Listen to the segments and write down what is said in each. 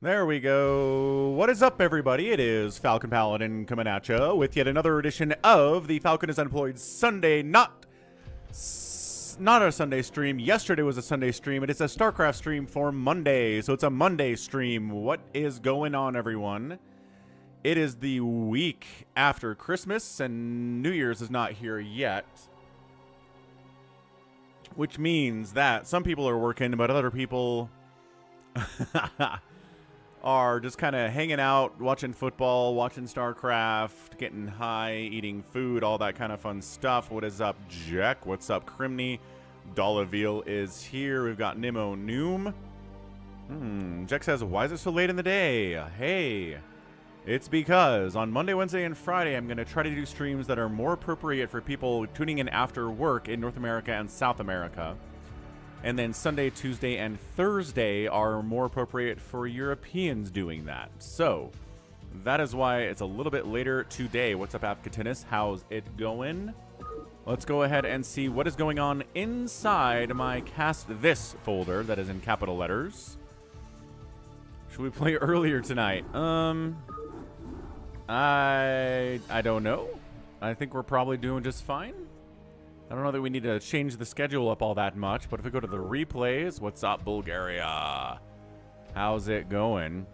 There we go. What is up, everybody? It is Falcon Paladin coming at you with yet another edition of the Falcon is Unemployed Sunday. Not a Sunday stream. Yesterday was a Sunday stream. It is a StarCraft stream for Monday, so it's a Monday stream. What is going on, everyone? It is the week after Christmas, and New Year's is not here yet, which means that some people are working, but other people are just kind of hanging out, watching football, watching StarCraft, getting high, eating food, all that kind of fun stuff. What is up, Jack? What's up, Crimney? Dolaville is here. We've got Nimo Noom. Jack says, why is it so late in the day? Hey, it's because on Monday, Wednesday, and Friday, I'm going to try to do streams that are more appropriate for people tuning in after work in North America and South America. And then Sunday, Tuesday, and Thursday are more appropriate for Europeans doing that. So that is why it's a little bit later today. What's up, AvcaTiNuS? How's it going? Let's go ahead and see what is going on inside my Cast This folder that is in capital letters. Should we play earlier tonight? I don't know. I think we're probably doing just fine. I don't know that we need to change the schedule up all that much, but if we go to the replays, what's up, Bulgaria? How's it going?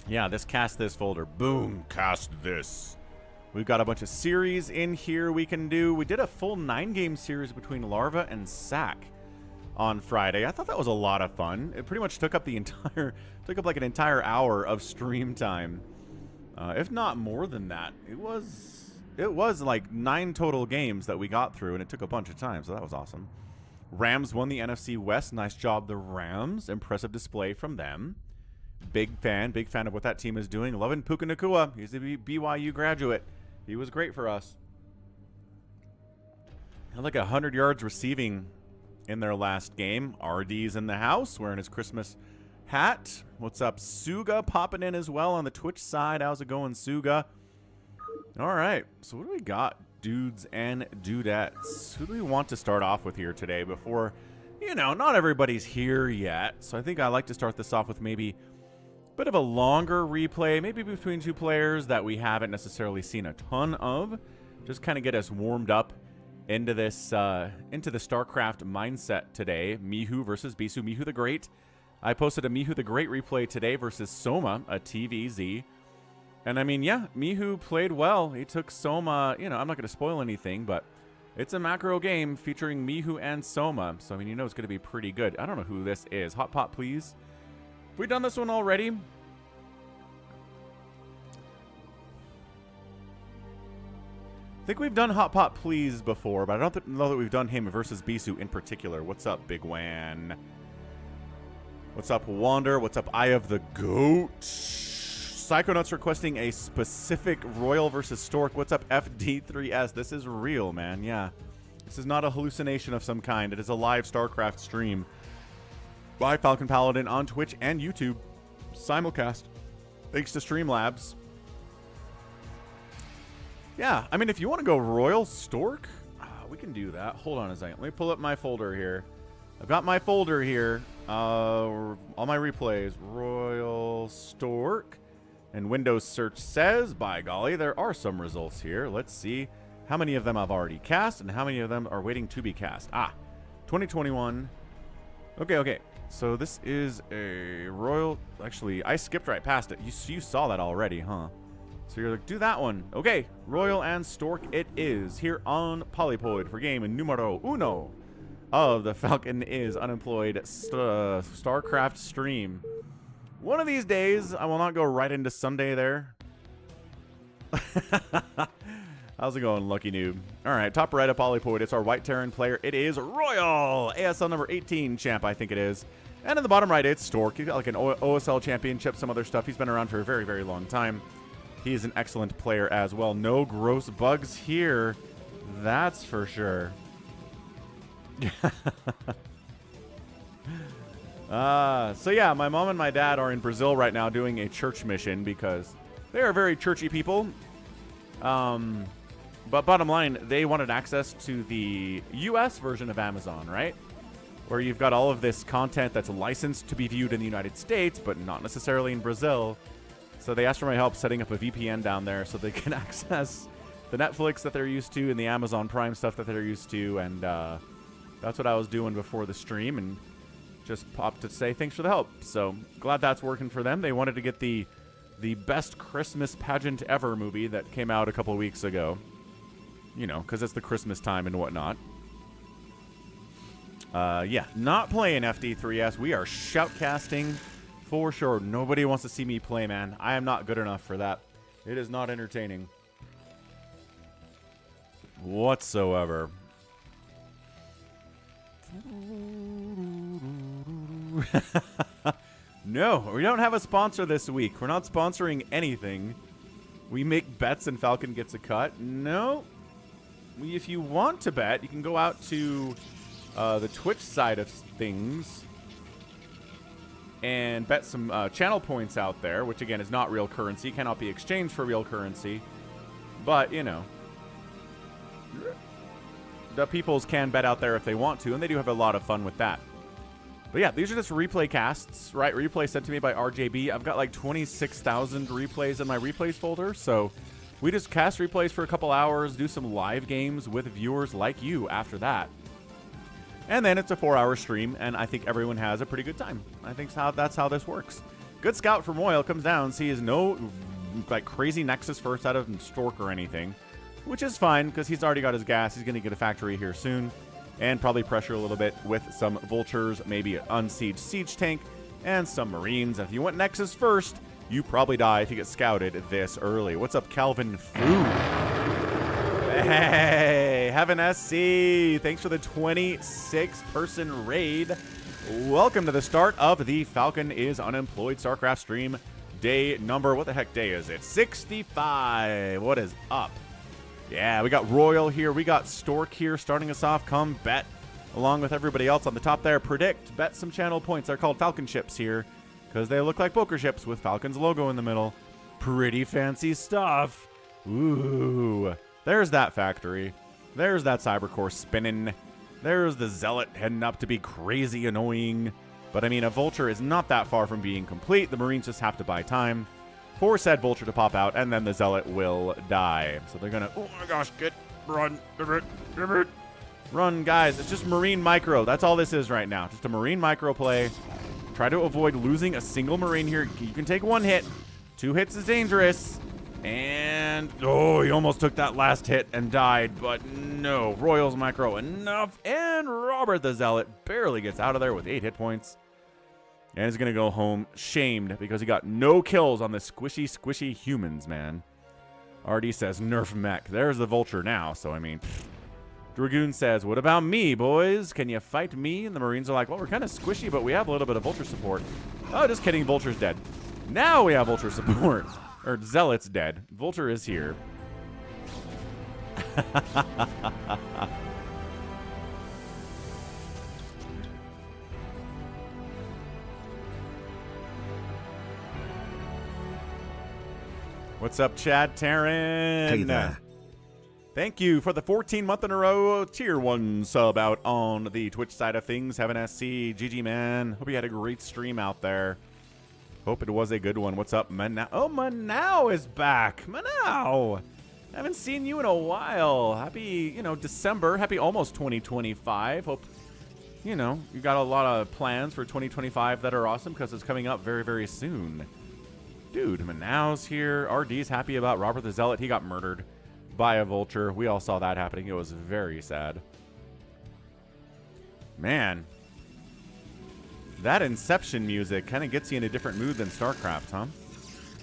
Yeah, this Cast This folder. Boom, Cast This. We've got a bunch of series in here we can do. We did a full 9-game series between Larva and Sack on Friday. I thought that was a lot of fun. It pretty much took up like an entire hour of stream time. If not more than that. It was like 9 total games that we got through, and it took a bunch of time, so that was awesome. Rams won the NFC West. Nice job, the Rams. Impressive display from them. Big fan of what that team is doing. Loving Puka Nacua. He's a BYU graduate. He was great for us. Had like 100 yards receiving in their last game. RD's in the house, wearing his Christmas hat. What's up, Suga? Popping in as well on the Twitch side. How's it going, Suga? All right, so what do we got, dudes and dudettes? Who do we want to start off with here today before, you know, not everybody's here yet. So I think I like to start this off with maybe a bit of a longer replay, maybe between two players that we haven't necessarily seen a ton of. Just kind of get us warmed up into this, into the StarCraft mindset today. Mihu versus Bisu. Mihu the Great. I posted a Mihu the Great replay today versus Soma, a TVZ. And I mean, yeah, Mihu played well. He took Soma, you know, I'm not going to spoil anything, but it's a macro game featuring Mihu and Soma. So, I mean, you know it's going to be pretty good. I don't know who this is. Hot Pot, please. Have we done this one already? I think we've done Hot Pot, please before, but I don't know that we've done him versus Bisu in particular. What's up, Big Wan? What's up, Wander? What's up, Eye of the Goat? Psychonauts requesting a specific RoyaL versus Stork. What's up, FD3S? This is real, man. Yeah. This is not a hallucination of some kind. It is a live StarCraft stream by Falcon Paladin on Twitch and YouTube. Simulcast. Thanks to Streamlabs. Yeah, I mean, if you want to go RoyaL Stork, we can do that. Hold on a second. Let me pull up my folder here. I've got my folder here. All my replays. RoyaL Stork. And Windows search says, by golly, there are some results here. Let's see how many of them I've already cast and how many of them are waiting to be cast. 2021. Okay. So this is a RoyaL. Actually, I skipped right past it. You saw that already, huh? So you're like, do that one. Okay, RoyaL and Stork it is here on Polypoid for game numero uno of the Falcon is Unemployed StarCraft stream. One of these days, I will not go right into Sunday there. How's it going, Lucky Noob? All right, top right of Polypoid. It's our White Terran player. It is RoyaL. ASL number 18 champ, I think it is. And in the bottom right, it's Stork. He's got like an OSL championship, some other stuff. He's been around for a very, very long time. He is an excellent player as well. No gross bugs here. That's for sure. So yeah, my mom and my dad are in Brazil right now doing a church mission because they are very churchy people. But bottom line, they wanted access to the US version of Amazon, right? where you've got all of this content that's licensed to be viewed in the United States, but not necessarily in Brazil. So they asked for my help setting up a VPN down there so they can access the Netflix that they're used to and the Amazon Prime stuff that they're used to. And that's what I was doing before the stream, and just popped to say thanks for the help. So glad that's working for them. They wanted to get the best Christmas pageant ever movie that came out a couple weeks ago. You know, because it's the Christmas time and whatnot. Yeah, not playing FD3S. We are shoutcasting for sure. Nobody wants to see me play, man. I am not good enough for that. It is not entertaining whatsoever. No, we don't have a sponsor this week. We're not sponsoring anything. We make bets and Falcon gets a cut. No. If you want to bet, you can go out to the Twitch side of things and bet some channel points out there, which again is not real currency, cannot be exchanged for real currency. But, you know, the peoples can bet out there if they want to, and they do have a lot of fun with that. But yeah, these are just replay casts, right? Replay sent to me by RJB. I've got like 26,000 replays in my replays folder, so we just cast replays for a couple hours, do some live games with viewers like you after that. And then it's a 4-hour stream, and I think everyone has a pretty good time. I think that's how this works. Good scout from RoyaL comes down, sees no like crazy Nexus first out of Stork or anything, which is fine because he's already got his gas. He's going to get a factory here soon, and probably pressure a little bit with some vultures, maybe an unsieged siege tank, and some marines. If you went Nexus first, you probably die if you get scouted this early. What's up, Calvin Fu? Hey, Heaven SC. Thanks for the 26-person raid. Welcome to the start of the Falcon is Unemployed StarCraft stream. Day number, what the heck day is it? 65. What is up? Yeah, we got RoyaL here. We got Stork here starting us off. Come bet along with everybody else on the top there. Predict, bet some channel points. They're called Falcon ships here because they look like poker ships with Falcon's logo in the middle. Pretty fancy stuff. Ooh. There's that factory. There's that Cybercore spinning. There's the Zealot heading up to be crazy annoying. But I mean, a Vulture is not that far from being complete. The Marines just have to buy time for said Vulture to pop out, and then the Zealot will die. So they're gonna, oh my gosh, run, run, guys. It's just Marine micro. That's all this is right now. Just a Marine micro play. Try to avoid losing a single Marine here. You can take one hit. 2 hits is dangerous. And, oh, he almost took that last hit and died, but no. RoyaL's micro enough, and Robert the Zealot barely gets out of there with 8 hit points. And he's going to go home shamed because he got no kills on the squishy humans, man. RD says, nerf mech. There's the Vulture now, so I mean, Dragoon says, what about me, boys? Can you fight me? And the Marines are like, well, we're kind of squishy, but we have a little bit of Vulture support. Oh, just kidding. Vulture's dead. Now we have Vulture support. Or Zealot's dead. Vulture is here. What's up, Chad Taryn? Hey there. Thank you for the 14-month in a row Tier 1 sub out on the Twitch side of things. Have an SC. GG, man. Hope you had a great stream out there. Hope it was a good one. What's up, Manao? Oh, Manao is back. Manao. Haven't seen you in a while. Happy, December. Happy almost 2025. Hope, you got a lot of plans for 2025 that are awesome because it's coming up very, very soon. Dude, Manao's here. RD's happy about Robert the Zealot. He got murdered by a Vulture. We all saw that happening. It was very sad. Man. That Inception music kind of gets you in a different mood than StarCraft, huh?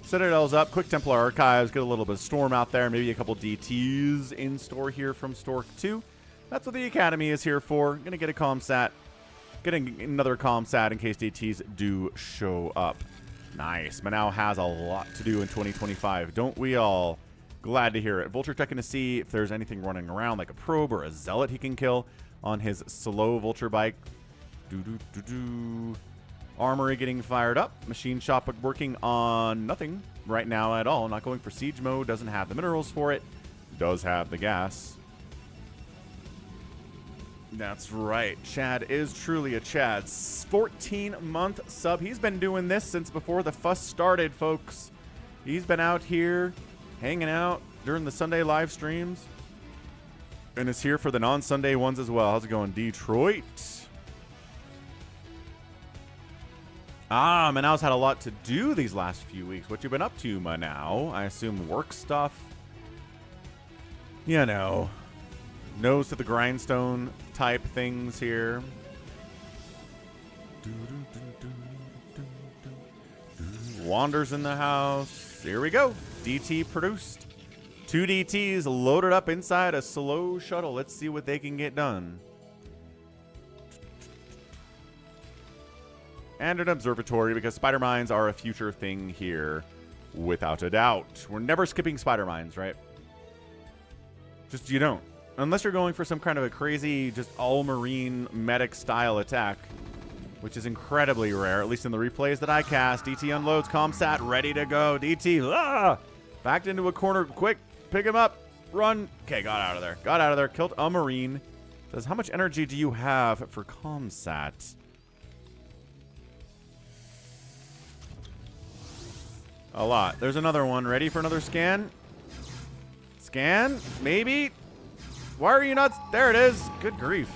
Citadel's up. Quick Templar Archives. Get a little bit of Storm out there. Maybe a couple DTs in store here from Stork 2. That's what the Academy is here for. Going to get a ComSat. Getting another ComSat in case DTs do show up. Nice. Manao has a lot to do in 2025. Don't we all? Glad to hear it. Vulture checking to see if there's anything running around like a probe or a Zealot he can kill on his slow Vulture bike. Armory getting fired up. Machine shop working on nothing right now at all. Not going for siege mode. Doesn't have the minerals for it. Does have the gas. That's right. Chad is truly a Chad. 14-month sub. He's been doing this since before the fuss started, folks. He's been out here hanging out during the Sunday live streams. And is here for the non-Sunday ones as well. How's it going, Detroit? Manau's had a lot to do these last few weeks. What you been up to, Manau? I assume work stuff. You know, nose to the grindstone type things here. Wanders in the house. Here we go. DT produced. 2 DTs loaded up inside a slow shuttle. Let's see what they can get done. And an observatory, because spider mines are a future thing here, without a doubt. We're never skipping spider mines, right? Just, you don't. Unless you're going for some kind of a crazy, just all-marine medic style attack, which is incredibly rare, at least in the replays that I cast. DT unloads, ComSat, ready to go. DT, backed into a corner, quick, pick him up, run. Okay, got out of there. Got out of there, killed a marine. Says, how much energy do you have for ComSat? A lot. There's another one. Ready for another scan? Scan? Maybe? Why are you not? There it is. Good grief.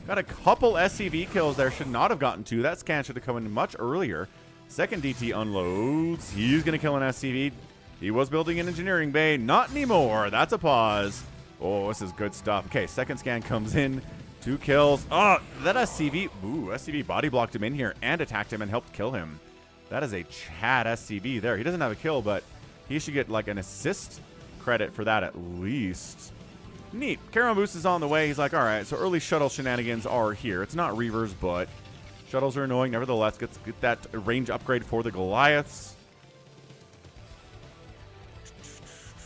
Got a couple SCV kills there. Should not have gotten 2. That scan should have come in much earlier. Second DT unloads. He's going to kill an SCV. He was building an engineering bay. Not anymore. That's a pause. Oh, this is good stuff. Okay, second scan comes in. 2 kills. Oh, that SCV. Ooh, SCV body blocked him in here and attacked him and helped kill him. That is a Chad SCV there. He doesn't have a kill, but he should get like an assist credit for that at least. Neat. Charon Boost is on the way. He's like, all right, so early shuttle shenanigans are here. It's not Reavers, but shuttles are annoying. Nevertheless, get that range upgrade for the Goliaths.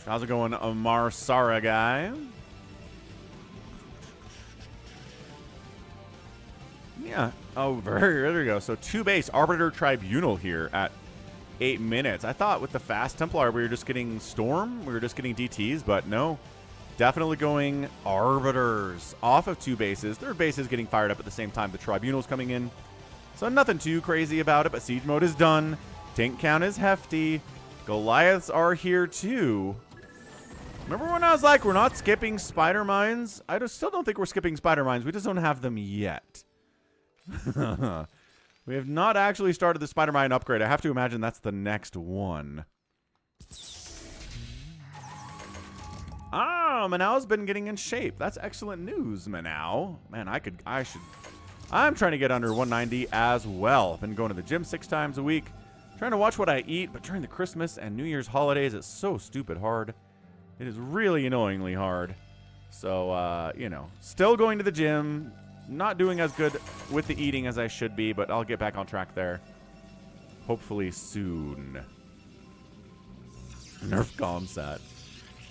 How's it going, Amar Sara guy? Yeah. Oh, there we go. So 2 base Arbiter Tribunal here at 8 minutes. I thought with the fast Templar we were just getting Storm. We were just getting DTs, but no. Definitely going Arbiters off of 2 bases. Third base is getting fired up at the same time the Tribunal's coming in. So nothing too crazy about it, but siege mode is done. Tank count is hefty. Goliaths are here too. Remember when I was like, we're not skipping spider mines? I still don't think we're skipping spider mines. We just don't have them yet. We have not actually started the spider mine upgrade. I have to imagine that's the next one. Manau's been getting in shape. That's excellent news, Manau. Man, I'm trying to get under 190 as well. I've been going to the gym 6 times a week, trying to watch what I eat, but during the Christmas and New Year's holidays, it's so stupid hard. It is really annoyingly hard. So, you know, still going to the gym. Not doing as good with the eating as I should be, but I'll get back on track there. Hopefully soon. Nerf ComSat.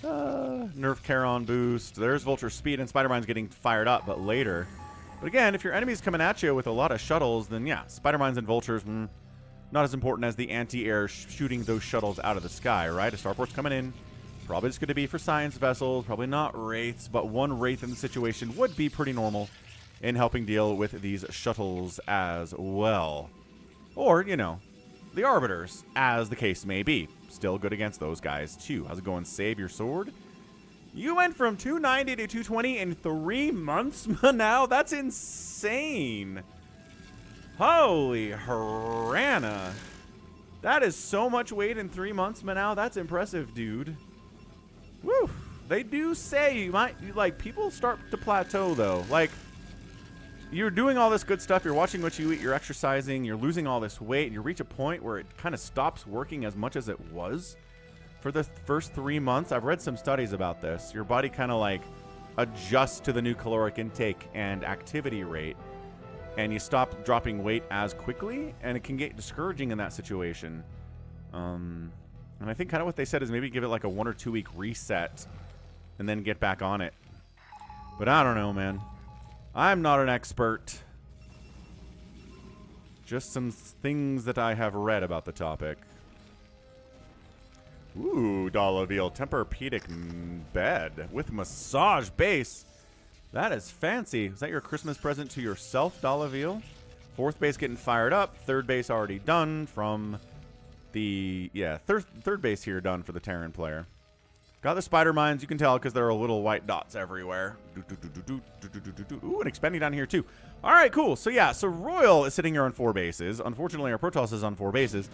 Nerf Charon boost. There's Vulture speed, and Spider-Mine's getting fired up, but later. But again, if your enemy's coming at you with a lot of shuttles, then yeah, Spider-Mines and Vultures, not as important as the anti-air shooting those shuttles out of the sky, right? A starport's coming in. Probably just going to be for science vessels, probably not wraiths, but 1 wraith in the situation would be pretty normal in helping deal with these shuttles as well. Or, you know, the Arbiters, as the case may be. Still good against those guys, too. How's it going? Save your sword. You went from 290 to 220 in 3 months now? That's insane. Holy Harana. That is so much weight in 3 months, Manau. That's impressive, dude. Woo. They do say you might, like, people start to plateau, though. Like, you're doing all this good stuff. You're watching what you eat. You're exercising. You're losing all this weight. And you reach a point where it kind of stops working as much as it was for the first 3 months. I've read some studies about this. Your body kind of, like, adjusts to the new caloric intake and activity rate. And you stop dropping weight as quickly. And it can get discouraging in that situation. And I think kind of what they said is maybe give it like a 1 or 2 week reset. And then get back on it. But I don't know, man. I'm not an expert. Just some things that I have read about the topic. Ooh, Dollaville Tempur-Pedic bed with massage base. That is fancy. Is that your Christmas present to yourself, Dalaville? Fourth base getting fired up. Third base already done from the... Yeah, third base here done for the Terran player. Got the spider mines. You can tell because there are little white dots everywhere. Ooh, and expanding down here too. All right, cool. So yeah, so RoyaL is sitting here on 4 bases. Unfortunately, our Protoss is on 4 bases.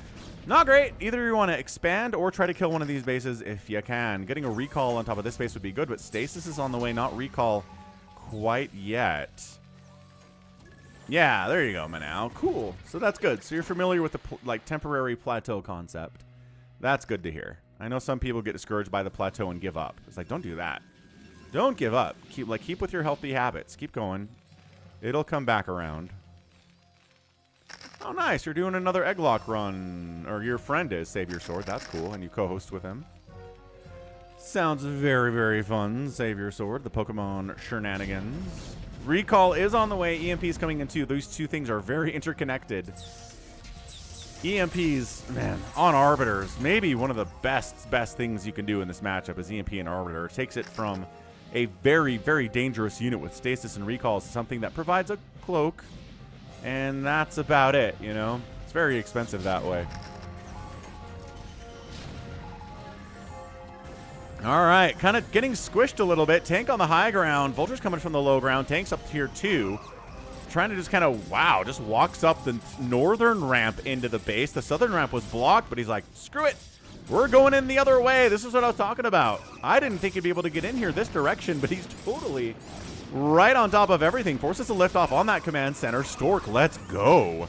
Not great. Either you want to expand or try to kill one of these bases if you can. Getting a recall on top of this base would be good, but stasis is on the way, not recall quite yet. Yeah, there you go, Manau. Cool. So that's good. So you're familiar with the like temporary plateau concept. That's good to hear. I know some people get discouraged by the plateau and give up. It's like, don't do that. Don't give up. Keep with your healthy habits. Keep going. It'll come back around. Oh, nice. You're doing another Egglock run. Or your friend is, Save Your Sword. That's cool. And you co-host with him. Sounds very, very fun. Save Your Sword. The Pokemon shenanigans. Recall is on the way. EMP is coming in too. Those two things are very interconnected. EMPs, man, on Arbiters, maybe one of the best things you can do in this matchup is EMP and Arbiter. It takes it from a very, very dangerous unit with stasis and recalls to something that provides a cloak, and that's about it, you know? It's very expensive that way. All right, kind of getting squished a little bit. Tank on the high ground. Vulture's coming from the low ground. Tank's up tier 2. Trying to just kind of, wow, just walks up the northern ramp into the base. The southern ramp was blocked, but he's like, screw it. We're going in the other way. This is what I was talking about. I didn't think he'd be able to get in here this direction, but he's totally right on top of everything. Forces a lift off on that command center. Stork, let's go.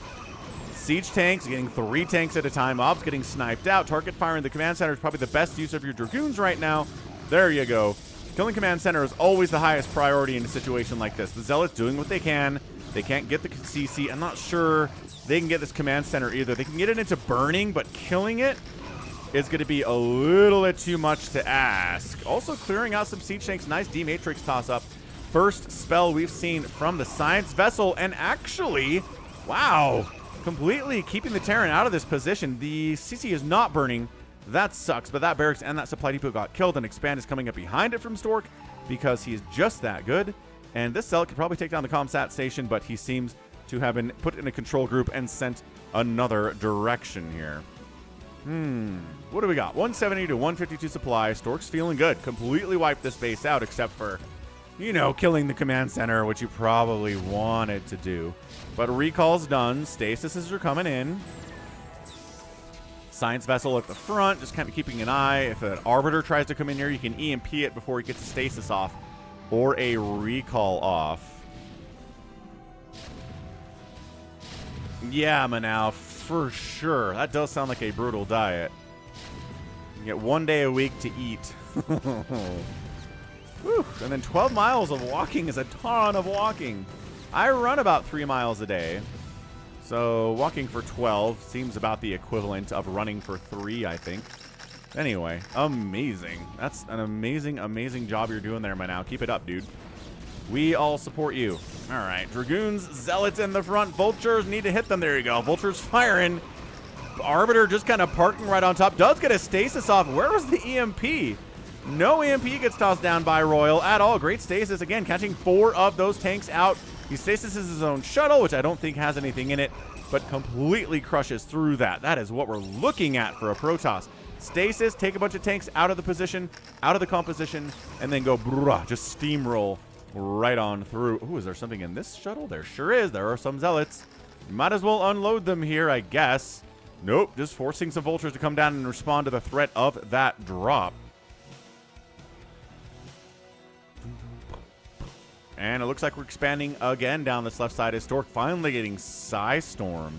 Siege tanks, getting 3 tanks at a time. Ob's getting sniped out. Target fire in the command center is probably the best use of your Dragoons right now. There you go. Killing command center is always the highest priority in a situation like this. The Zealots doing what they can. They can't get the CC. I'm not sure they can get this command center either. They can get it into burning, but killing it is going to be a little bit too much to ask. Also clearing out some siege tanks. Nice D-Matrix toss-up. First spell we've seen from the Science Vessel. And actually, wow, completely keeping the Terran out of this position. The CC is not burning. That sucks, but that barracks and that supply depot got killed, and Expand is coming up behind it from Stork because he's just that good. And this Zealot could probably take down the Comsat station, but he seems to have been put in a control group and sent another direction here. What do we got? 170 to 152 supply. Stork's feeling good. Completely wiped this base out, except for, you know, killing the command center, which you probably wanted to do. But recall's done. Stasises are coming in. Science Vessel at the front, just kind of keeping an eye. If an Arbiter tries to come in here, you can EMP it before he gets a stasis off. Or a recall off. Yeah, Manau, for sure. That does sound like a brutal diet. You get 1 day a week to eat. Whew. And then 12 miles of walking is a ton of walking. I run about 3 miles a day. So walking for 12 seems about the equivalent of running for 3, I think. Anyway, amazing. That's an amazing, amazing job you're doing there, Manau. Keep it up, dude. We all support you. All right, Dragoons, Zealots in the front. Vultures need to hit them. There you go. Vultures firing. Arbiter just kind of parking right on top. Does get a stasis off. Where was the EMP? No EMP gets tossed down by RoyaL at all. Great stasis. Again, catching 4 of those tanks out. He stasises his own shuttle, which I don't think has anything in it, but completely crushes through that. That is what we're looking at for a Protoss. Stasis, take a bunch of tanks out of the position, out of the composition, and then go just steamroll right on through. Ooh, is there something in this shuttle? There sure is. There are some Zealots. Might as well unload them here, I guess. Nope, just forcing some Vultures to come down and respond to the threat of that drop. And it looks like we're expanding again down this left side. Is Stork finally getting Psystorm.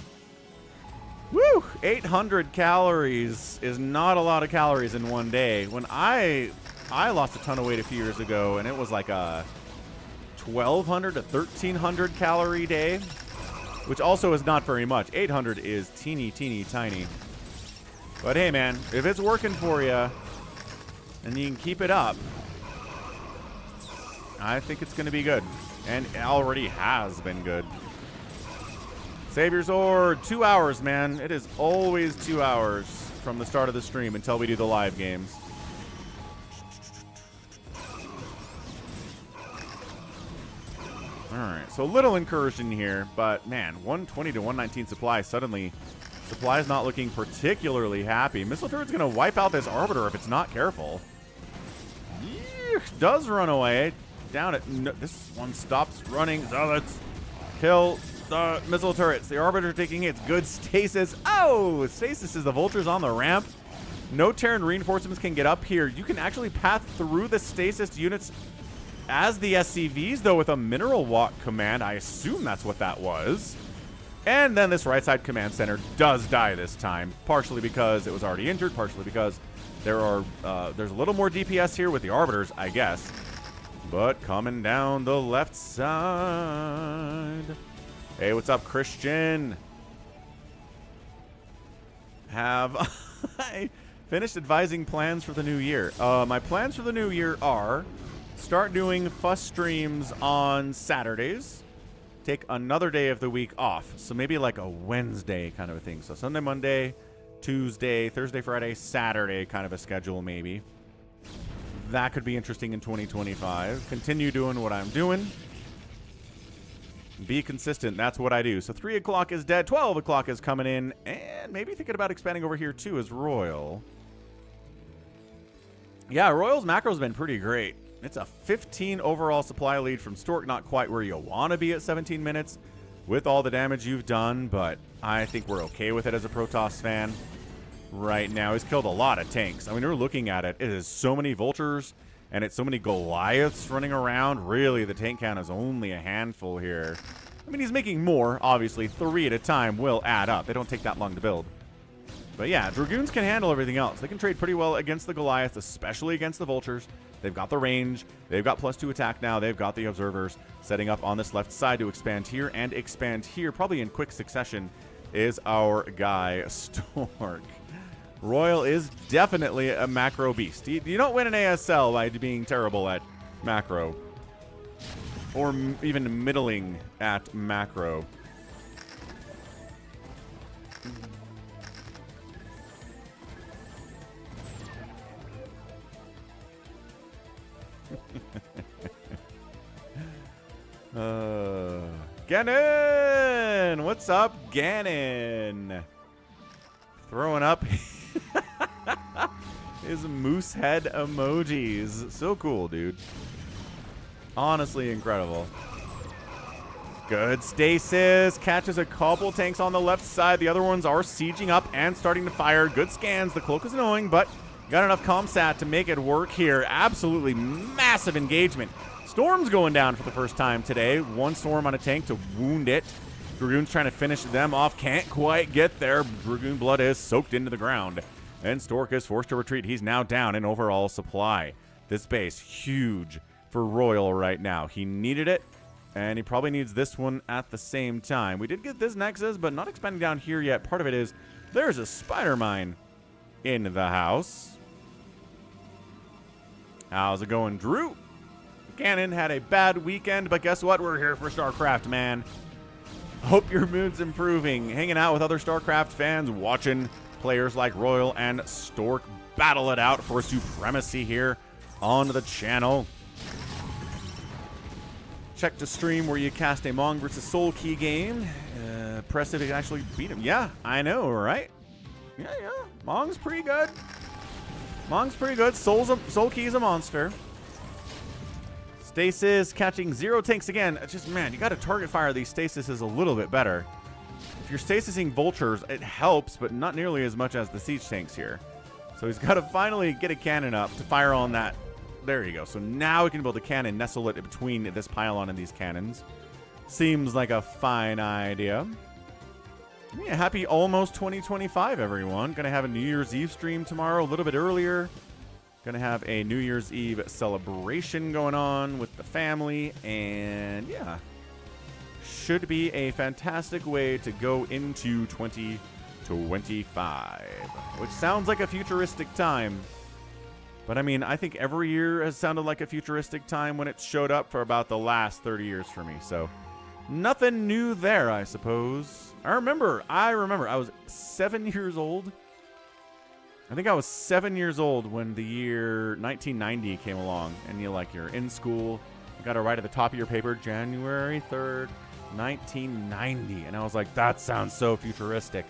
Woo! 800 calories is not a lot of calories in 1 day. When I lost a ton of weight a few years ago, and it was like a 1,200 to 1,300 calorie day, which also is not very much. 800 is teeny, teeny, tiny. But hey, man, if it's working for you, and you can keep it up, I think it's going to be good. And it already has been good. Save your sword. 2 hours, man. It is always 2 hours from the start of the stream until we do the live games. All right, so a little incursion here, but man, 120 to 119 supply. Suddenly, supply is not looking particularly happy. Missile turret's going to wipe out this Arbiter if it's not careful. Does run away. Down it. No, this one stops running. So let's kill the missile turrets. The Arbiter taking hits. Good stasis. Oh, stasis is the vultures on the ramp. No Terran reinforcements can get up here. You can actually path through the stasis units as the SCVs, though, with a mineral walk command. I assume that's what that was. And then this right side command center does die this time, partially because it was already injured, partially because there's a little more DPS here with the Arbiters, I guess. But coming down the left side. Hey, what's up, Christian? Have I finished advising plans for the new year? My plans for the new year are start doing fuss streams on Saturdays. Take another day of the week off. So maybe like a Wednesday kind of a thing. So Sunday, Monday, Tuesday, Thursday, Friday, Saturday kind of a schedule maybe. That could be interesting in 2025. Continue doing what I'm doing. Be consistent. That's what I do. So 3 o'clock is dead. 12 o'clock is coming in. And maybe thinking about expanding over here too as RoyaL. Yeah, RoyaL's macro's been pretty great. It's a 15 overall supply lead from Stork. Not quite where you want to be at 17 minutes with all the damage you've done, but I think we're okay with it as a Protoss fan right now. He's killed a lot of tanks. I mean, we're looking at it. It is so many vultures, and it's so many Goliaths running around. Really, the tank count is only a handful here. I mean, he's making more. Obviously, 3 at a time will add up. They don't take that long to build. But yeah, Dragoons can handle everything else. They can trade pretty well against the Goliaths, especially against the Vultures. They've got the range. They've got +2 attack now. They've got the Observers. Setting up on this left side to expand here and expand here, probably in quick succession, is our guy, Stork. RoyaL is definitely a macro beast. You don't win an ASL by being terrible at macro. Or even middling at macro. Gannon! What's up, Gannon? Throwing up his moose head emojis. So cool, dude. Honestly incredible. Good stasis. Catches a couple tanks on the left side. The other ones are sieging up and starting to fire. Good scans. The cloak is annoying, but got enough comsat to make it work here. Absolutely massive engagement. Storm's going down for the first time today. One Storm on a tank to wound it. Dragoon's trying to finish them off. Can't quite get there. Dragoon blood is soaked into the ground. And Stork is forced to retreat. He's now down in overall supply. This base, huge for RoyaL right now. He needed it, and he probably needs this one at the same time. We did get this Nexus, but not expanding down here yet. Part of it is there's a spider mine in the house. How's it going, Drew? Cannon had a bad weekend, but guess what? We're here for StarCraft, man. Hope your mood's improving. Hanging out with other StarCraft fans, watching players like RoyaL and Stork battle it out for supremacy here on the channel. Check the stream where you cast a Mong versus Soul Key game. Press it to actually beat him. Yeah, I know, right? Yeah. Mong's pretty good. Mong's pretty good. Soul Key's a monster. Stasis catching 0 tanks again. Just, man, you got to target fire these stasises a little bit better. If you're stasising vultures, it helps, but not nearly as much as the siege tanks here. So he's got to finally get a cannon up to fire on that. There you go. So now we can build a cannon, nestle it between this pylon and these cannons. Seems like a fine idea. Yeah, happy almost 2025, everyone. Gonna have a New Year's Eve stream tomorrow, a little bit earlier. Gonna have a New Year's Eve celebration going on with the family, and yeah, should be a fantastic way to go into 2025, which sounds like a futuristic time. But I mean, I think every year has sounded like a futuristic time when it showed up for about the last 30 years for me. So nothing new there, I suppose. I remember I was 7 years old. I think I was 7 years old when the year 1990 came along, and you're in school, got it right at the top of your paper, January 3rd, 1990. And I was like, that sounds so futuristic.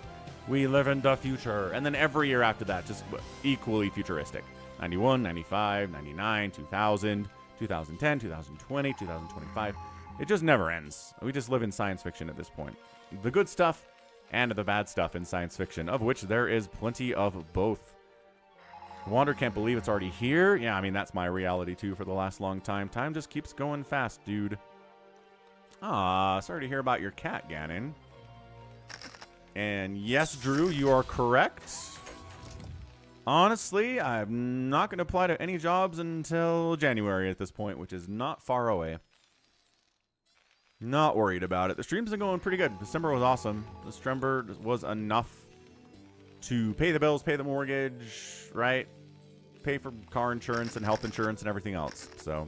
We live in the future. And then every year after that, just equally futuristic. 91, 95, 99, 2000, 2010, 2020, 2025. It just never ends. We just live in science fiction at this point. The good stuff and the bad stuff in science fiction, of which there is plenty of both. Wander can't believe it's already here. Yeah, I mean, that's my reality too for the last long time. Time just keeps going fast, dude. Ah, sorry to hear about your cat, Ganon. And yes, Drew, you are correct. Honestly, I'm not going to apply to any jobs until January at this point, which is not far away. Not worried about it. The stream's been going pretty good. December was awesome. December was enough to pay the bills, pay the mortgage, right? Pay for car insurance and health insurance and everything else. So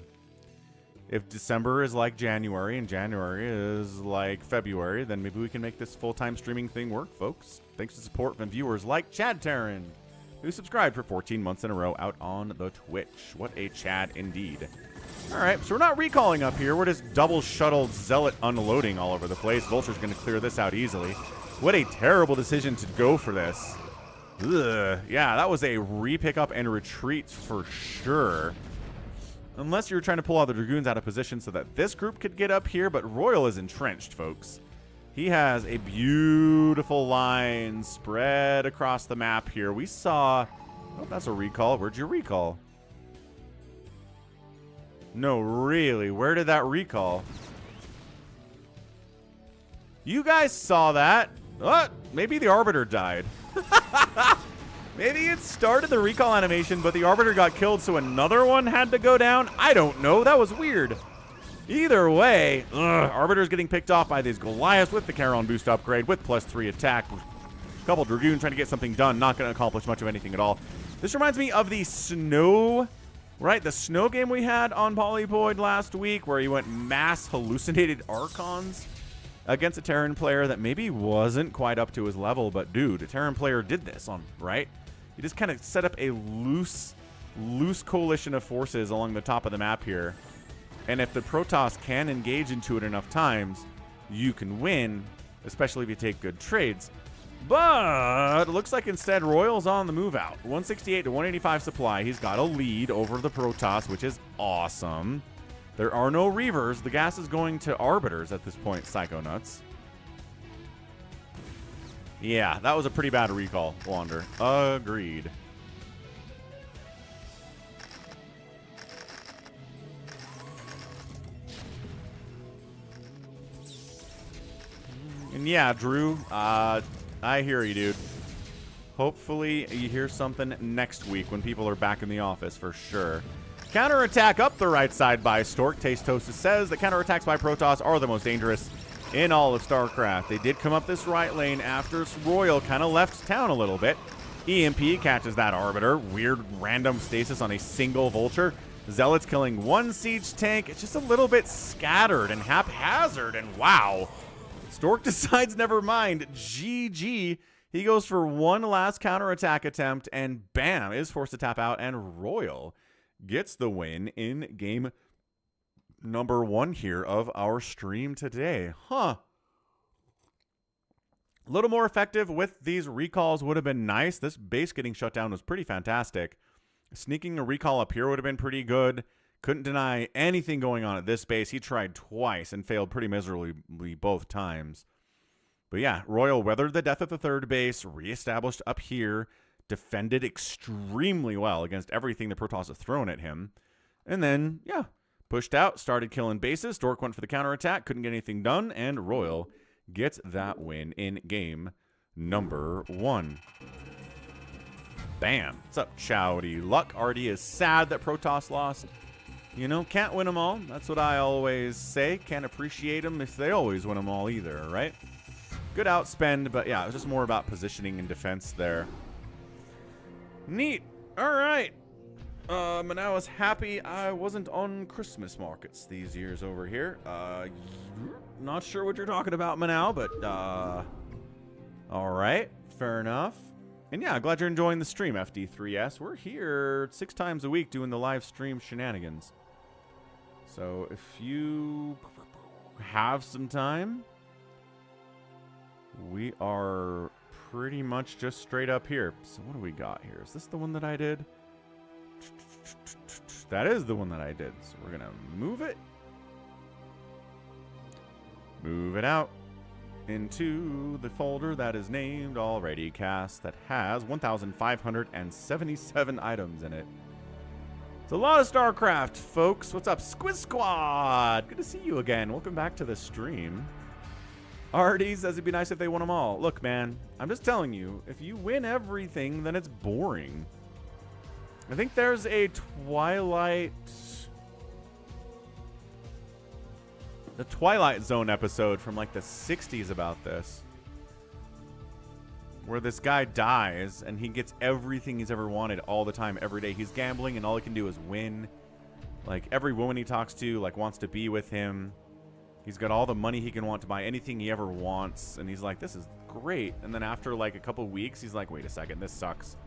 if December is like January and January is like February, then maybe we can make this full-time streaming thing work, folks. Thanks to support from viewers like Chad Taryn, who subscribed for 14 months in a row out on the Twitch. What a Chad indeed. All right, so we're not recalling up here. We're just double-shuttled Zealot unloading all over the place. Vulture's going to clear this out easily. What a terrible decision to go for this. Ugh. Yeah, that was a re-pick up and retreat for sure. Unless you were trying to pull all the Dragoons out of position so that this group could get up here, but RoyaL is entrenched, folks. He has a beautiful line spread across the map here. We saw... Oh, that's a recall. Where'd you recall? No, really. Where did that recall? You guys saw that. What? Maybe the Arbiter died. Maybe it started the recall animation, but the Arbiter got killed, so another one had to go down? I don't know. That was weird. Either way, Arbiter's getting picked off by these Goliaths with the Charon boost upgrade, with +3 attack. A couple Dragoons trying to get something done. Not going to accomplish much of anything at all. This reminds me of the snow... Right, the snow game we had on Polypoid last week, where he went mass hallucinated Archons against a Terran player that maybe wasn't quite up to his level, but dude, a Terran player did this on, right? He just kind of set up a loose coalition of forces along the top of the map here. And if the Protoss can engage into it enough times, you can win, especially if you take good trades. But it looks like instead RoyaL's on the move out. 168 to 185 supply. He's got a lead over the Protoss, which is awesome. There are no Reavers. The gas is going to Arbiters at this point, Psychonauts. Yeah, that was a pretty bad recall, Wander. Agreed. And yeah, Drew, I hear you, dude. Hopefully you hear something next week when people are back in the office for sure. Counterattack up the right side by Stork. Tastosis says that counterattacks by Protoss are the most dangerous in all of StarCraft. They did come up this right lane after RoyaL kind of left town a little bit. EMP catches that Arbiter. Weird random stasis on a single Vulture. Zealot's killing one siege tank. It's just a little bit scattered and haphazard, and wow. Stork decides never mind. GG. He goes for one last counterattack attempt, and bam, is forced to tap out, and RoyaL gets the win in game number 1 here of our stream today. Huh. A little more effective with these recalls would have been nice. This base getting shut down was pretty fantastic. Sneaking a recall up here would have been pretty good. Couldn't deny anything going on at this base. He tried twice and failed pretty miserably both times. But yeah, RoyaL weathered the death of the third base, reestablished up here, defended extremely well against everything the Protoss have thrown at him. And then, yeah, pushed out, started killing bases. Stork went for the counterattack, couldn't get anything done, and RoyaL gets that win in game number 1. Bam. What's up, Chowdy? Luck already is sad that Protoss lost. You know, can't win them all. That's what I always say. Can't appreciate them if they always win them all either, right? Good outspend, but yeah, it was just more about positioning and defense there. Neat. All right. Manao is happy I wasn't on Christmas markets these years over here. Not sure what you're talking about, Manao, but all right. Fair enough. And yeah, glad you're enjoying the stream, FD3S. We're here 6 times a week doing the live stream shenanigans. So if you have some time, we are pretty much just straight up here. So what do we got here? Is this the one that I did? That is the one that I did. So we're going to move it. Move it out into the folder that is named already cast that has 1,577 items in it. It's a lot of StarCraft, folks. What's up, Squiz Squad? Good to see you again. Welcome back to the stream. Artie says it'd be nice if they won them all. Look, man, I'm just telling you, if you win everything, then it's boring. I think there's a Twilight... the Twilight Zone episode from like the 60s about this, where this guy dies and he gets everything he's ever wanted all the time, every day. He's gambling and all he can do is win. Like every woman he talks to like wants to be with him. He's got all the money he can want to buy anything he ever wants, and he's like, this is great. And then after like a couple weeks, he's like, wait a second, this sucks.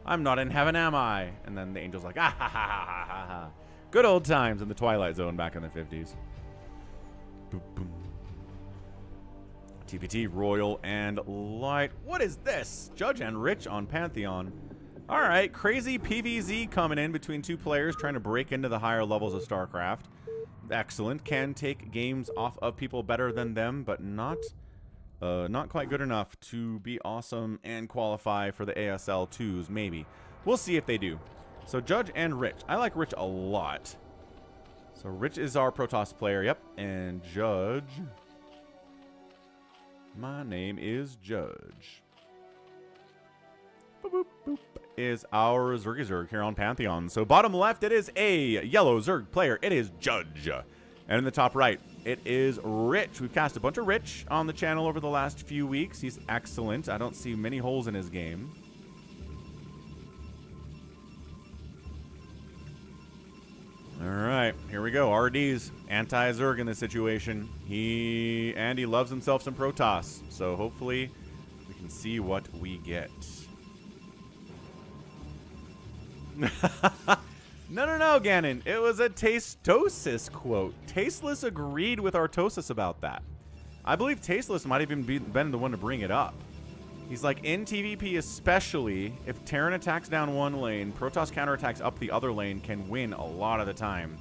I'm not in heaven, am I? And then the angel's like, ah ha ha ha ha ha. Good old times in the Twilight Zone back in the 50s. Boom, boom. TPT, Royal, and Light. What is this? Judge and Rich on Pantheon. All right, crazy PvZ coming in between two players trying to break into the higher levels of StarCraft. Excellent. Can take games off of people better than them, but not quite good enough to be awesome and qualify for the ASL 2s, maybe. We'll see if they do. So Judge and Rich. I like Rich a lot. So Rich is our Protoss player, yep. And Judge. My name is Judge. Boop, boop, boop. Is our Zergy Zerg here on Pantheon. So bottom left, it is a yellow Zerg player. It is Judge. And in the top right, it is Rich. We've cast a bunch of Rich on the channel over the last few weeks. He's excellent. I don't see many holes in his game. All right, here we go. RD's anti-Zerg in this situation. He loves himself some Protoss, so hopefully we can see what we get. No, Ganon. It was a Tastosis quote. Tasteless agreed with Artosis about that. I believe Tasteless might have even been the one to bring it up. He's like, in TVP especially, if Terran attacks down one lane, Protoss counterattacks up the other lane can win a lot of the time.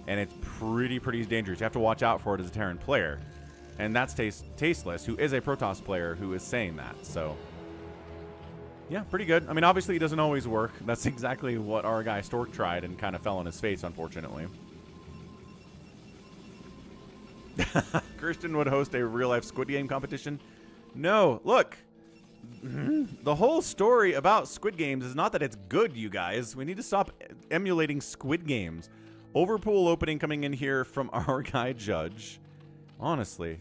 And it's pretty dangerous. You have to watch out for it as a Terran player. And that's Tasteless, who is a Protoss player, who is saying that. So, yeah, pretty good. I mean, obviously it doesn't always work. That's exactly what our guy Stork tried and kind of fell on his face, unfortunately. Christian would host a real-life Squid Game competition. No, look. The whole story about Squid Games is not that it's good, you guys. We need to stop emulating Squid Games. Overpool opening coming in here from our guy Judge. Honestly.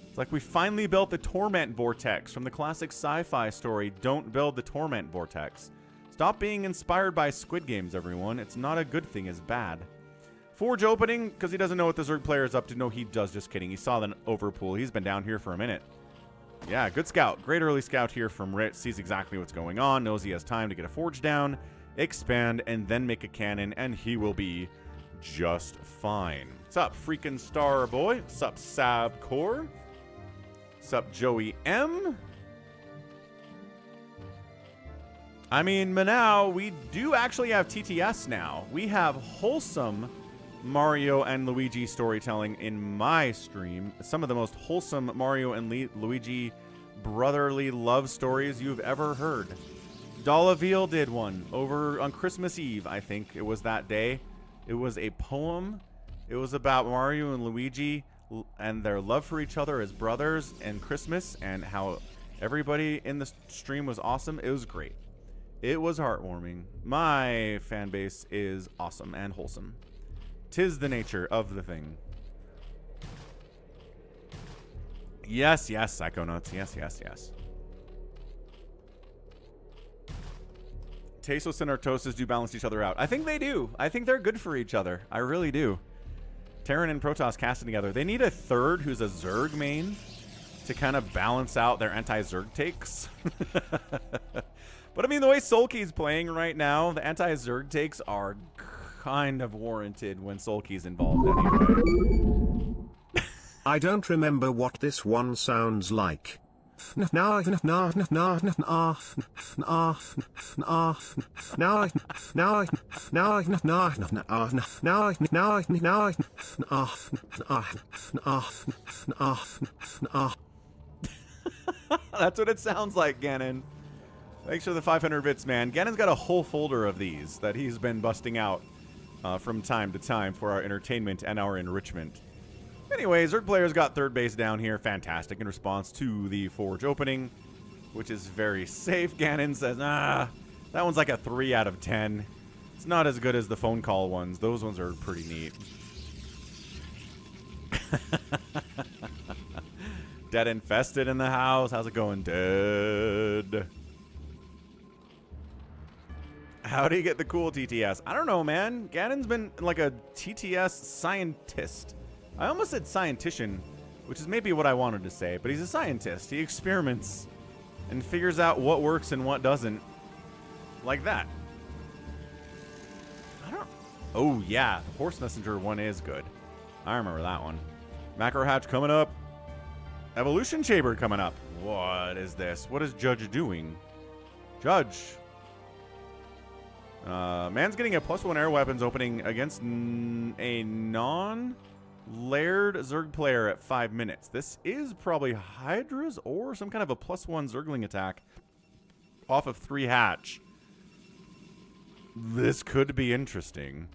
It's like we finally built the Torment Vortex from the classic sci-fi story. Don't build the Torment Vortex. Stop being inspired by Squid Games, everyone. It's not a good thing, it's bad. Forge opening, because he doesn't know what the Zerg player is up to. No, he does. Just kidding. He saw the Overpool. He's been down here for a minute. Yeah, good scout. Great early scout here from Rich. Sees exactly what's going on. Knows he has time to get a forge down, expand, and then make a cannon, and he will be just fine. What's up, freaking Star Boy? What's up, Sabcore? What's up, Joey M? I mean, now we do actually have TTS now. We have wholesome Mario and Luigi storytelling in my stream. Some of the most wholesome Mario and Luigi brotherly love stories you've ever heard. Dolaville did one over on Christmas Eve, I think it was that day. It was a poem. It was about Mario and Luigi and their love for each other as brothers and Christmas, and how everybody in the stream was awesome. It was great. It was heartwarming. My fan base is awesome and wholesome. 'Tis the nature of the thing. Yes, PsychoNuts. Yes. Tasteless and Artosis do balance each other out. I think they do. I think they're good for each other. I really do. Terran and Protoss casting together. They need a third who's a Zerg main to kind of balance out their anti-Zerg takes. But I mean, the way Sulky's playing right now, the anti-Zerg takes are kind of warranted when Sulky's involved anyway. I don't remember what this one sounds like. That's what it sounds like, Gannon. Thanks for the 500 bits, man. Gannon's got a whole folder of these that he's been busting out from time to time for our entertainment and our enrichment. Anyways, Zerg players got third base down here. Fantastic in response to the Forge opening, which is very safe. Gannon says, that one's like a 3 out of 10. It's not as good as the phone call ones. Those ones are pretty neat. DeadInfested in the house. How's it going, Dead? How do you get the cool TTS? I don't know, man. Gannon's been like a TTS scientist. I almost said scientician, which is maybe what I wanted to say, but he's a scientist. He experiments and figures out what works and what doesn't. Like that. I don't... Oh, yeah. The Horse Messenger one is good. I remember that one. Macro Hatch coming up. Evolution Chamber coming up. What is this? What is Judge doing? Judge. Man's getting a +1 air weapons opening against a non-layered Zerg player at 5 minutes. This is probably Hydra's or some kind of a +1 Zergling attack off of 3 hatch. This could be interesting.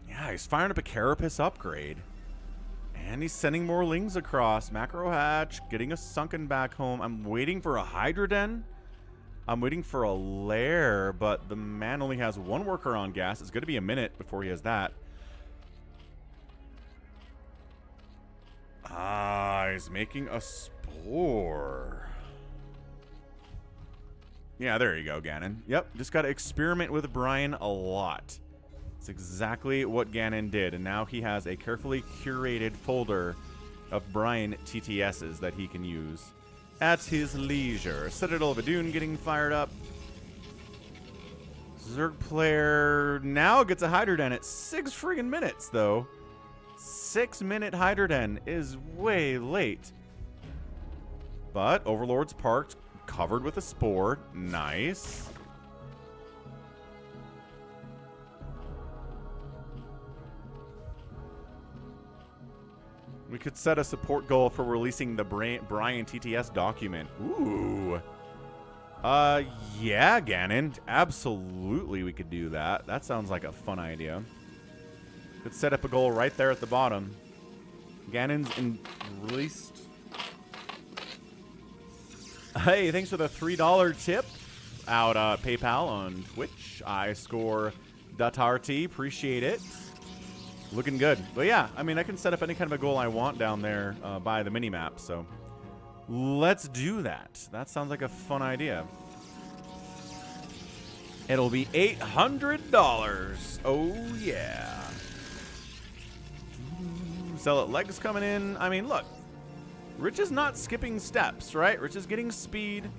Yeah, he's firing up a Carapace upgrade. And he's sending more Lings across. Macro Hatch, getting a Sunken back home. I'm waiting for a Hydra Den. I'm waiting for a Lair, but the man only has 1 worker on gas. It's going to be a minute before he has that. He's making a Spore. Yeah, there you go, Gannon. Yep, just got to experiment with Brian a lot. It's exactly what Gannon did, and now he has a carefully curated folder of Brian TTSs that he can use at his leisure. Citadel of Adun getting fired up. Zerg player now gets a Hydra Den at 6 friggin' minutes, though. 6-minute Hydra Den is way late. But Overlord's parked, covered with a Spore. Nice. We could set a support goal for releasing the Brian TTS document. Ooh. Yeah, Gannon. Absolutely we could do that. That sounds like a fun idea. Could set up a goal right there at the bottom. Gannon's released. Hey, thanks for the $3 tip out PayPal on Twitch. I score .rt. Appreciate it. Looking good. But yeah, I mean, I can set up any kind of a goal I want down there by the minimap, so let's do that. That sounds like a fun idea. It'll be $800. Oh, yeah. Sell it. Legs coming in. I mean, look. Rich is not skipping steps, right? Rich is getting speed.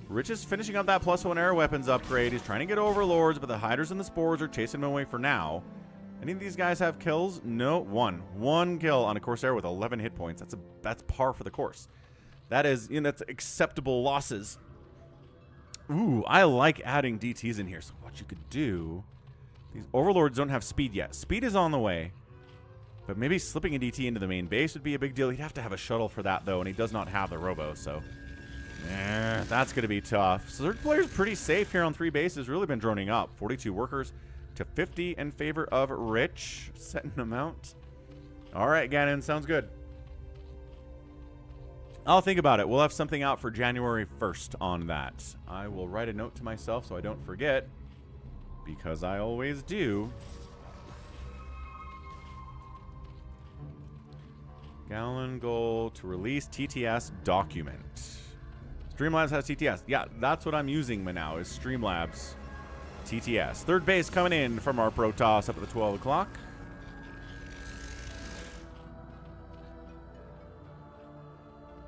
Rich is finishing up that +1 air weapons upgrade. He's trying to get Overlords, but the Hydras and the Spores are chasing him away for now. Any of these guys have kills? No, one kill on a Corsair with 11 hit points. That's par for the course. That is, that's acceptable losses. Ooh, I like adding DTs in here. So what you could do, these Overlords don't have speed yet. Speed is on the way, but maybe slipping a DT into the main base would be a big deal. He'd have to have a shuttle for that though, and he does not have the Robo, so that's going to be tough. So Zerg player's pretty safe here on 3 bases. Really been droning up. 42 workers to 50 in favor of Rich. Setting them out. All right, Gannon, sounds good. I'll think about it. We'll have something out for January 1st on that. I will write a note to myself so I don't forget, because I always do. Gallon goal to release TTS document. Streamlabs has TTS. Yeah, that's what I'm using now is Streamlabs TTS. Third base coming in from our Protoss up at the 12 o'clock.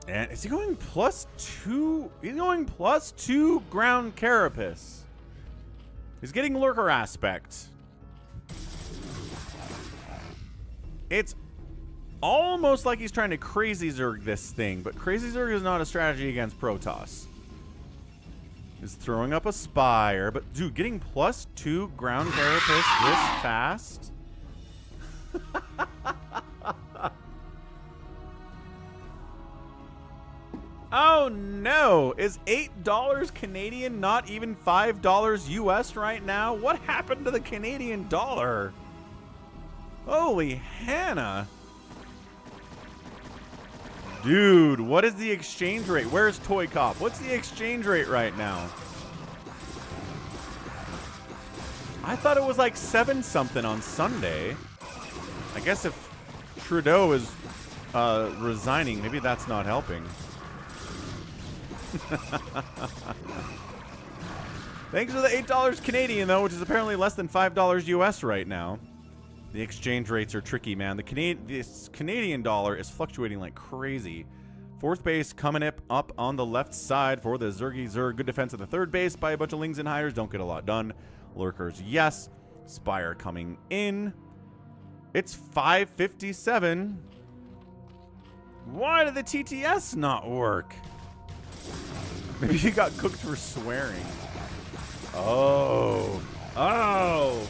And is he going +2? He's going +2 ground carapace. He's getting lurker aspect. It's almost like he's trying to crazy zerg this thing, but crazy zerg is not a strategy against Protoss. He's throwing up a spire, but dude, getting +2 ground carapace this fast? Oh no! Is $8 Canadian not even $5 US right now? What happened to the Canadian dollar? Holy Hannah. Dude, what is the exchange rate? Where's Toy Cop? What's the exchange rate right now? I thought it was like 7 something on Sunday. I guess if Trudeau is resigning, maybe that's not helping. Thanks for the $8 Canadian, though, which is apparently less than $5 US right now. The exchange rates are tricky, man. This Canadian dollar is fluctuating like crazy. 4th base coming up on the left side for the Zergy Zerg. Good defense at the 3rd base by a bunch of Lings and Hiders. Don't get a lot done. Lurkers, yes. Spire coming in. It's 5:57. Why did the TTS not work? Maybe he got cooked for swearing. Oh. Oh.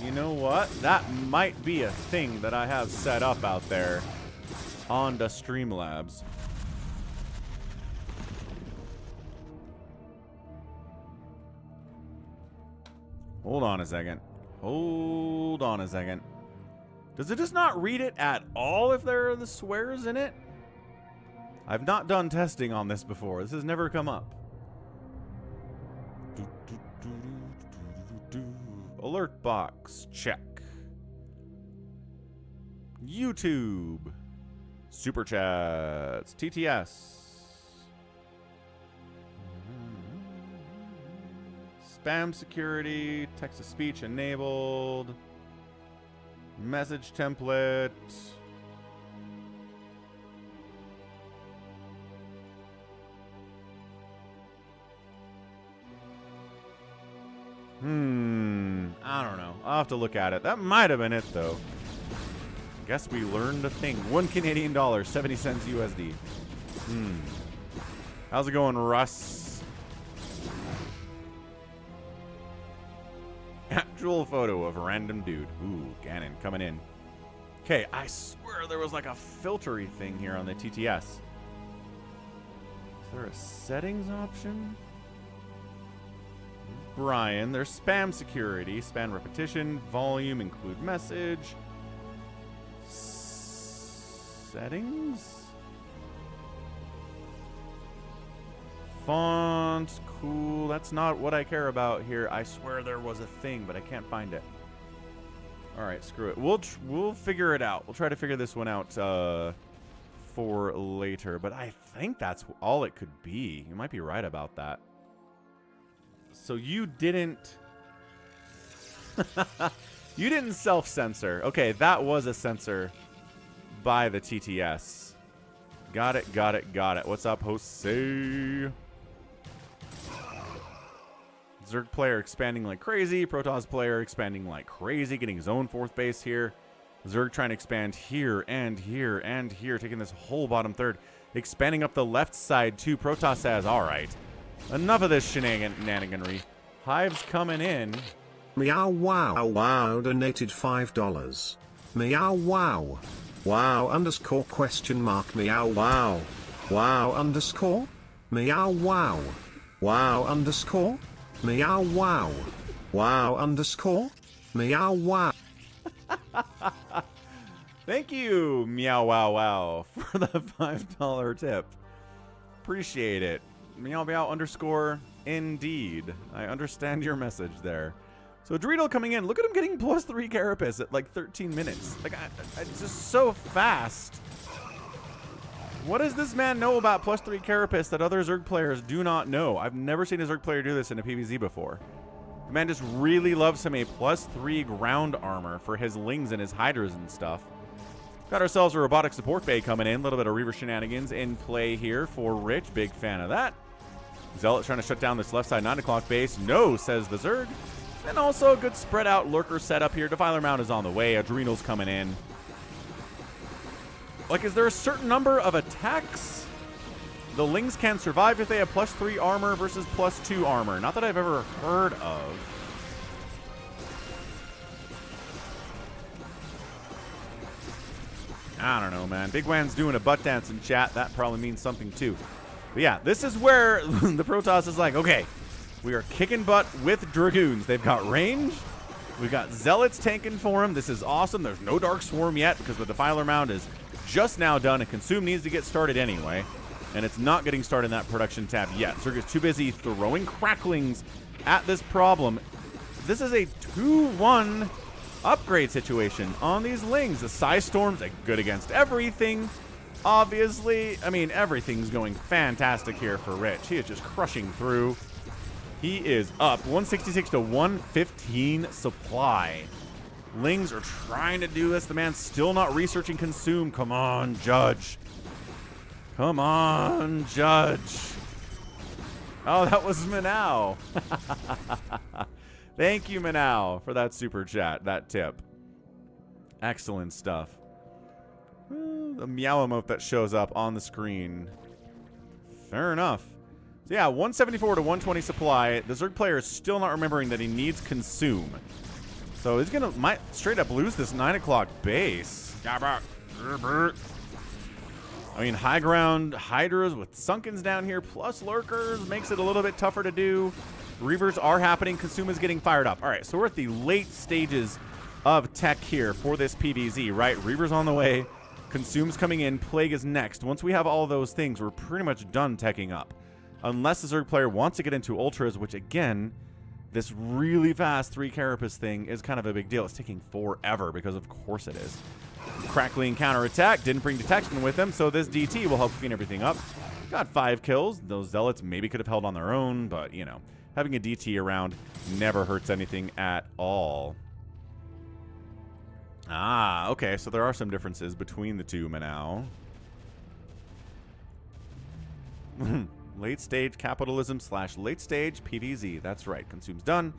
You know what? That might be a thing that I have set up out there on the Streamlabs. Hold on a second. Hold on a second. Does it just not read it at all if there are the swears in it? I've not done testing on this before. This has never come up. Alert box, check. YouTube. Super chats. TTS. Spam security. Text to speech enabled. Message template. I don't know. I'll have to look at it. That might have been it, though. Guess we learned a thing. $1 Canadian, 70 cents USD. How's it going, Russ? Actual photo of a random dude. Ooh, Ganon coming in. Okay, I swear there was like a filtery thing here on the TTS. Is there a settings option? Brian, there's spam security, spam repetition, volume, include message, settings, font, cool. That's not what I care about here. I swear there was a thing, but I can't find it. All right, screw it. We'll figure it out. We'll try to figure this one out for later. But I think that's all it could be. You might be right about that. So you didn't you didn't self-censor. Okay, that was a censor by the TTS. Got it, got it, got it. What's up, Jose? Zerg player expanding like crazy. Protoss player expanding like crazy. Getting his own 4th base here. Zerg trying to expand here and here and here. Taking this whole bottom 3rd. Expanding up the left side too. Protoss says, all right. Enough of this shenaniganry. Hive's coming in. Meow wow wow donated $5. Meow wow. Wow underscore question mark meow wow. Wow underscore. Meow wow. Wow underscore. Meow wow. Wow underscore. Meow wow. Thank you, meow wow wow, for the $5 tip. Appreciate it. Meow meow underscore indeed. I understand your message there. So Dreidel coming in. Look at him getting +3 carapace at like 13 minutes. Like, it's just so fast. What does this man know about +3 carapace that other Zerg players do not know? I've never seen a Zerg player do this in a PvZ before. The man just really loves him a +3 ground armor for his Lings and his Hydras and stuff. Got ourselves a robotic support bay coming in. A little bit of Reaver shenanigans in play here for Rich. Big fan of that. Zealot's trying to shut down this left side 9 o'clock base. No, says the Zerg. And also a good spread out lurker setup here. Defiler Mount is on the way. Adrenal's coming in. Like, is there a certain number of attacks the Lings can survive if they have +3 armor versus +2 armor? Not that I've ever heard of. I don't know, man. Big Wan's doing a butt dance in chat. That probably means something, too. But yeah, this is where the Protoss is like, okay, we are kicking butt with Dragoons. They've got range. We've got Zealots tanking for them. This is awesome. There's no Dark Swarm yet because the Defiler Mound is just now done. And Consume needs to get started anyway. And it's not getting started in that production tab yet. Zerg is too busy throwing cracklings at this problem. This is a 2-1 upgrade situation on these Lings. The Psy Storm's good against everything. Obviously, I mean, everything's going fantastic here for Rich. He is just crushing through. He is up 166 to 115 supply. Lings are trying to do this. The man's still not researching Consume. Come on, Judge. Come on, Judge. Oh, that was Manau. Thank you, Manau, for that super chat, that tip. Excellent stuff. The meow emote that shows up on the screen. Fair enough. So yeah, 174 to 120 supply. The Zerg player is still not remembering that he needs Consume. So he's might straight up lose this 9 o'clock base. I mean, high ground Hydras with Sunkens down here, plus Lurkers, makes it a little bit tougher to do. Reavers are happening. Consume is getting fired up. All right, so we're at the late stages of tech here for this PVZ, right? Reavers on the way. Consume's coming in. Plague is next. Once we have all those things, we're pretty much done teching up. Unless the Zerg player wants to get into Ultras, which, again, this really fast 3 Carapace thing is kind of a big deal. It's taking forever because, of course, it is. Crackling counterattack. Didn't bring detection with him, so this DT will help clean everything up. Got 5 kills. Those Zealots maybe could have held on their own, but, you know, having a DT around never hurts anything at all. Ah, okay, so there are some differences between the two, Manau. Late stage capitalism / late stage PVZ. That's right. Consume's done.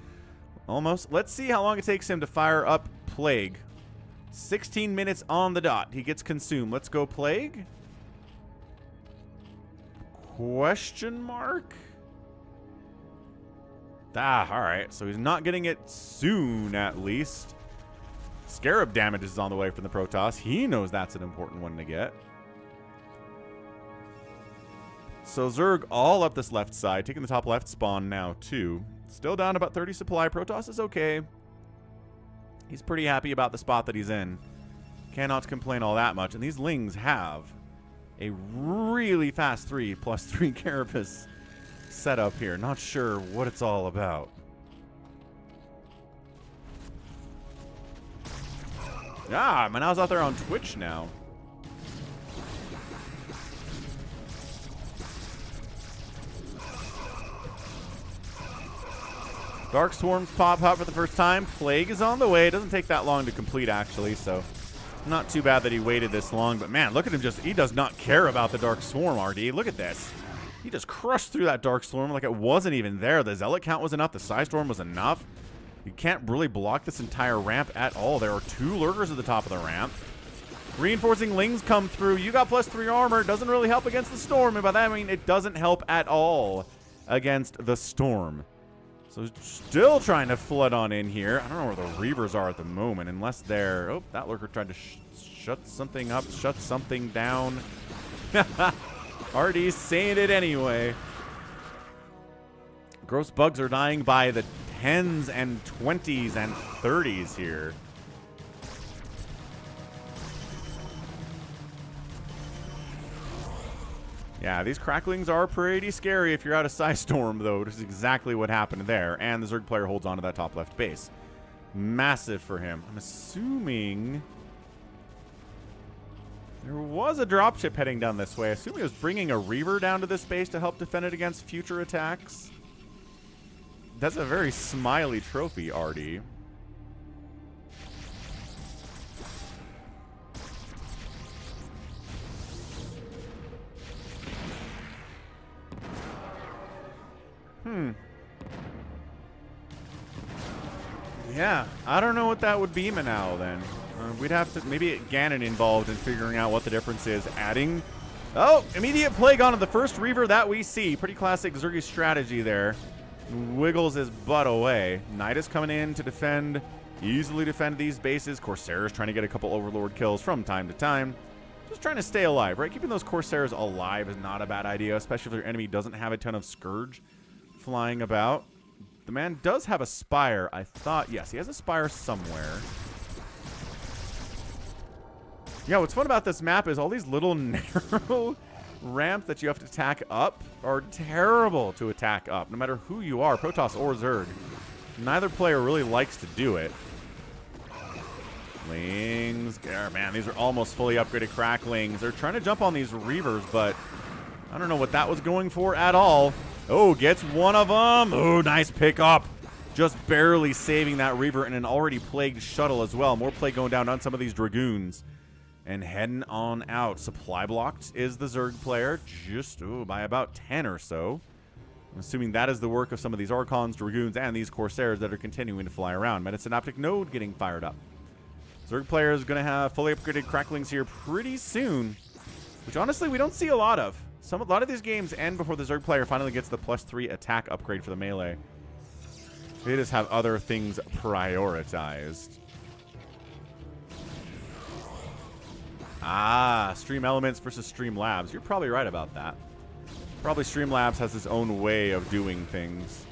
Almost. Let's see how long it takes him to fire up Plague. 16 minutes on the dot. He gets Consumed. Let's go Plague. Question mark? Ah, alright. So he's not getting it soon, at least. Scarab damage is on the way from the Protoss. He knows that's an important one to get. So Zerg all up this left side, taking the top left spawn now, too. Still down about 30 supply. Protoss is okay. He's pretty happy about the spot that he's in. Cannot complain all that much. And these Lings have a really fast 3+3 Carapace setup here. Not sure what it's all about. Ah, Manau's out there on Twitch now. Dark Swarms pop up for the first time. Plague is on the way. It doesn't take that long to complete, actually, so not too bad that he waited this long. But, man, look at him just. He does not care about the Dark Swarm, RD. Look at this. He just crushed through that Dark Swarm like it wasn't even there. The Zealot count was enough. The Psy Storm was enough. You can't really block this entire ramp at all. There are 2 Lurkers at the top of the ramp. Reinforcing Lings come through. You got +3 armor. Doesn't really help against the Storm. And by that I mean it doesn't help at all against the Storm. So still trying to flood on in here. I don't know where the Reavers are at the moment. Unless they're... Oh, that Lurker tried to shut something up. Shut something down. RD's saying it anyway. Gross bugs are dying by the 10s and 20s and 30s here. Yeah, these cracklings are pretty scary if you're out of Psy Storm, though. Which is exactly what happened there. And the Zerg player holds on to that top left base. Massive for him. I'm assuming there was a dropship heading down this way. I assume he was bringing a Reaver down to this base to help defend it against future attacks. That's a very smiley trophy, RD. Yeah, I don't know what that would be now then. We'd have to maybe get Ganon involved in figuring out what the difference is. Adding... Oh, immediate plague onto the first Reaver that we see. Pretty classic Zergy strategy there. Wiggles his butt away. Nidus coming in to defend, easily defend these bases. Corsairs trying to get a couple Overlord kills from time to time. Just trying to stay alive, right? Keeping those Corsairs alive is not a bad idea, especially if your enemy doesn't have a ton of Scourge flying about. The man does have a Spire. I thought, yes, he has a Spire somewhere. Yeah, what's fun about this map is all these little narrow ramps that you have to attack up are terrible to attack up, no matter who you are, Protoss or Zerg. Neither player really likes to do it. Lings. Oh, man, these are almost fully upgraded Cracklings. They're trying to jump on these Reavers, but I don't know what that was going for at all. Oh, gets one of them. Oh, nice pickup. Just barely saving that Reaver and an already plagued shuttle as well. More plague going down on some of these Dragoons. And heading on out. Supply blocked is the Zerg player, just by about 10 or so. I'm assuming that is the work of some of these Archons, Dragoons, and these Corsairs that are continuing to fly around. Metasynaptic node getting fired up. Zerg player is going to have fully upgraded Cracklings here pretty soon, which honestly we don't see a lot of. A lot of these games end before the Zerg player finally gets the +3 attack upgrade for the melee. They just have other things prioritized. Ah, Stream Elements versus Stream Labs. You're probably right about that. Probably Stream Labs has its own way of doing things.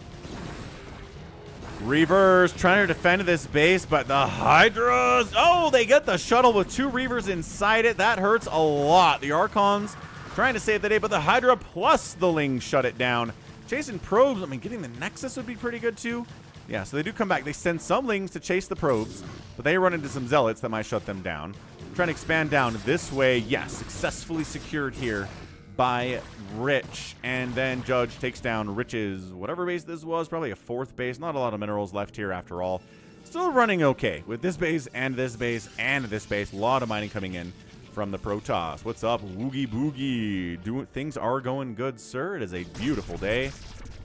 Reavers trying to defend this base, but the Hydras... Oh, they get the shuttle with 2 Reavers inside it. That hurts a lot. The Archons trying to save the day, but the Hydra plus the Ling shut it down. Chasing probes. I mean, getting the Nexus would be pretty good, too. Yeah, so they do come back. They send some Lings to chase the probes, but they run into some Zealots that might shut them down. Trying to expand down this way. Yes, successfully secured here by Rich. And then Judge takes down Rich's whatever base this was. Probably a 4th base. Not a lot of minerals left here after all. Still running okay with this base and this base and this base. A lot of mining coming in from the Protoss. What's up, Woogie Boogie? Things are going good, sir. It is a beautiful day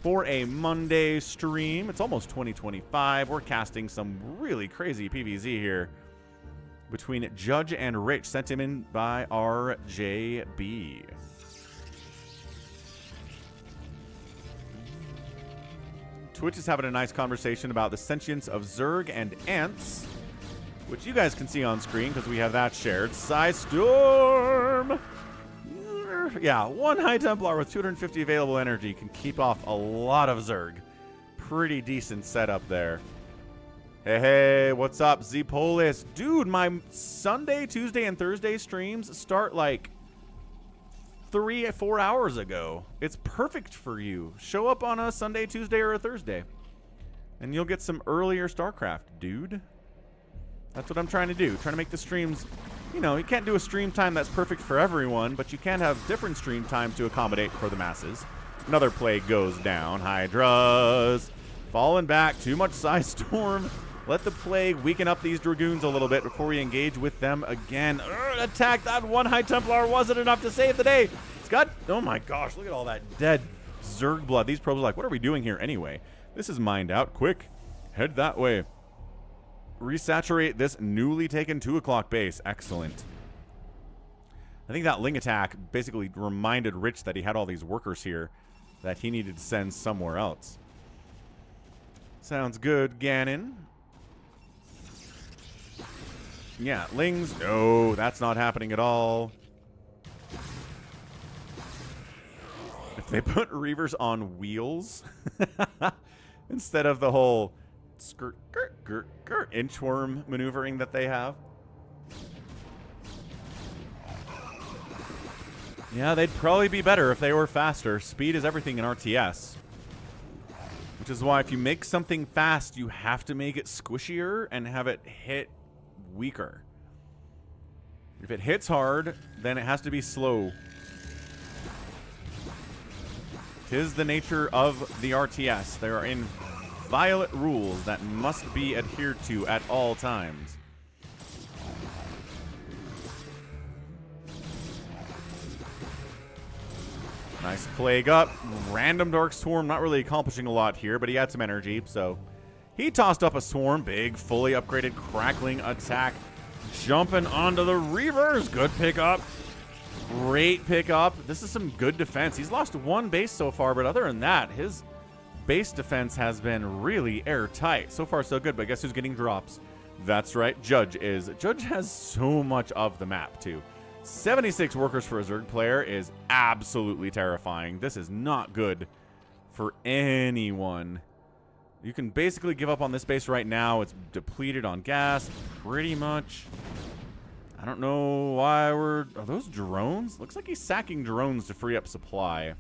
for a Monday stream. It's almost 2025. We're casting some really crazy PvZ here between Judge and Rich, sent him in by RJB. Twitch is having a nice conversation about the sentience of Zerg and Ants, which you guys can see on screen because we have that shared. Storm! Yeah, 1 High Templar with 250 available energy can keep off a lot of Zerg. Pretty decent setup there. Hey, what's up, Z-Polis? Dude, my Sunday, Tuesday, and Thursday streams start like 3 or 4 hours ago. It's perfect for you. Show up on a Sunday, Tuesday, or a Thursday, and you'll get some earlier StarCraft, dude. That's what I'm trying to do. Trying to make the streams, you know, you can't do a stream time that's perfect for everyone, but you can have different stream times to accommodate for the masses. Another plague goes down. Hydras falling back. Too much Size Storm. Let the plague weaken up these Dragoons a little bit before we engage with them again. Attack that 1 High Templar wasn't enough to save the day. It's got... Oh my gosh, look at all that dead Zerg blood. These probes are like, what are we doing here anyway? This is mined out. Quick, head that way. Resaturate this newly taken 2 o'clock base. Excellent. I think that Ling attack basically reminded Rich that he had all these workers here that he needed to send somewhere else. Sounds good, Ganon. Yeah, Lings. No, that's not happening at all. If they put Reavers on wheels instead of the whole skirt, girt, girt, girt, inchworm maneuvering that they have. Yeah, they'd probably be better if they were faster. Speed is everything in RTS. Which is why if you make something fast, you have to make it squishier and have it hit weaker. If it hits hard, then it has to be slow. 'Tis the nature of the RTS. There are inviolate rules that must be adhered to at all times. Nice plague up. Random Dark Swarm, not really accomplishing a lot here, but he had some energy, so he tossed up a swarm. Big, fully upgraded crackling attack. Jumping onto the Reavers. Good pickup. Great pickup. This is some good defense. He's lost one base so far, but other than that, his base defense has been really airtight. So far, so good, but guess who's getting drops? That's right, Judge is. Judge has so much of the map, too. 76 workers for a Zerg player is absolutely terrifying. This is not good for anyone. You can basically give up on this base right now. It's depleted on gas, pretty much. I don't know why are those drones? Looks like he's sacking drones to free up supply.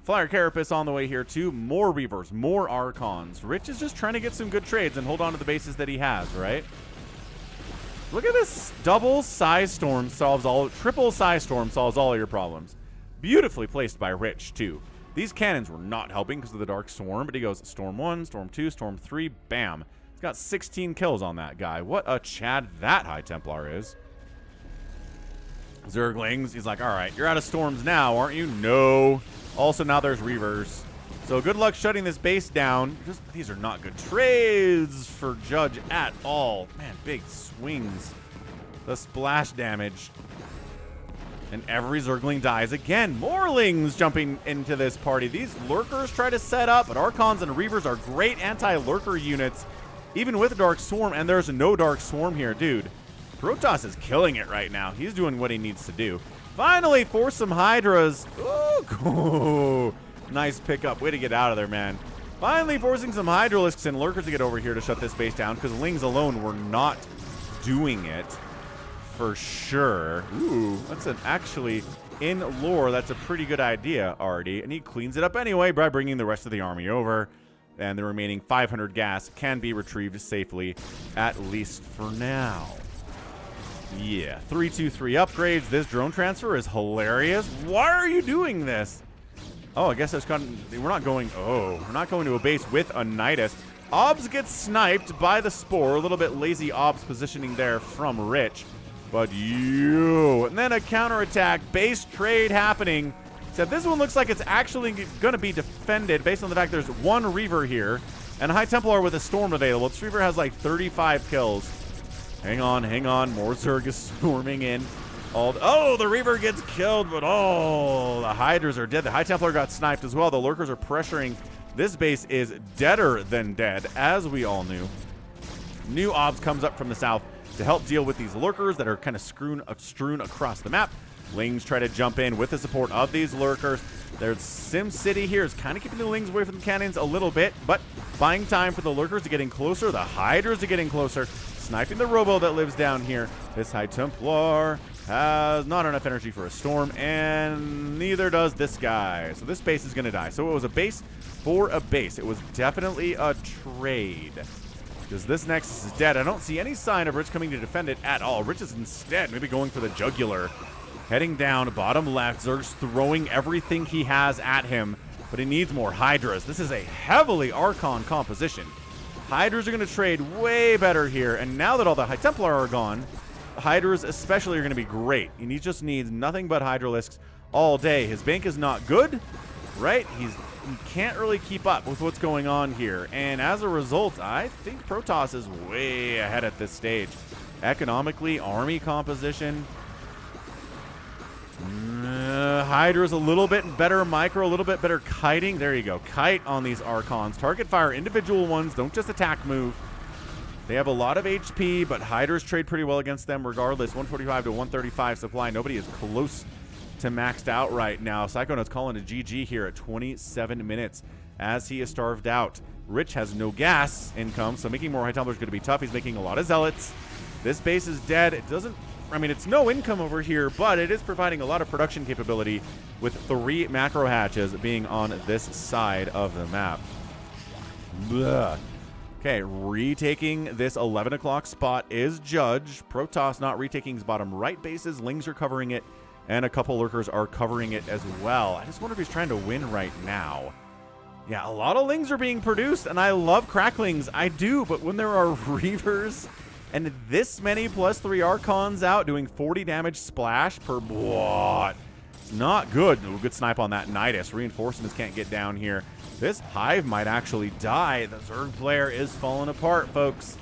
Flyer Carapace on the way here too. More Reavers, more Archons. Rich is just trying to get some good trades and hold on to the bases that he has, right? Look at this. Double Size Storm solves all, triple Size Storm solves all your problems. Beautifully placed by Rich, too. These cannons were not helping because of the Dark Swarm, but he goes Storm 1, Storm 2, Storm 3, bam. He's got 16 kills on that guy. What a Chad that High Templar is. Zerglings, he's like, all right, you're out of storms now, aren't you? No. Also, now there's Reavers. So good luck shutting this base down. These are not good trades for Judge at all. Man, big swings. The splash damage. And every Zergling dies again. Morlings jumping into this party. These Lurkers try to set up, but Archons and Reavers are great anti-Lurker units, even with Dark Swarm, and there's no Dark Swarm here. Dude, Protoss is killing it right now. He's doing what he needs to do. Finally, force some Hydras. Ooh, nice pickup. Way to get out of there, man. Finally forcing some Hydralisks and Lurkers to get over here to shut this base down, because Lings alone were not doing it for sure. Ooh, that's actually, in lore, that's a pretty good idea, Artie. And he cleans it up anyway by bringing the rest of the army over. And the remaining 500 gas can be retrieved safely, at least for now. Yeah, 323 upgrades. This drone transfer is hilarious. Why are you doing this? Oh, I guess we're not going to a base with a Nidus. Obs gets sniped by the Spore. A little bit lazy Obs positioning there from Rich. But and then a counterattack. Base trade happening. Except this one looks like it's actually going to be defended based on the fact there's one Reaver here. And a High Templar with a Storm available. This Reaver has like 35 kills. Hang on. More Zerg is swarming in. The Reaver gets killed, but the Hydras are dead. The High Templar got sniped as well. The Lurkers are pressuring. This base is deader than dead, as we all knew. New Obs comes up from the south to help deal with these Lurkers that are kind of strewn across the map. Lings try to jump in with the support of these Lurkers. There's Sim City here is kind of keeping the Lings away from the cannons a little bit, but buying time for the Lurkers to getting closer. The Hydras are getting closer. Sniping the Robo that lives down here. This High Templar has not enough energy for a Storm, and neither does this guy. So this base is going to die. So it was a base for a base. It was definitely a trade. Because this Nexus is dead. I don't see any sign of Rich coming to defend it at all. Rich is instead maybe going for the jugular. Heading down, bottom left. Zerg's throwing everything he has at him, but he needs more Hydras. This is a heavily Archon composition. Hydras are going to trade way better here, and now that all the High Templar are gone, Hydras especially are going to be great. And he just needs nothing but Hydralisks all day. His bank is not good, right? He can't really keep up with what's going on here, and as a result, I think Protoss is way ahead at this stage. Economically, army composition. Hydra's a little bit better micro, a little bit better kiting. There you go. Kite on these Archons. Target fire individual ones. Don't just attack move. They have a lot of HP, but Hydras trade pretty well against them regardless. 145 to 135 supply. Nobody is close to maxed out right now. Psychonauts calling a GG here at 27 minutes as he is starved out. Rich has no gas income, so making more High Templars is going to be tough. He's making a lot of Zealots. This base is dead. It doesn't... I mean, it's no income over here, but it is providing a lot of production capability with 3 macro hatches being on this side of the map. Blah. Okay, retaking this 11 o'clock spot is Judge. Protoss not retaking his bottom right bases. Lings are covering it, and a couple Lurkers are covering it as well. I just wonder if he's trying to win right now. Yeah, a lot of Lings are being produced, and I love Cracklings. I do, but when there are Reavers and this many +3 Archons out doing 40 damage splash per what? It's not good. Ooh, good snipe on that Nidus. Reinforcements can't get down here. This Hive might actually die. The Zerg player is falling apart, folks.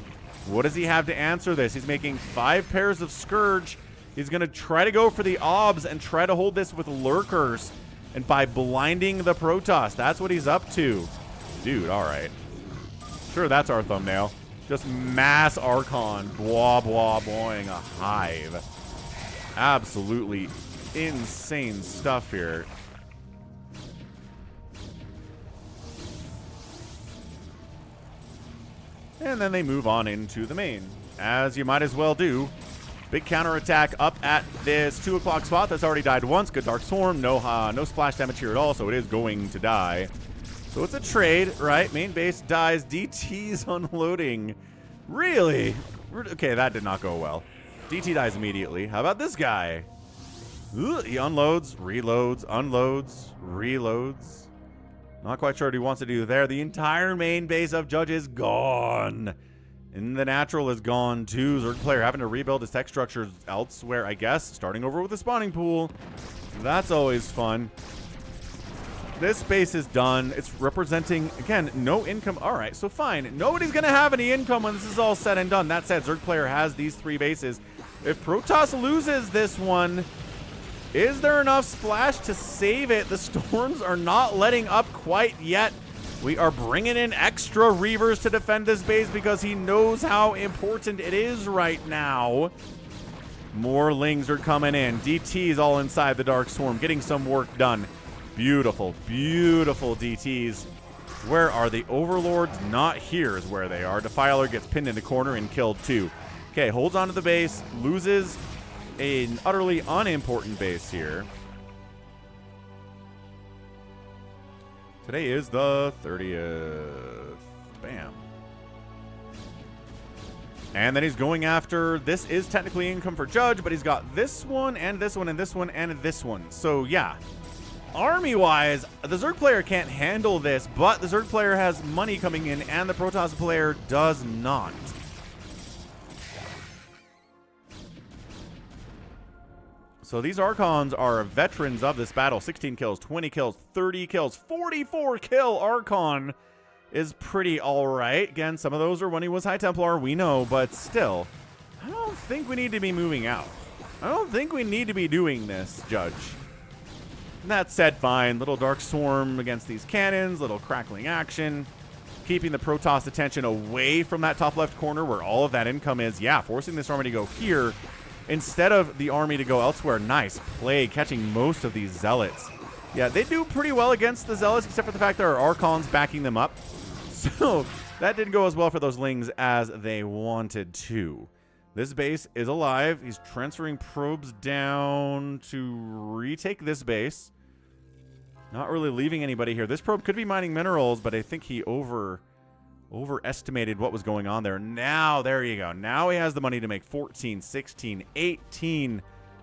What does he have to answer this? He's making 5 pairs of Scourge. He's going to try to go for the Obs and try to hold this with Lurkers. And by blinding the Protoss, that's what he's up to. Dude, all right. Sure, that's our thumbnail. Just mass Archon, blah, blah, boing, a Hive. Absolutely insane stuff here. And then they move on into the main, as you might as well do. Big counterattack up at this 2 o'clock spot. That's already died once. Good Dark Swarm. No splash damage here at all, so it is going to die. So it's a trade, right? Main base dies. DT's unloading. Really? Okay, that did not go well. DT dies immediately. How about this guy? Ooh, he unloads, reloads, unloads, reloads. Not quite sure what he wants to do there. The entire main base of Judge is gone. And the natural is gone too. Zerg player having to rebuild his tech structures elsewhere, I guess. Starting over with the spawning pool. That's always fun. This base is done. It's representing, again, no income. All right, so fine. Nobody's going to have any income when this is all said and done. That said, Zerg player has these 3 bases. If Protoss loses this one, is there enough splash to save it? The Storms are not letting up quite yet. We are bringing in extra Reavers to defend this base because he knows how important it is right now. More Lings are coming in. DT's all inside the Dark Swarm, getting some work done. Beautiful, beautiful DTs. Where are the Overlords? Not here is where they are. Defiler gets pinned in the corner and killed too. Okay, holds onto the base, loses an utterly unimportant base here. Today is the 30th. Bam. And then he's going after, this is technically income for Judge, but he's got this one and this one and this one and this one. So yeah, army-wise, the Zerg player can't handle this, but the Zerg player has money coming in and the Protoss player does not. So these Archons are veterans of this battle. 16 kills, 20 kills, 30 kills, 44 kill Archon is pretty all right. Again, some of those are when he was High Templar, we know, but still, I don't think we need to be moving out. I don't think we need to be doing this, Judge. That said, fine. Little Dark Swarm against these cannons, little crackling action, keeping the Protoss attention away from that top left corner where all of that income is. Yeah, forcing this army to go here instead of the army to go elsewhere. Nice play, catching most of these Zealots. Yeah, they do pretty well against the Zealots, except for the fact there are Archons backing them up. So that didn't go as well for those Lings as they wanted to. This base is alive. He's transferring probes down to retake this base. Not really leaving anybody here. This probe could be mining minerals, but I think he overestimated what was going on there. Now, there you go. Now he has the money to make 14, 16, 18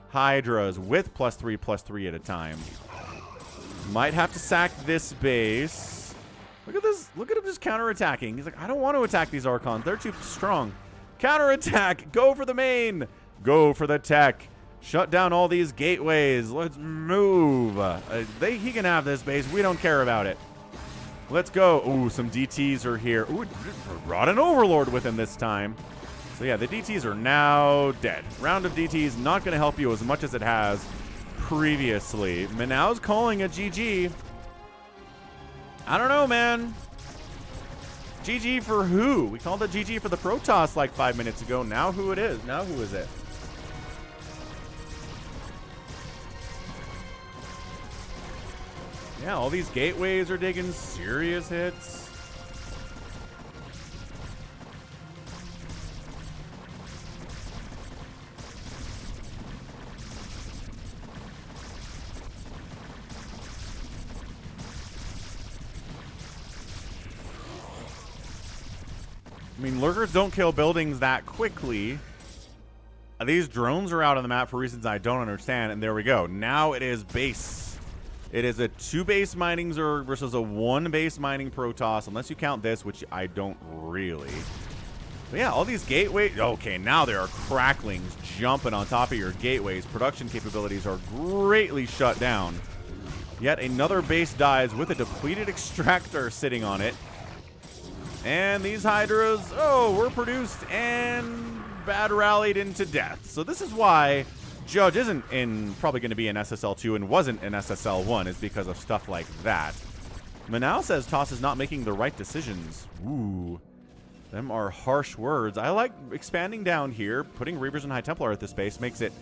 Hydras with +3/+3 at a time. Might have to sack this base. Look at this. Look at him just counterattacking. He's like, I don't want to attack these Archons. They're too strong. Counterattack. Go for the main. Go for the tech. Shut down all these gateways. Let's move. He can have this base. We don't care about it. Let's go. Ooh, some DTs are here. Ooh, brought an Overlord with him this time. So yeah, the DTs are now dead. Round of DTs not going to help you as much as it has previously. Manau's calling a GG. I don't know, man. GG for who? We called it GG for the Protoss like 5 minutes ago. Now who it is? Now who is it? Yeah, all these gateways are digging serious hits. I mean, lurkers don't kill buildings that quickly. These drones are out on the map for reasons I don't understand, and there we go. Now it is base. It is a 2-base mining Zerg versus a 1-base mining Protoss, unless you count this, which I don't really. But yeah, all these gateways. Okay, now there are cracklings jumping on top of your gateways. Production capabilities are greatly shut down. Yet another base dies with a depleted extractor sitting on it. And these Hydras, were produced and bad rallied into death. So this is why Judge isn't probably going to be in SSL2 and wasn't in SSL1, is because of stuff like that. Manal says Toss is not making the right decisions. Ooh. Them are harsh words. I like expanding down here. Putting Reavers and High Templar at this base makes it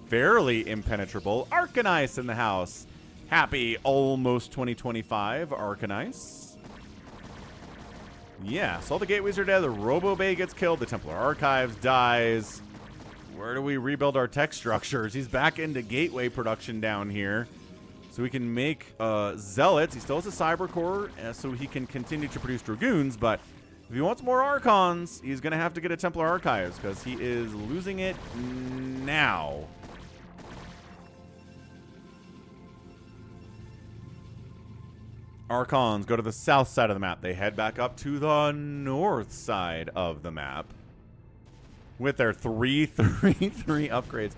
fairly impenetrable. AvcaTiNuS in the house. Happy almost 2025, AvcaTiNuS. Yeah, so all the gateways are dead. The Robo Bay gets killed. The Templar Archives dies. Where do we rebuild our tech structures? He's back into gateway production down here. So we can make Zealots. He still has a Cyber Core, so he can continue to produce Dragoons. But if he wants more Archons, he's going to have to get a Templar Archives, because he is losing it now. Archons go to the south side of the map. They head back up to the north side of the map with their 3-3-3 upgrades.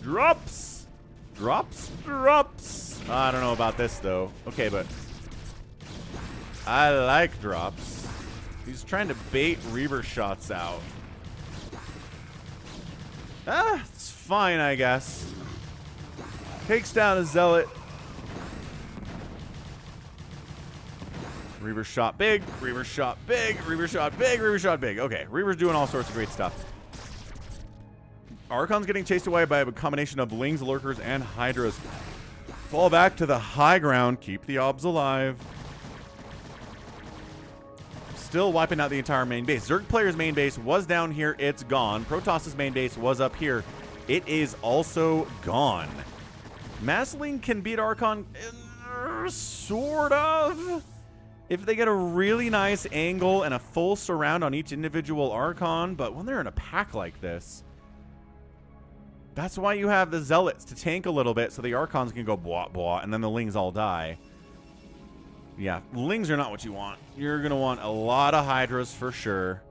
Drops! Drops! Drops! I don't know about this, though. Okay, but I like drops. He's trying to bait Reaver shots out. It's fine, I guess. Takes down a Zealot. Reaver shot big, Reaver shot big, Reaver shot big, Reaver shot big. Okay, Reaver's doing all sorts of great stuff. Archon's getting chased away by a combination of Lings, Lurkers, and Hydras. Fall back to the high ground. Keep the Obs alive. Still wiping out the entire main base. Zerg player's main base was down here. It's gone. Protoss's main base was up here. It is also gone. Massling can beat Archon, sort of, if they get a really nice angle and a full surround on each individual Archon. But when they're in a pack like this, that's why you have the Zealots to tank a little bit so the Archons can go blah, blah, and then the Lings all die. Yeah, Lings are not what you want. You're going to want a lot of Hydras for sure.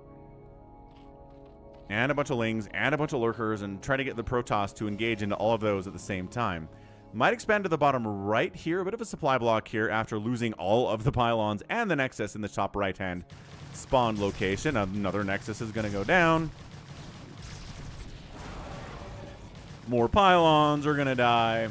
And a bunch of Lings and a bunch of Lurkers, and try to get the Protoss to engage into all of those at the same time. Might expand to the bottom right here. A bit of a supply block here after losing all of the pylons and the Nexus in the top right-hand spawn location. Another Nexus is going to go down. More pylons are going to die.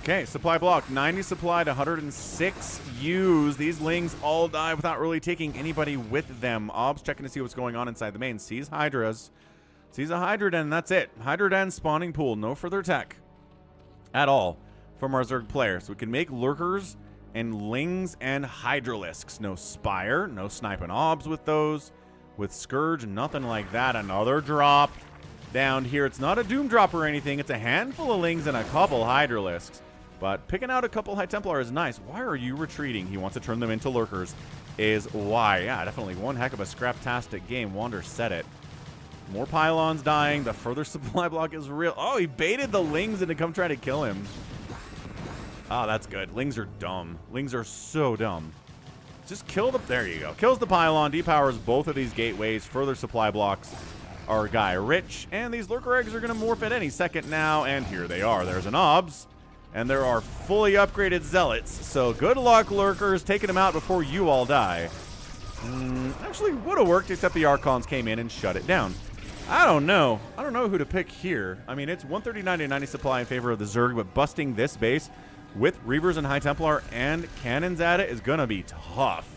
Okay, supply block. 90 supplied, 106 used. These Lings all die without really taking anybody with them. Ob's checking to see what's going on inside the main. Sees Hydras. Sees a Hydra Den, that's it. Hydra Den spawning pool. No further tech at all from our Zerg player. So we can make Lurkers and Lings and Hydralisks. No Spire, no sniping Obs with those. With Scourge, nothing like that. Another drop down here. It's not a Doom Drop or anything. It's a handful of Lings and a couple Hydralisks. But picking out a couple High Templar is nice. Why are you retreating? He wants to turn them into Lurkers is why. Yeah, definitely one heck of a scraptastic game. Wander said it. More pylons dying. The further supply block is real. Oh, he baited the Lings into come try to kill him. Oh, that's good. Lings are dumb. Lings are so dumb. Just kill the... There you go. Kills the pylon. Depowers both of these gateways. Further supply blocks our guy Rich. And these Lurker eggs are going to morph at any second now. And here they are. There's an Obs. And there are fully upgraded Zealots. So good luck, Lurkers, taking them out before you all die. Actually would have worked, except the Archons came in and shut it down. I don't know. I don't know who to pick here. I mean, it's 139 to 90 supply in favor of the Zerg, but busting this base with Reavers and High Templar and Cannons at it is going to be tough.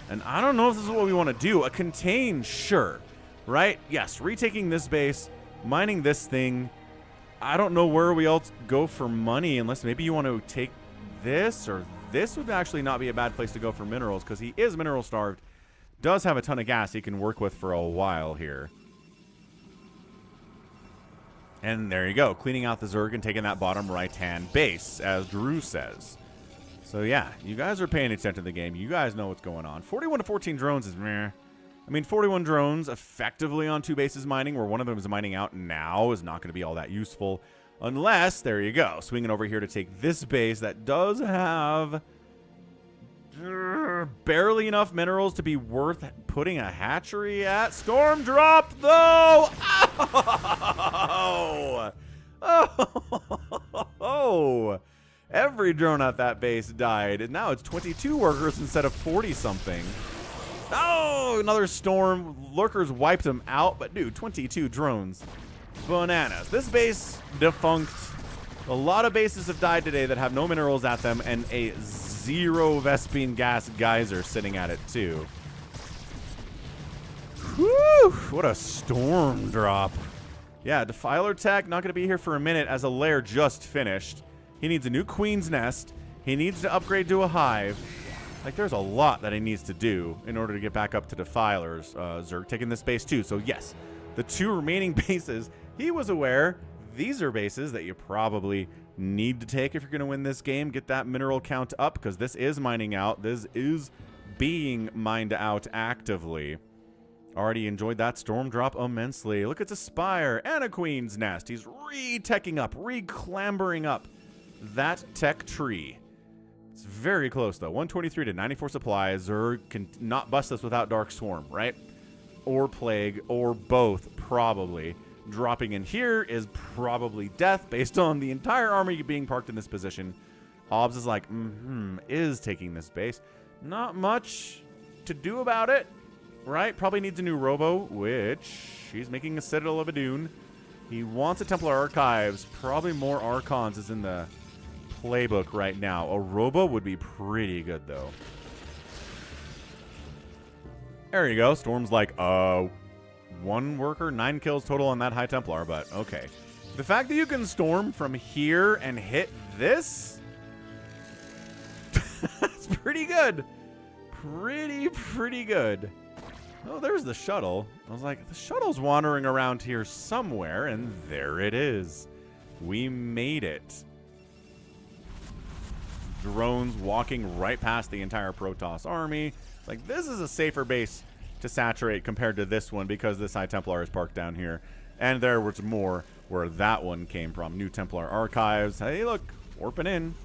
And I don't know if this is what we want to do. A contain, sure. Right? Yes, retaking this base, mining this thing. I don't know where we else go for money, unless maybe you want to take this, or this would actually not be a bad place to go for minerals, because he is mineral starved. Does have a ton of gas he can work with for a while here. And there you go, cleaning out the Zerg and taking that bottom right-hand base, as Drew says. So yeah, you guys are paying attention to the game. You guys know what's going on. 41 to 14 drones is meh. I mean, 41 drones effectively on 2 bases mining, where one of them is mining out now, is not going to be all that useful. Unless, there you go, swinging over here to take this base that does have barely enough minerals to be worth putting a hatchery at. Storm drop, though! Oh! Oh! Every drone at that base died, and now it's 22 workers instead of 40-something. Oh, another storm. Lurkers wiped them out, but dude, 22 drones. Bananas. This base defunct. A lot of bases have died today that have no minerals at them, and a 0 Vespene gas geyser sitting at it, too. Whew! What a storm drop. Yeah, Defiler Tech not going to be here for a minute as a lair just finished. He needs a new Queen's Nest. He needs to upgrade to a Hive. Like, there's a lot that he needs to do in order to get back up to Defilers. Zerg taking this base too. So, yes, the 2 remaining bases, he was aware these are bases that you probably need to take if you're going to win this game. Get that mineral count up because this is mining out. This is being mined out actively. Already enjoyed that storm drop immensely. Look, it's a Spire and a Queen's Nest. He's re-teching up, re-clambering up that tech tree. It's very close, though. 123 to 94 supplies. Zerg can not bust this without Dark Swarm, right? Or Plague, or both, probably. Dropping in here is probably death based on the entire army being parked in this position. Obs is like, is taking this base. Not much to do about it, right? Probably needs a new Robo, which he's making a Citadel of Adun. He wants a Templar Archives. Probably more Archons is in the playbook right now. A Robo would be pretty good, though. There you go. Storm's like, 1 worker, 9 kills total on that High Templar, but okay. The fact that you can storm from here and hit this, that's pretty good. Pretty good. Oh, there's the shuttle. I was like, the shuttle's wandering around here somewhere, and there it is. We made it. Drones walking right past the entire Protoss army. Like, this is a safer base to saturate compared to this one because this High Templar is parked down here. And there was more where that one came from. New Templar Archives. Hey, look, warping in.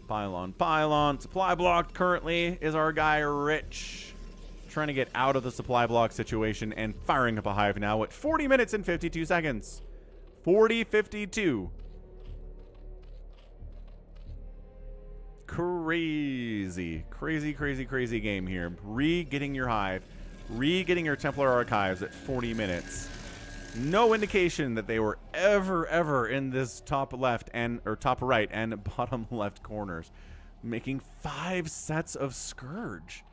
Pylon. Supply blocked currently is our guy Rich. Trying to get out of the supply block situation and firing up a Hive now at 40 minutes and 52 seconds. 40:52. Crazy game here. Re-getting your Hive. Re-getting your Templar Archives at 40 minutes. No indication that they were ever in this top left and or top right and bottom left corners. Making 5 sets of Scourge.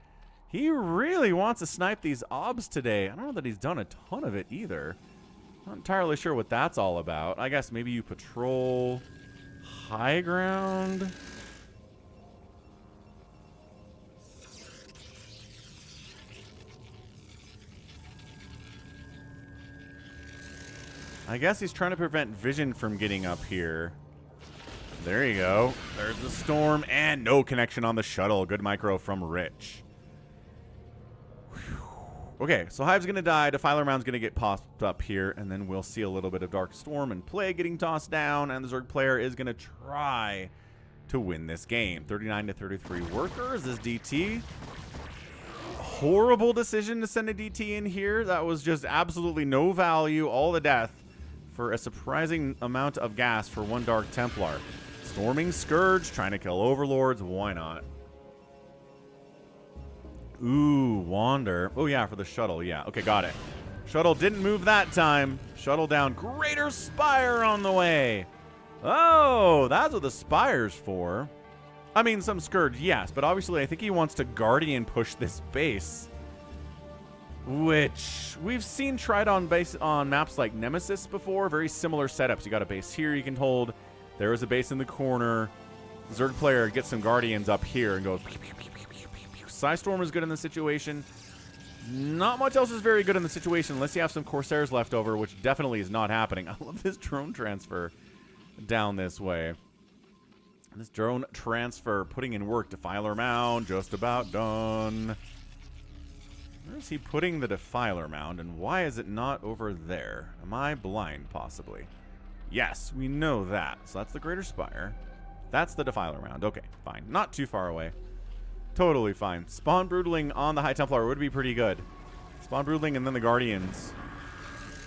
He really wants to snipe these obs today. I don't know that he's done a ton of it either. Not entirely sure what that's all about. I guess maybe you patrol high ground. I guess he's trying to prevent vision from getting up here. There you go. There's the storm and no connection on the shuttle. Good micro from Rich. Okay, so Hive's going to die. Defiler Mound's going to get popped up here, and then we'll see a little bit of Dark Storm and Plague getting tossed down, and the Zerg player is going to try to win this game. 39 to 33 workers is DT. Horrible decision to send a DT in here. That was just absolutely no value, all the death, for a surprising amount of gas for 1 Dark Templar. Storming Scourge, trying to kill Overlords. Why not? Ooh, Wander. Oh, yeah, for the shuttle. Yeah, okay, got it. Shuttle didn't move that time. Shuttle down. Greater Spire on the way. Oh, that's what the Spire's for. I mean, some Scourge, yes, but obviously I think he wants to Guardian push this base, which we've seen tried on maps like Nemesis before. Very similar setups. You got a base here you can hold. There is a base in the corner. Zerg player gets some Guardians up here and goes pew, pew, pew, pew, pew, pew, pew. Psystorm is good in the situation. Not much else is very good in the situation unless you have some Corsairs left over, which definitely is not happening. I love this drone transfer down this way. This drone transfer putting in work. Defiler Mound just about done. Where is he putting the Defiler Mound, and why is it not over there? Am I blind, possibly? Yes, we know that. So that's the Greater Spire. That's the Defiler round. Okay, fine. Not too far away. Totally fine. Spawn Broodling on the High Templar would be pretty good. Spawn Broodling and then the Guardians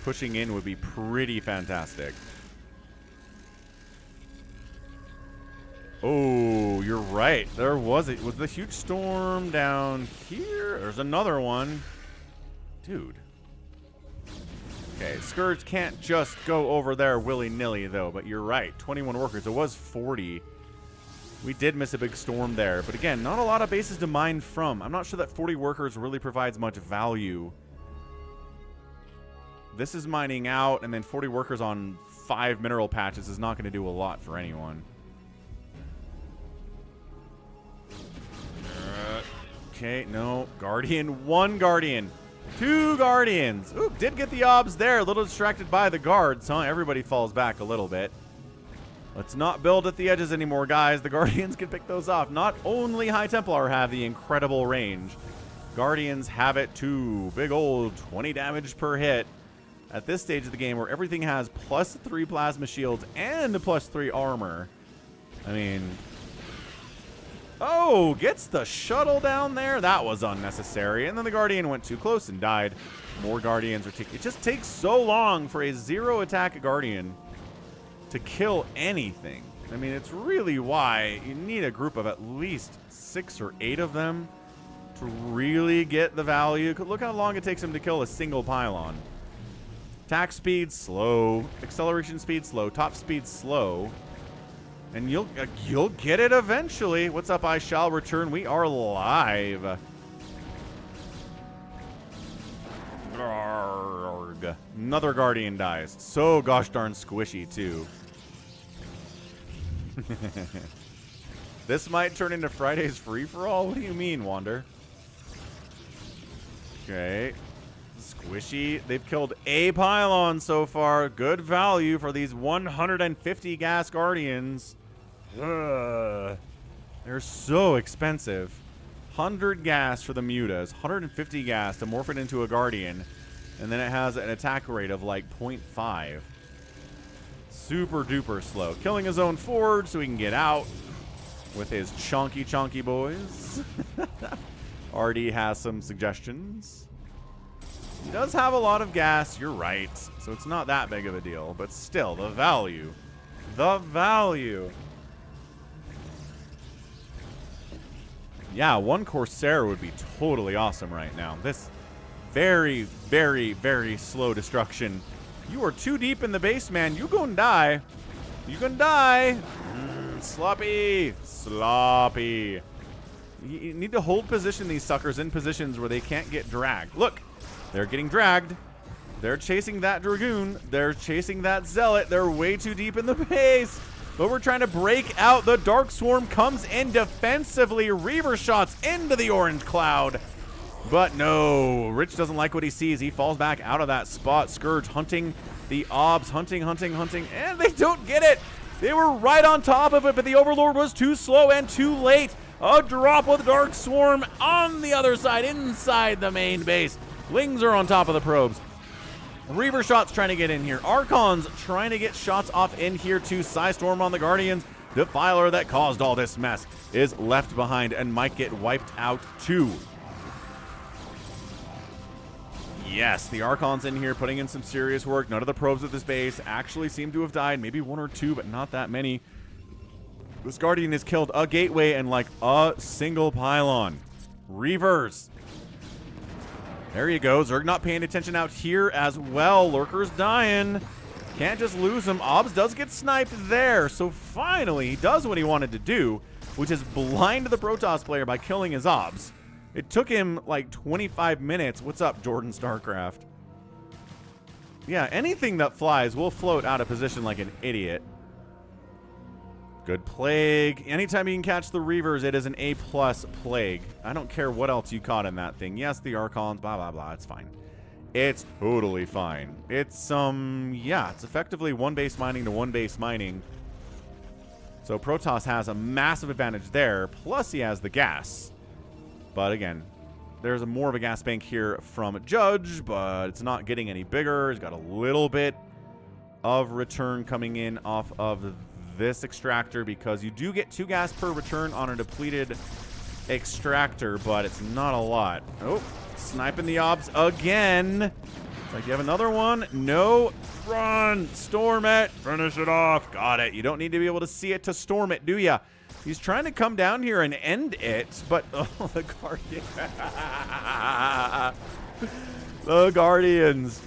pushing in would be pretty fantastic. Oh, you're right. There was it. Was the huge storm down here? There's another one. Dude. Okay, Scourge can't just go over there willy-nilly, though. But you're right. 21 workers. It was 40. We did miss a big storm there. But again, not a lot of bases to mine from. I'm not sure that 40 workers really provides much value. This is mining out, and then 40 workers on 5 mineral patches is not going to do a lot for anyone. Okay, no. Guardian, 1 Guardian. 2 Guardians. Ooh, did get the obs there. A little distracted by the guards, huh? Everybody falls back a little bit. Let's not build at the edges anymore, guys. The Guardians can pick those off. Not only High Templar have the incredible range, Guardians have it too. Big old 20 damage per hit. At this stage of the game where everything has +3 plasma shields and a +3 armor. I mean... Oh, gets the shuttle down there. That was unnecessary. And then the Guardian went too close and died. More Guardians are taking... It just takes so long for a 0-attack Guardian to kill anything. I mean, it's really why you need a group of at least 6 or 8 of them to really get the value. Look how long it takes him to kill a single pylon. Attack speed, slow. Acceleration speed, slow. Top speed, slow. And you'll get it eventually. What's up, I shall return. We are live. Arrgh. Another Guardian dies. So gosh darn squishy, too. This might turn into Friday's free-for-all? What do you mean, Wander? Okay. Squishy. They've killed a pylon so far. Good value for these 150 gas Guardians. Ugh. They're so expensive. 100 gas for the mutas. 150 gas to morph it into a Guardian. And then it has an attack rate of like 0.5. Super duper slow. Killing his own forge so he can get out with his chonky boys. RD has some suggestions. He does have a lot of gas, you're right. So it's not that big of a deal. But still, the value. The value. Yeah, 1 Corsair would be totally awesome right now. This very, very, very slow destruction. You are too deep in the base, man. You gonna die. You gonna die. Sloppy. Sloppy. You need to hold position these suckers in positions where they can't get dragged. Look. They're getting dragged. They're chasing that Dragoon. They're chasing that Zealot. They're way too deep in the base. But we're trying to break out. The Dark Swarm comes in defensively. Reaver shots into the orange cloud. But no, Rich doesn't like what he sees. He falls back out of that spot. Scourge hunting the obs. Hunting. And they don't get it. They were right on top of it, but the Overlord was too slow and too late. A drop with Dark Swarm on the other side, inside the main base. Lings are on top of the probes. Reaver shots trying to get in here. Archons trying to get shots off in here too. Psystorm on the Guardians. Defiler that caused all this mess is left behind and might get wiped out too. Yes, the Archons in here putting in some serious work. None of the probes at this base actually seem to have died. Maybe 1 or 2, but not that many. This Guardian has killed a gateway and like a single pylon. Reavers. There you go. Zerg not paying attention out here as well. Lurker's dying. Can't just lose him. Obs does get sniped there. So finally, he does what he wanted to do, which is blind the Protoss player by killing his Obs. It took him like 25 minutes. What's up, Jordan StarCraft? Yeah, anything that flies will float out of position like an idiot. Good Plague. Anytime you can catch the Reavers, it is an A+ Plague. I don't care what else you caught in that thing. Yes, the Archons, blah, blah, blah. It's fine. It's totally fine. It's, yeah, it's effectively 1 base mining to 1 base mining. So Protoss has a massive advantage there, plus he has the gas. But again, there's more of a gas bank here from Judge, but it's not getting any bigger. He's got a little bit of return coming in off of this extractor, because you do get 2 gas per return on a depleted extractor, but it's not a lot. Oh, sniping the obs again. It's like, you have another one? No. Run. Storm it. Finish it off. Got it. You don't need to be able to see it to storm it, do ya? He's trying to come down here and end it, but oh, the Guardian. The Guardians.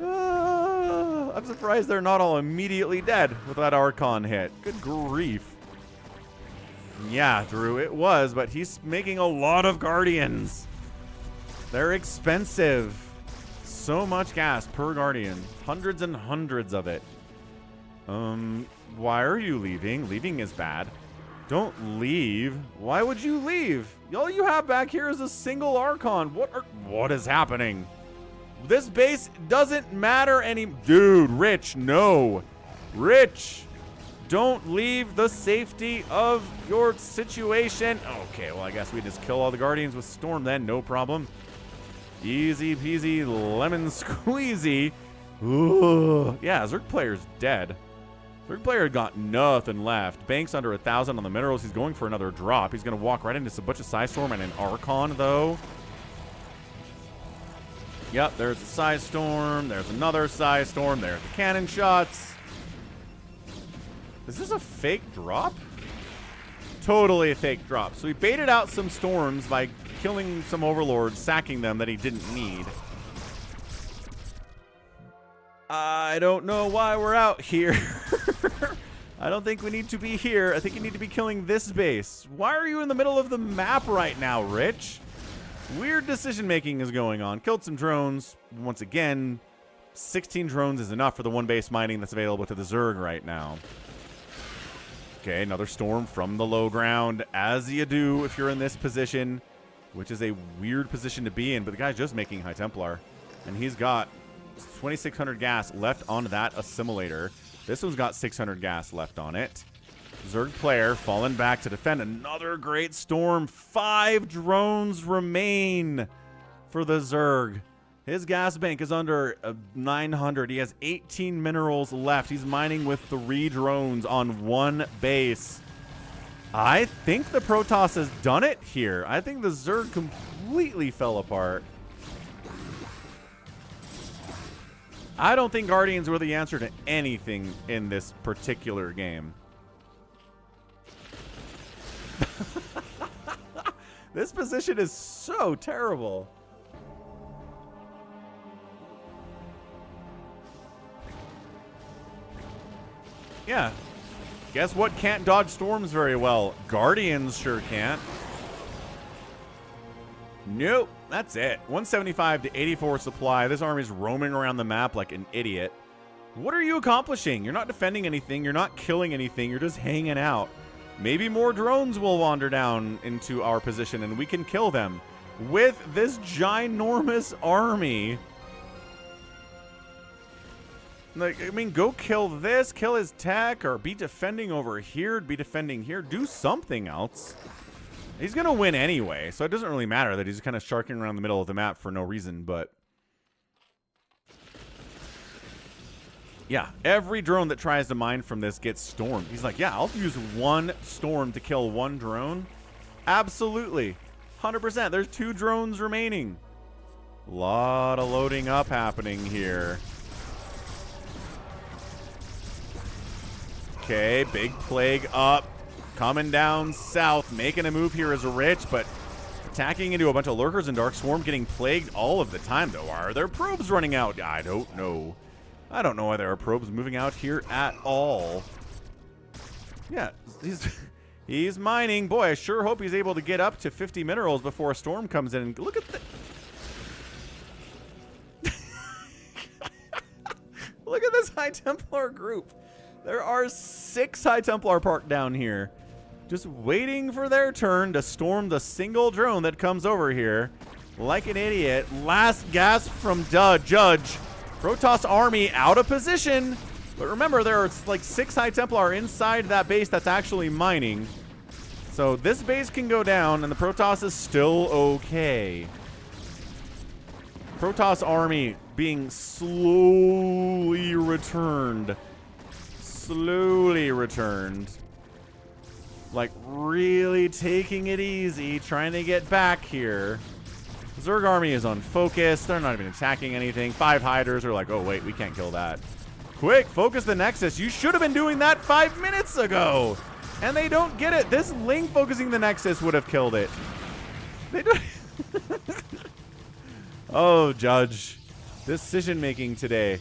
I'm surprised they're not all immediately dead with that Archon hit. Good grief. Yeah, Drew, it was, but he's making a lot of Guardians. They're expensive. So much gas per Guardian. Hundreds and hundreds of it. Why are you leaving? Leaving is bad. Don't leave. Why would you leave? All you have back here is a single Archon. What is happening? This base doesn't matter any... Dude, Rich, no. Rich, don't leave the safety of your situation. Okay, well, I guess we just kill all the Guardians with Storm then. No problem. Easy peasy lemon squeezy. Ooh. Yeah, Zerg player's dead. Zerg player got nothing left. Banks under 1,000 on the minerals. He's going for another drop. He's going to walk right into a bunch of Psystorm and an Archon, though. Yep, there's a Psystorm. There's another Psystorm. There's the cannon shots. Is this a fake drop? Totally a fake drop. So he baited out some storms by killing some overlords, sacking them that he didn't need. I don't know why we're out here. I don't think we need to be here. I think you need to be killing this base. Why are you in the middle of the map right now, Rich? Weird decision making is going on. Killed some drones. Once again, 16 drones is enough for the 1 base mining that's available to the Zerg right now. Okay, another storm from the low ground, as you do if you're in this position, which is a weird position to be in, but the guy's just making High Templar, and he's got 2,600 gas left on that assimilator. This one's got 600 gas left on it. Zerg player falling back to defend. Another great storm. 5 drones remain for the Zerg. His gas bank is under 900. He has 18 minerals left. He's mining with 3 drones on 1 base. I think the Protoss has done it here. I think the Zerg completely fell apart. I don't think Guardians were the answer to anything in this particular game. This position is so terrible. Yeah. Guess what can't dodge storms very well? Guardians sure can't. Nope. That's it. 175 to 84 supply. This army's roaming around the map like an idiot. What are you accomplishing? You're not defending anything. You're not killing anything. You're just hanging out. Maybe more drones will wander down into our position and we can kill them with this ginormous army. Like, I mean, go kill this, kill his tech, or be defending over here, be defending here. Do something else. He's going to win anyway, so it doesn't really matter that he's kind of sharking around the middle of the map for no reason, but... yeah, every drone that tries to mine from this gets stormed. He's like, yeah, I'll use 1 storm to kill 1 drone. Absolutely. 100%. There's 2 drones remaining. A lot of loading up happening here. Okay, big plague up. Coming down south. Making a move here is Rich, but attacking into a bunch of lurkers and Dark Swarm, getting plagued all of the time, though. Are there probes running out? I don't know. I don't know why there are probes moving out here at all. Yeah, he's mining. Boy, I sure hope he's able to get up to 50 minerals before a storm comes in. And look at the... look at this High Templar group. There are 6 High Templar parked down here, just waiting for their turn to storm the single drone that comes over here. Like an idiot. Last gasp from Judge. Protoss army out of position. But remember, there are like 6 High Templar inside that base that's actually mining. So this base can go down, and the Protoss is still okay. Protoss army being slowly returned. Slowly returned. Like, really taking it easy, trying to get back here. Zerg army is unfocused. They're not even attacking anything. 5 hiders are like, oh, wait, we can't kill that. Quick, focus the Nexus. You should have been doing that 5 minutes ago. And they don't get it. This Ling focusing the Nexus would have killed it. They don't. Oh, Judge. Decision-making today.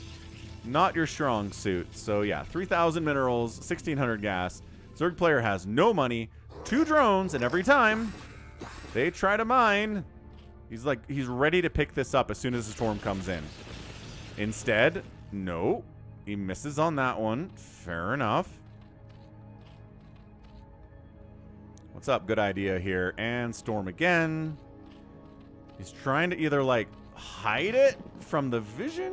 Not your strong suit. So, yeah, 3,000 minerals, 1,600 gas. Zerg player has no money, 2 drones, and every time they try to mine, he's ready to pick this up as soon as the storm comes in. Instead, no. He misses on that one. Fair enough. What's up? Good idea here. And storm again. He's trying to either, like, hide it from the vision.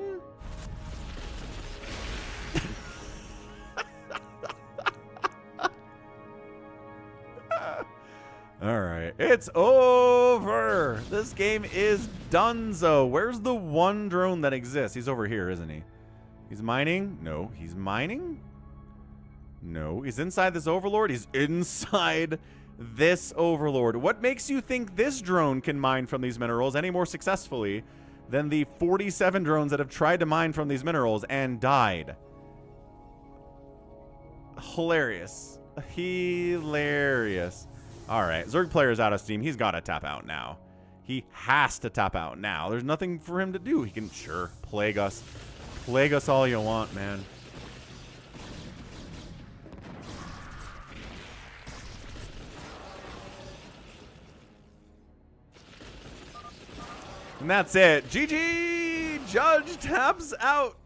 All right. It's over. This game is donezo. Where's the one drone that exists? He's over here, isn't he? He's mining? No. He's mining? No. He's inside this Overlord? He's inside this Overlord. What makes you think this drone can mine from these minerals any more successfully than the 47 drones that have tried to mine from these minerals and died? Hilarious. Hilarious. All right. Zerg player's out of steam. He's got to tap out now. He has to tap out now. There's nothing for him to do. He can, sure, plague us. Plague us all you want, man. And that's it. GG! Judge taps out.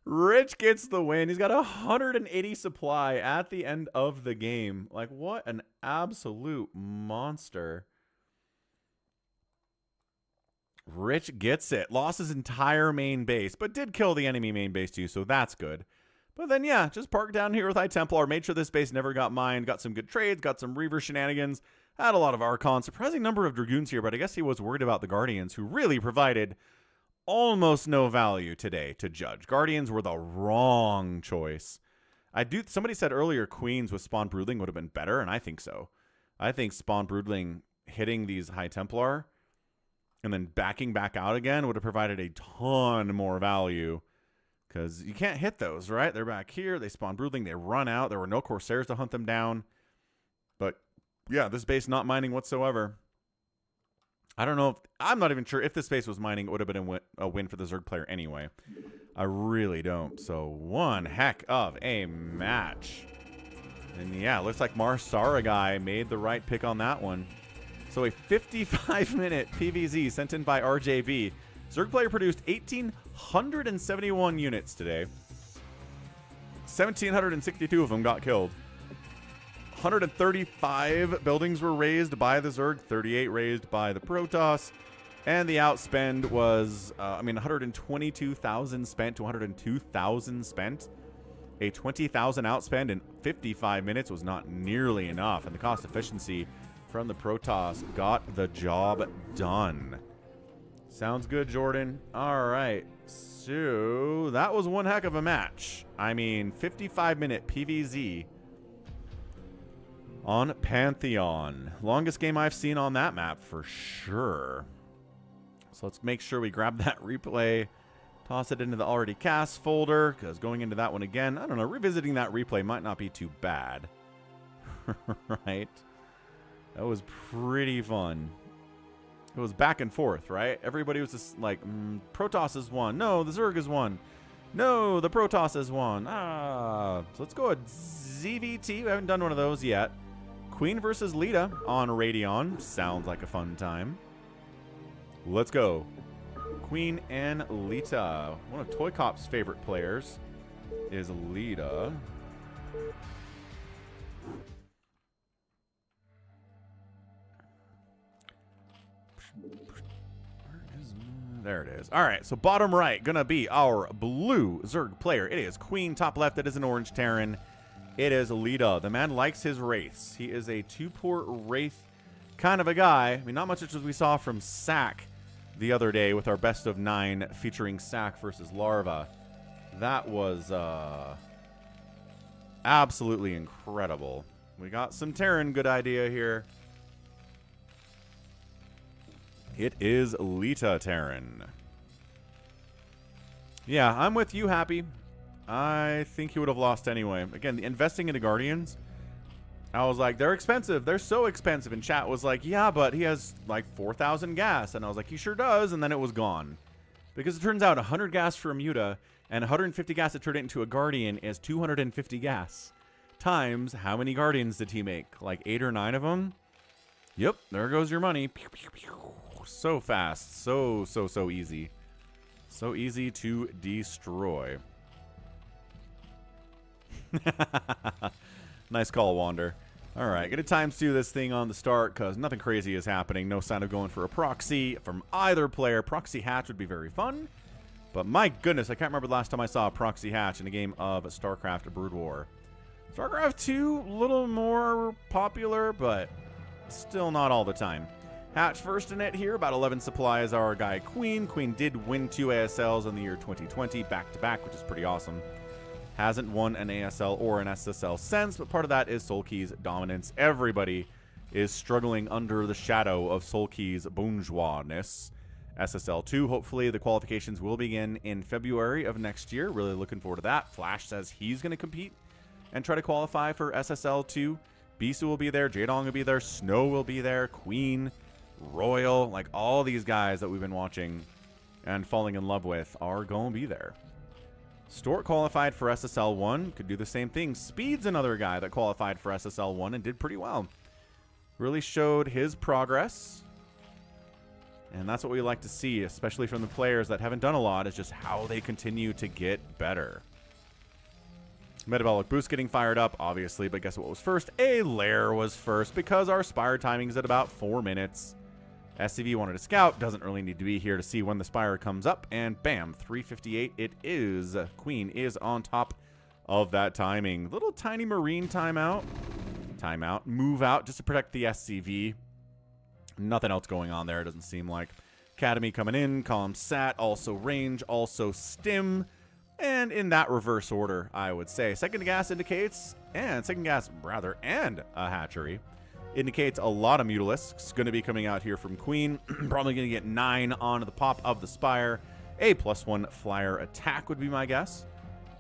Rich gets the win. He's got 180 supply at the end of the game. Like, what an absolute monster. Rich gets it. Lost his entire main base, but did kill the enemy main base too, so that's good. But then, yeah, just parked down here with High Templar. Made sure this base never got mined. Got some good trades. Got some Reaver shenanigans. Had a lot of Archons. Surprising number of Dragoons here, but I guess he was worried about the Guardians, who really provided almost no value today to Judge. Guardians were the wrong choice. Somebody said earlier Queens with Spawn Broodling would have been better, and I think so. I think Spawn Broodling hitting these High Templar and then backing back out again would have provided a ton more value. Because you can't hit those, right? They're back here. They spawn Broodling. They run out. There were no Corsairs to hunt them down. But, yeah, this base not mining whatsoever. I don't know. I'm not even sure if this base was mining. It would have been a win for the Zerg player anyway. I really don't. So, one heck of a match. And, yeah, looks like Marsara guy made the right pick on that one. So, a 55-minute PVZ sent in by RJB. Zerg player produced 1,871 units today. 1,762 of them got killed. 135 buildings were raised by the Zerg, 38 raised by the Protoss. And the outspend was, 122,000 spent to 102,000 spent. A 20,000 outspend in 55 minutes was not nearly enough. And the cost efficiency from the Protoss got the job done. Sounds good, Jordan. All right. So that was one heck of a match. I mean, 55-minute PVZ on Pantheon. Longest game I've seen on that map for sure. So let's make sure we grab that replay, toss it into the already cast folder, because going into that one again, I don't know, revisiting that replay might not be too bad. Right? That was pretty fun. It was back and forth, right? Everybody was just like, Protoss is won. No, the Zerg is won. No, the Protoss is won. So let's go with ZVT. We haven't done one of those yet. Queen versus Leta on Radeon. Sounds like a fun time. Let's go. Queen and Leta. One of Toy Cop's favorite players is Leta. There it is. All right, so bottom right, gonna be our blue Zerg player. It is Queen. Top left, it is an orange Terran. It is Leta. The man likes his wraiths. He is a 2-port wraith kind of a guy. I mean, not much as we saw from Sack the other day with our best of 9 featuring Sack versus Larva. That was absolutely incredible. We got some Terran, good idea here. It is Leta Terran. Yeah, I'm with you, Happy. I think he would have lost anyway. Again, investing into Guardians, I was like, they're expensive. They're so expensive. And chat was like, yeah, but he has like 4,000 gas. And I was like, he sure does. And then it was gone. Because it turns out 100 gas for a Muta and 150 gas to turn it into a Guardian is 250 gas. Times how many Guardians did he make? Like 8 or 9 of them? Yep, there goes your money. Pew, pew, pew. So fast. So easy. So easy to destroy. Nice call, Wander. All right, gonna times 2 this thing on the start because nothing crazy is happening. No sign of going for a proxy from either player. Proxy hatch would be very fun, but my goodness, I can't remember the last time I saw a proxy hatch in a game of StarCraft Brood War. StarCraft 2, a little more popular, but still not all the time. Hatch first in it here, about 11 supply is our guy Queen. Queen did win 2 ASLs in the year 2020, back-to-back, which is pretty awesome. Hasn't won an ASL or an SSL since, but part of that is Sulky's dominance. Everybody is struggling under the shadow of Sulky's bourgeoisness. SSL 2, hopefully the qualifications will begin in February of next year. Really looking forward to that. Flash says he's going to compete and try to qualify for SSL 2. Bisu will be there. Jadong will be there. Snow will be there. Queen, RoyaL, like all these guys that we've been watching and falling in love with are going to be there. Stork qualified for SSL 1. Could do the same thing. Speed's another guy that qualified for SSL 1 and did pretty well. Really showed his progress. And that's what we like to see, especially from the players that haven't done a lot, is just how they continue to get better. Metabolic boost getting fired up, obviously, but guess what was first? A lair was first because our Spire timing is at about 4 minutes. SCV wanted to scout, doesn't really need to be here to see when the Spire comes up, and bam, 3:58 it is. Queen is on top of that timing. Little tiny Marine timeout. Move out just to protect the SCV. Nothing else going on there, it doesn't seem like. Academy coming in, column sat, also range, also stim, and in that reverse order, I would say. Second gas indicates, and a hatchery. Indicates a lot of Mutalisks going to be coming out here from Queen. Probably going to get 9 onto the pop of the Spire. A +1 flyer attack would be my guess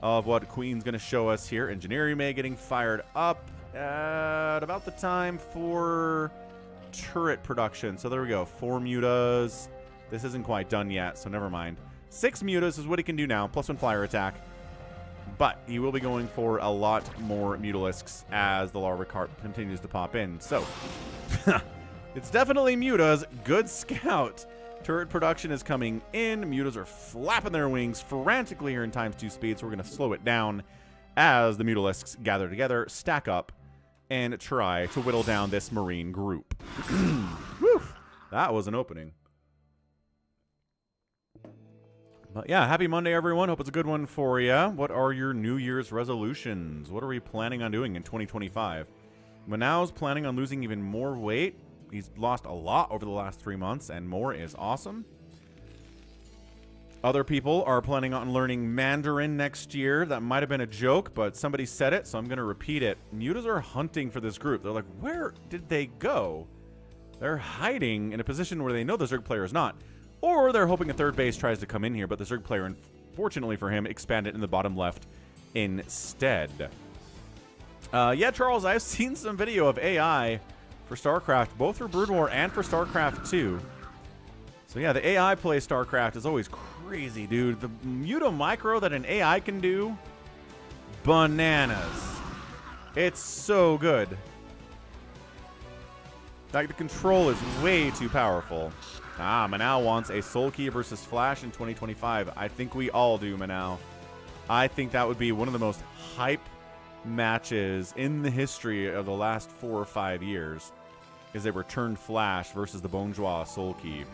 of what Queen's going to show us here. Engineering May getting fired up at about the time for turret production. So there we go. 4 mutas. This isn't quite done yet, so never mind. 6 mutas is what he can do now. +1 flyer attack. But he will be going for a lot more Mutalisks as the larva cart continues to pop in. So, it's definitely mutas. Good scout. Turret production is coming in. Mutas are flapping their wings frantically here in ×2 speed, so we're going to slow it down as the Mutalisks gather together, stack up, and try to whittle down this Marine group. Whew, that was an opening. But yeah, happy Monday, everyone. Hope it's a good one for you. What are your New Year's resolutions? What are we planning on doing in 2025? Manau's planning on losing even more weight. He's lost a lot over the last 3 months, and more is awesome. Other people are planning on learning Mandarin next year. That might have been a joke, but somebody said it, so I'm going to repeat it. Mutas are hunting for this group. They're like, where did they go? They're hiding in a position where they know the Zerg player is not. Or they're hoping a third base tries to come in here, but the Zerg player, unfortunately for him, expanded in the bottom left instead. Yeah, Charles, I've seen some video of AI for StarCraft, both for Brood War and for StarCraft 2. So yeah, the AI play StarCraft is always crazy, dude. The Muta Micro that an AI can do, bananas. It's so good. Like, the control is way too powerful. Manau wants a Soul Key versus Flash in 2025. I think we all do, Manau. I think that would be one of the most hype matches in the history of the last 4 or 5 years, is a returned Flash versus the Bonjour Soul Key.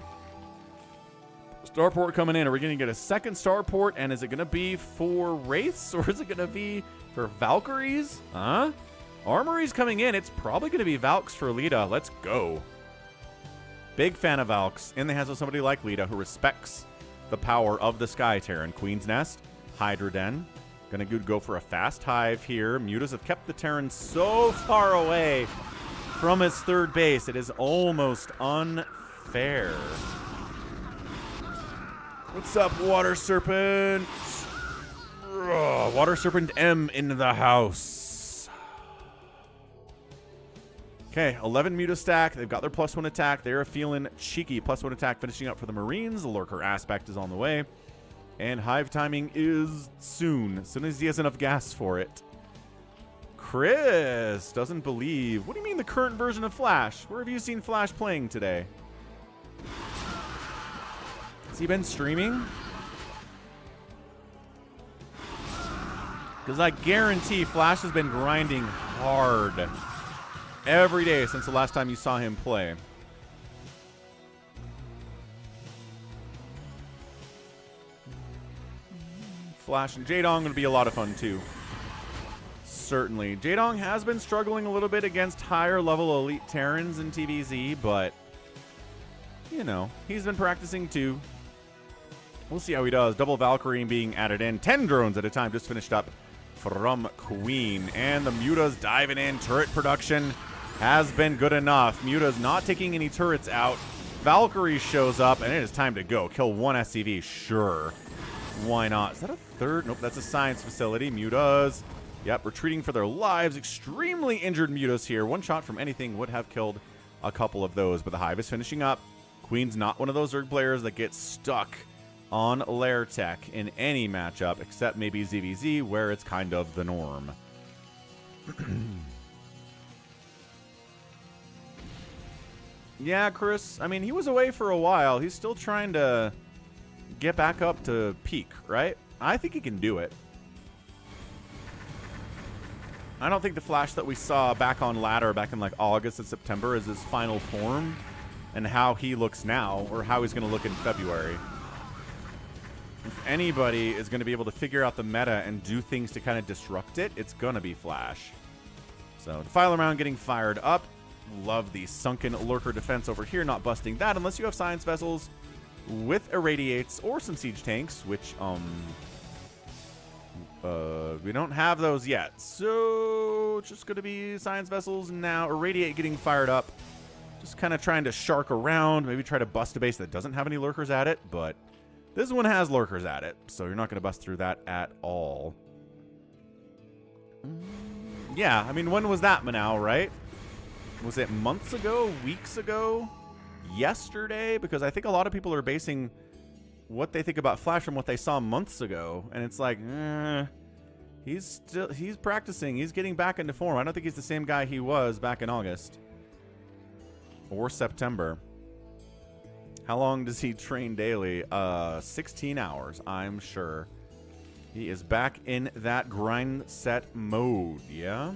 Starport coming in. Are we going to get a second Starport? And is it going to be for Wraiths, or is it going to be for Valkyries? Huh? Armory's coming in. It's probably going to be Valks for Leta. Let's go. Big fan of Valks in the hands of somebody like Leta who respects the power of the Sky Terran. Queen's Nest, Hydra Den. Gonna go for a fast hive here. Mutas have kept the Terran so far away from his third base. It is almost unfair. What's up, Water Serpent? Water Serpent M in the house. Okay, 11 Muta stack. They've got their +1 attack. They're feeling cheeky. +1 attack finishing up for the Marines. The Lurker aspect is on the way. And hive timing is soon. As soon as he has enough gas for it. Chris doesn't believe. What do you mean the current version of Flash? Where have you seen Flash playing today? Has he been streaming? Because I guarantee Flash has been grinding hard every day since the last time you saw him play. Flash and Jaedong going to be a lot of fun too. Certainly. Jaedong has been struggling a little bit against higher level elite Terrans in TVZ, but you know, he's been practicing too. We'll see how he does. Double Valkyrie being added in. 10 drones at a time just finished up from Queen. And the Mutas diving in. Turret production has been good enough. Muta's not taking any turrets out. Valkyrie shows up, and it is time to go. Kill one SCV, sure. Why not? Is that a third? Nope, that's a science facility. Mutas, yep, retreating for their lives. Extremely injured Mutas here. One shot from anything would have killed a couple of those, but the hive is finishing up. Queen's not one of those Zerg players that gets stuck on lair tech in any matchup, except maybe ZVZ, where it's kind of the norm. Yeah, Chris, I mean, he was away for a while. He's still trying to get back up to peak, right? I think he can do it. I don't think the Flash that we saw back on ladder back in like August and September is his final form and how he looks now or how he's going to look in February. If anybody is going to be able to figure out the meta and do things to kind of disrupt it, it's going to be Flash. So the File Around getting fired up. Love the sunken Lurker defense over here, not busting that unless you have science vessels with irradiates or some siege tanks, which we don't have those yet. So it's just going to be science vessels now. Irradiate getting fired up. Just kind of trying to shark around, maybe try to bust a base that doesn't have any lurkers at it, but this one has lurkers at it, so you're not going to bust through that at all. Yeah, I mean, when was that, Manal, right? Was it months ago, weeks ago, yesterday? Because I think a lot of people are basing what they think about Flash from what they saw months ago, and it's like, he's practicing, he's getting back into form. I don't think he's the same guy he was back in August or September. How long does he train daily? 16 hours, I'm sure. He is back in that grind set mode, yeah?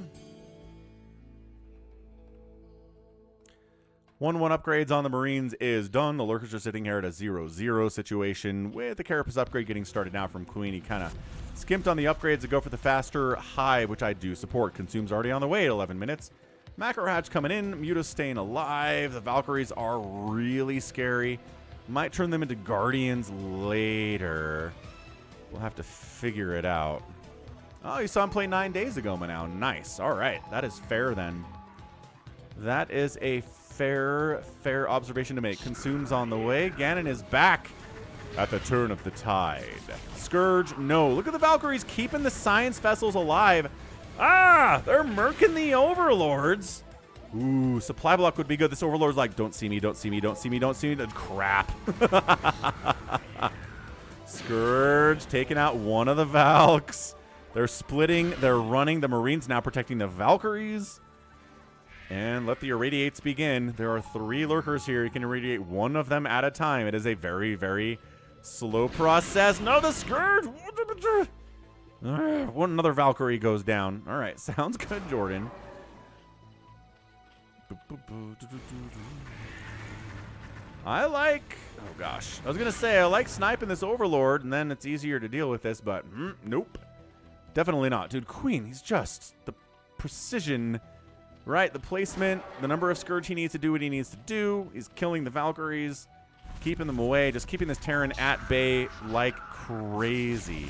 1-1 upgrades on the Marines is done. The Lurkers are sitting here at a 0-0 situation with the Carapace upgrade getting started now from Queen. He kind of skimped on the upgrades to go for the faster hive, which I do support. Consume's already on the way at 11 minutes. Macro Hatch coming in. Muta's staying alive. The Valkyries are really scary. Might turn them into Guardians later. We'll have to figure it out. Oh, you saw him play 9 days ago, Manao. Nice. All right. That is fair then. That is a fair observation to make. Consume's on the way. Ganon is back at the turn of the tide. Scourge, no. Look at the Valkyries keeping the science vessels alive. Ah, they're murking the Overlords. Ooh, supply block would be good. This Overlord's like, don't see me, don't see me, don't see me, don't see me. Crap. Scourge taking out one of the Valks. They're splitting. They're running. The Marines now protecting the Valkyries. And let the irradiates begin. There are 3 lurkers here. You can irradiate one of them at a time. It is a very, very slow process. No, the Scourge. One another Valkyrie goes down. All right, sounds good, Jordan. I like... Oh, gosh. I was going to say, I like sniping this Overlord, and then it's easier to deal with this, but nope. Definitely not. Dude, Queen, he's just... The precision Right, the placement, the number of Scourge he needs to do what he needs to do. He's killing the Valkyries, keeping them away, just keeping this Terran at bay like crazy.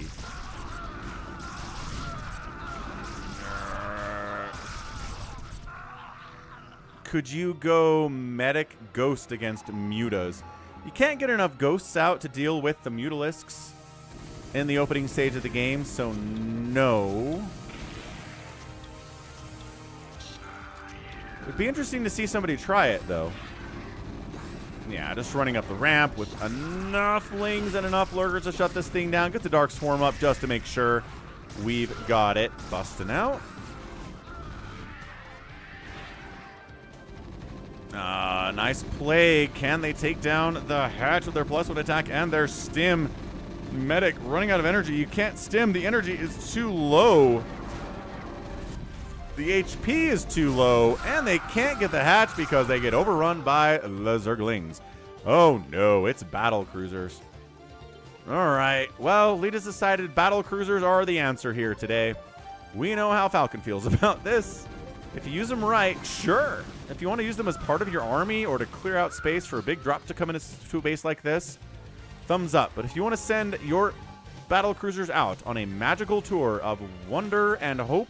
Could you go Medic Ghost against Mutas? You can't get enough Ghosts out to deal with the Mutalisks in the opening stage of the game, so no. It'd be interesting to see somebody try it, though. Yeah, just running up the ramp with enough Lings and enough Lurkers to shut this thing down. Get the Dark Swarm up just to make sure we've got it. Busting out. Nice Plague. Can they take down the hatch with their +1 attack and their stim? Medic running out of energy. You can't stim. The energy is too low. The HP is too low, and they can't get the hatch because they get overrun by the Zerglings. Oh no, it's battle cruisers. All right, well, Leta's decided battle cruisers are the answer here today. We know how Falcon feels about this. If you use them right, sure. If you want to use them as part of your army or to clear out space for a big drop to come into a base like this, thumbs up. But if you want to send your battle cruisers out on a magical tour of wonder and hope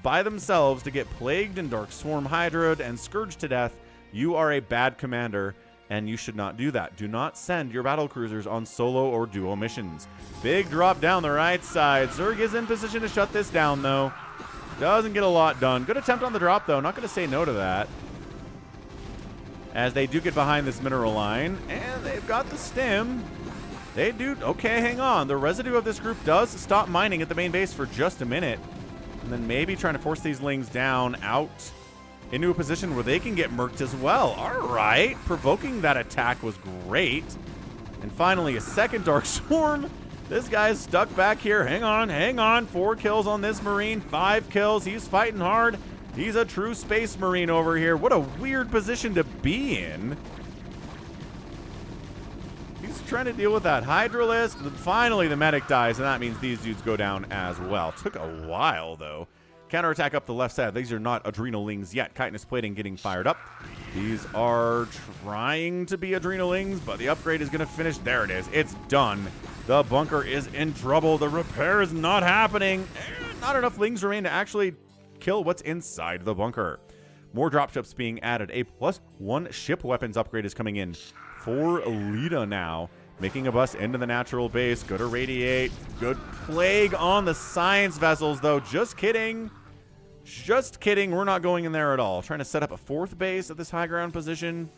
by themselves to get plagued and Dark Swarm Hydra'd and scourged to death, you are a bad commander, and you should not do that. Do not send your battle cruisers on solo or duo missions. Big drop down the right side. Zerg is in position to shut this down, though. Doesn't get a lot done. Good attempt on the drop, though. Not going to say no to that. As they do get behind this mineral line, and they've got the stim. They do. Okay, hang on. The residue of this group does stop mining at the main base for just a minute. And then maybe trying to force these Lings down out into a position where they can get murked as well. All right. Provoking that attack was great. And finally, a second Dark Swarm. This guy's stuck back here. Hang on, hang on. 4 kills on this Marine. 5 kills. He's fighting hard. He's a true Space Marine over here. What a weird position to be in. He's trying to deal with that Hydralisk. Finally, the medic dies, and that means these dudes go down as well. Took a while, though. Counterattack up the left side. These are not Adrenal Lings yet. Chitinous Plating getting fired up. These are trying to be Adrenal Lings, but the upgrade is going to finish. There it is. It's done. The bunker is in trouble. The repair is not happening. Not enough Lings remain to actually kill what's inside the bunker. More dropships being added. A +1 ship weapons upgrade is coming in for Leta now. Making a bus into the natural base. Good irradiate. Good plague on the science vessels, though. Just kidding. Just kidding. We're not going in there at all. Trying to set up a 4th base at this high ground position.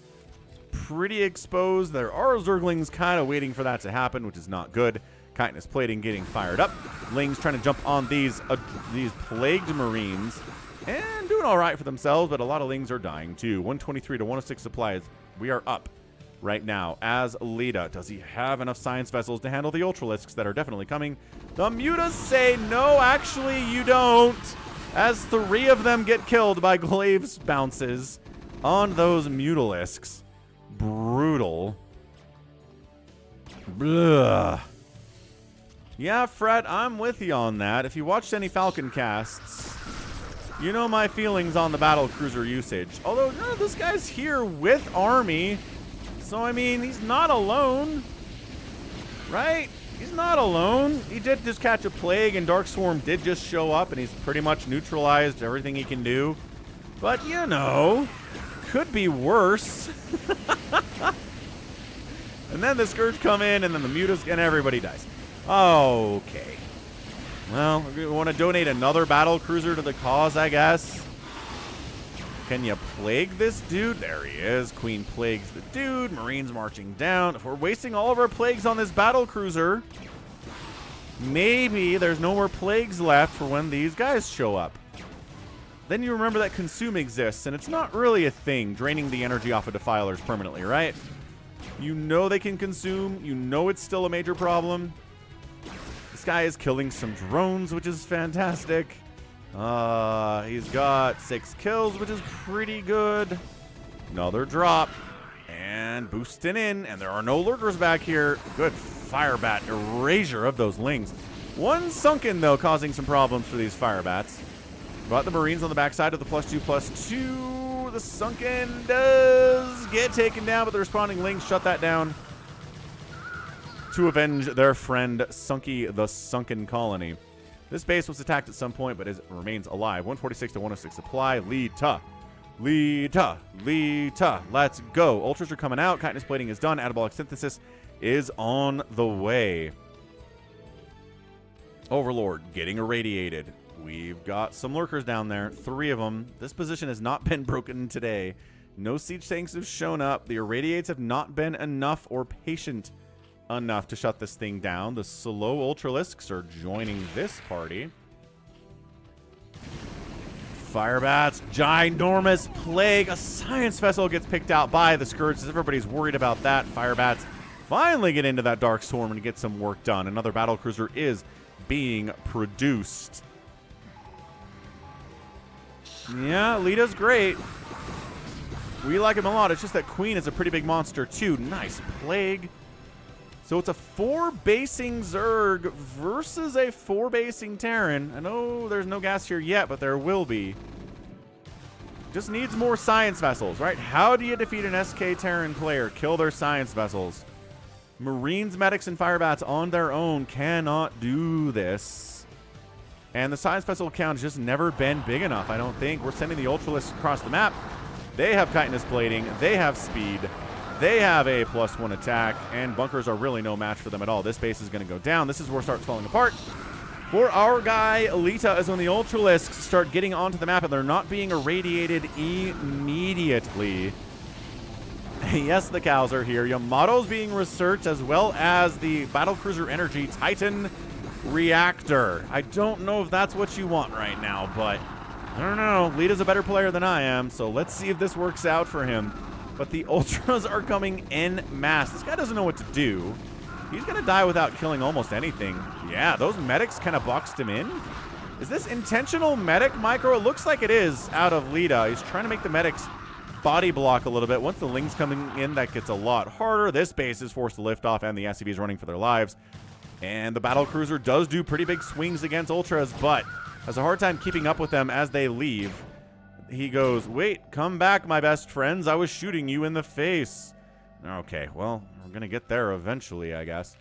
Pretty exposed. There are Zerglings kind of waiting for that to happen, which is not good. Chitinous Plating getting fired up. Lings trying to jump on these plagued Marines. And doing all right for themselves, but a lot of Lings are dying too. 123 to 106 supplies. We are up right now as Leta. Does he have enough science vessels to handle the Ultralisks that are definitely coming? The Mutas say, no, actually, you don't. As 3 of them get killed by Glaive's bounces on those Mutalisks. Brutal. Blah. Yeah, Fred, I'm with you on that. If you watched any Falcon casts, you know my feelings on the battle cruiser usage. Although, no, this guy's here with army. So, I mean, he's not alone. Right? He's not alone. He did just catch a plague, and Dark Swarm did just show up, and he's pretty much neutralized everything he can do. But, you know, could be worse. And then the Scourge come in, and then the Mutas, and everybody dies. Okay. Well, we want to donate another battle cruiser to the cause, I guess. Can you plague this dude? There he is. Queen plagues the dude. Marines marching down. If we're wasting all of our plagues on this battle cruiser, maybe there's no more plagues left for when these guys show up. Then you remember that consume exists, and it's not really a thing, draining the energy off of defilers permanently, right? You know they can consume. You know it's still a major problem. This guy is killing some drones, which is fantastic. He's got 6 kills, which is pretty good. Another drop. And boosting in, and there are no lurkers back here. Good firebat erasure of those Lings. One sunken, though, causing some problems for these firebats. But the Marines on the backside of the +2/+2. The Sunken does get taken down, but the responding Lings shut that down to avenge their friend Sunky the Sunken Colony. This base was attacked at some point, but it remains alive. 146 to 106 supply. Leta. Leta. Leta. Let's go. Ultras are coming out. Chitinous plating is done. Anabolic synthesis is on the way. Overlord getting irradiated. We've got some lurkers down there. 3 of them. This position has not been broken today. No siege tanks have shown up. The irradiates have not been enough or patient enough to shut this thing down. The slow Ultralisks are joining this party. Firebats, ginormous plague. A science vessel gets picked out by the Scourges. Everybody's worried about that. Firebats finally get into that Dark Swarm and get some work done. Another battlecruiser is being produced. Yeah, Leta's great. We like him a lot. It's just that Queen is a pretty big monster too. Nice plague. So it's a 4-basing Zerg versus a 4-basing Terran. I know there's no gas here yet, but there will be. Just needs more science vessels, right? How do you defeat an SK Terran player? Kill their science vessels. Marines, medics, and firebats on their own cannot do this. And the science vessel count has just never been big enough, I don't think. We're sending the Ultralisks across the map. They have chitinous plating. They have speed. They have a +1 attack, and bunkers are really no match for them at all. This base is going to go down. This is where it starts falling apart. For our guy, Leta, is when the Ultralisks start getting onto the map, and they're not being irradiated immediately. Yes, the cows are here. Yamato's being researched, as well as the Battlecruiser Energy Titan Reactor. I don't know if that's what you want right now, but I don't know. Leta's a better player than I am, so let's see if this works out for him. But the Ultras are coming en masse. This guy doesn't know what to do. He's going to die without killing almost anything. Yeah, those medics kind of boxed him in. Is this intentional medic micro? It looks like it is out of Leta. He's trying to make the medics body block a little bit. Once the Ling's coming in, that gets a lot harder. This base is forced to lift off, and the SCV is running for their lives. And the Battlecruiser does do pretty big swings against Ultras, but has a hard time keeping up with them as they leave. He goes, wait, come back, my best friends. I was shooting you in the face. Okay, well, we're going to get there eventually, I guess.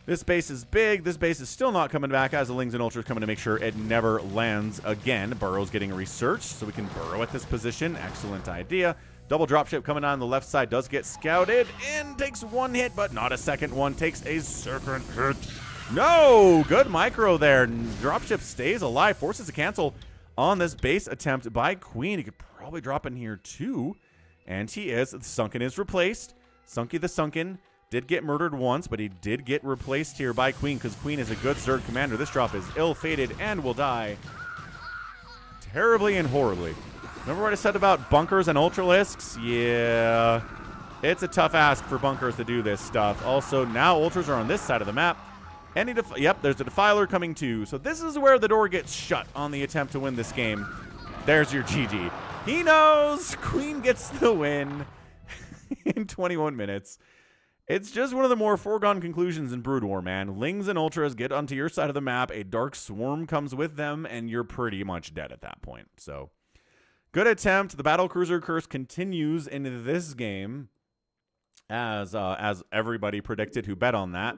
This base is big. This base is still not coming back as the Lings and Ultras coming to make sure it never lands again. Burrow's getting researched, so we can burrow at this position. Excellent idea. Double dropship coming on the left side does get scouted and takes 1 hit, but not a second one. Takes a second hit. No! Good micro there. Dropship stays alive. Forces a cancel on this base attempt by Queen. He could probably drop in here too. And he is. The Sunken is replaced. Sunky the Sunken did get murdered once, but he did get replaced here by Queen because Queen is a good Zerg commander. This drop is ill-fated and will die terribly and horribly. Remember what I said about bunkers and Ultralisks? Yeah. It's a tough ask for bunkers to do this stuff. Also, now Ultras are on this side of the map. Yep, there's a Defiler coming too. So this is where the door gets shut on the attempt to win this game. There's your GG. He knows. Queen gets the win in 21 minutes. It's just one of the more foregone conclusions in Brood War, man. Lings and Ultras get onto your side of the map. A Dark Swarm comes with them, and you're pretty much dead at that point. So, good attempt. The Battlecruiser curse continues into this game, as everybody predicted who bet on that.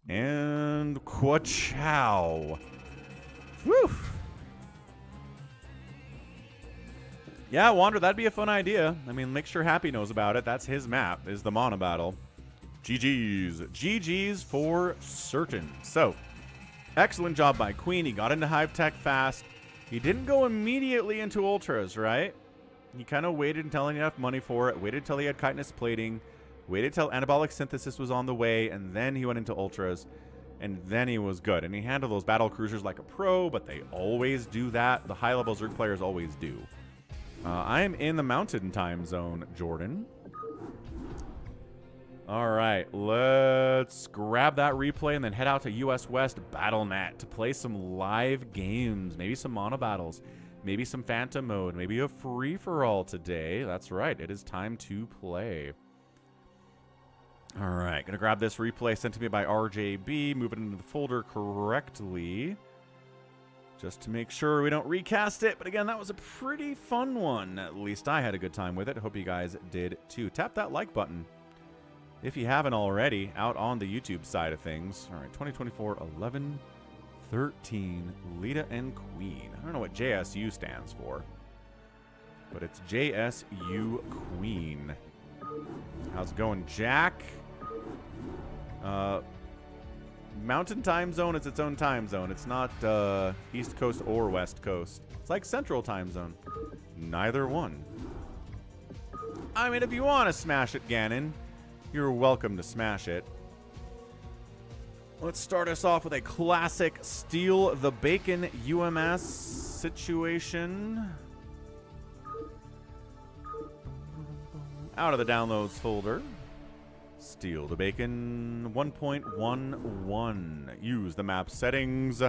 And Quachow. Whew. Yeah, Wander, that'd be a fun idea. I mean, make sure Happy knows about it. That's his map, is the Mono Battle. GG's. GG's for certain. So, excellent job by Queen. He got into Hive Tech fast. He didn't go immediately into Ultras, right? He kind of waited until he had enough money for it, waited until he had chitinous plating, waited till anabolic synthesis was on the way, and then he went into Ultras, and then he was good. And he handled those battle cruisers like a pro, but they always do that. The high-level Zerg players always do. I am in the Mountain Time Zone, Jordan. All right, let's grab that replay and then head out to US West BattleNet to play some live games, maybe some mono battles, maybe some Phantom mode, maybe a free-for-all today. That's right, it is time to play. All right, gonna grab this replay sent to me by RJB, move it into the folder correctly. just to make sure we don't recast it. But again, that was a pretty fun one. At least I had a good time with it. Hope you guys did too. Tap that like button if you haven't already out on the YouTube side of things. All right, 2024 11-13, Leta and Queen. I don't know what JSU stands for, but it's JSU Queen. How's it going, Jack? Mountain time zone is its own time zone. It's not East Coast or West Coast. It's like Central time zone. Neither one. I mean, if you want to smash it, Ganon, you're welcome to smash it. Let's start us off with a classic Steal the Bacon UMS situation. Out of the downloads folder. Steal the Bacon 1.11. Use the map settings.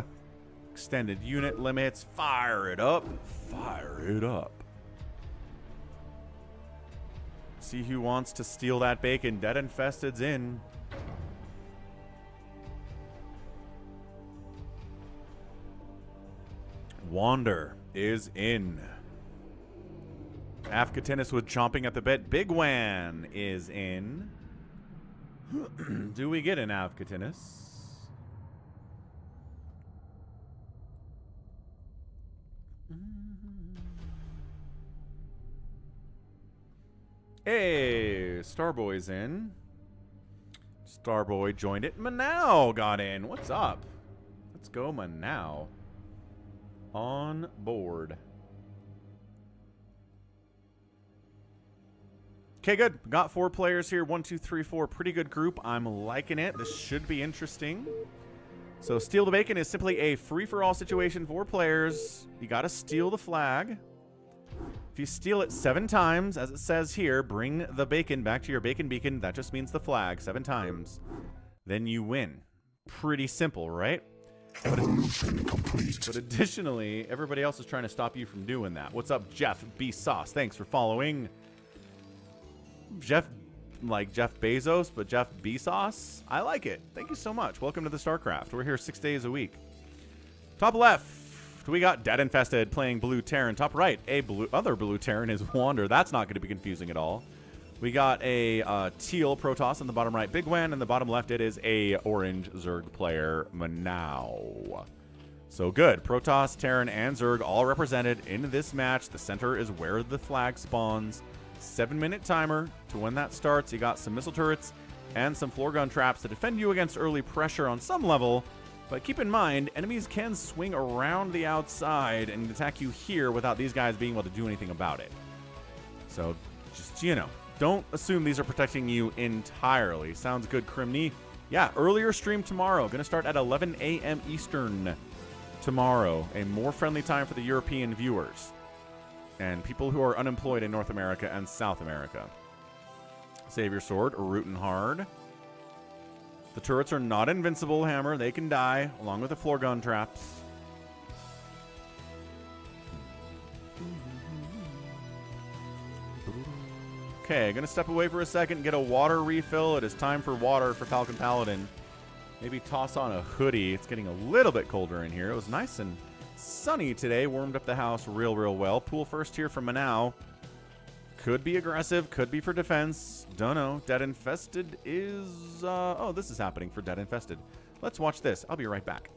Extended unit limits. Fire it up. Fire it up. See who wants to steal that bacon. DeadInfested's in. Wander is in. AvcaTiNuS was chomping at the bit. Big Wan is in. Do we get an AvcaTiNuS? Hey, Starboy's in. Starboy joined it. Manau got in. What's up? Let's go, Manau. On board. Okay, good. Got 4 players here. 1, 2, 3, 4. Pretty good group. I'm liking it. This should be interesting. So Steal the Bacon is simply a free-for-all situation. 4 players. You got to steal the flag. If you steal it 7 times, as it says here, bring the bacon back to your bacon beacon. That just means the flag 7 times. Then you win. Pretty simple, right? Evolution complete. But additionally, everybody else is trying to stop you from doing that. What's up, Jeff B. Sauce? Thanks for following. Jeff, like Jeff Bezos, but Jeff Bezos. I like it. Thank you so much. Welcome to the StarCraft. We're here 6 days a week. Top left, we got DeadInfested playing Blue Terran. Top right, other Blue Terran is Wander. That's not going to be confusing at all. We got a teal Protoss in the bottom right, Big Wan. In the bottom left, it is a orange Zerg player, Manau. So good. Protoss, Terran, and Zerg all represented in this match. The center is where the flag spawns. 7-minute timer to when that starts. You got some missile turrets and some floor gun traps to defend you against early pressure on some level. But keep in mind, enemies can swing around the outside and attack you here without these guys being able to do anything about it. So just, you know, don't assume these are protecting you entirely. Sounds good, Crimney. Yeah, earlier stream tomorrow. Going to start at 11 a.m. Eastern tomorrow. A more friendly time for the European viewers and people who are unemployed in North America and South America. Save your sword, rootin' hard. The turrets are not invincible, Hammer. They can die, along with the floor gun traps. Okay, gonna step away for a second, get a water refill. It is time for water for Falcon Paladin. Maybe toss on a hoodie. It's getting a little bit colder in here. It was nice and sunny today. Warmed up the house real well. Pool first here from Manau. Could be aggressive, could be for defense. Don't know. DeadInfested is... oh, this is happening for DeadInfested. Let's watch this. I'll be right back.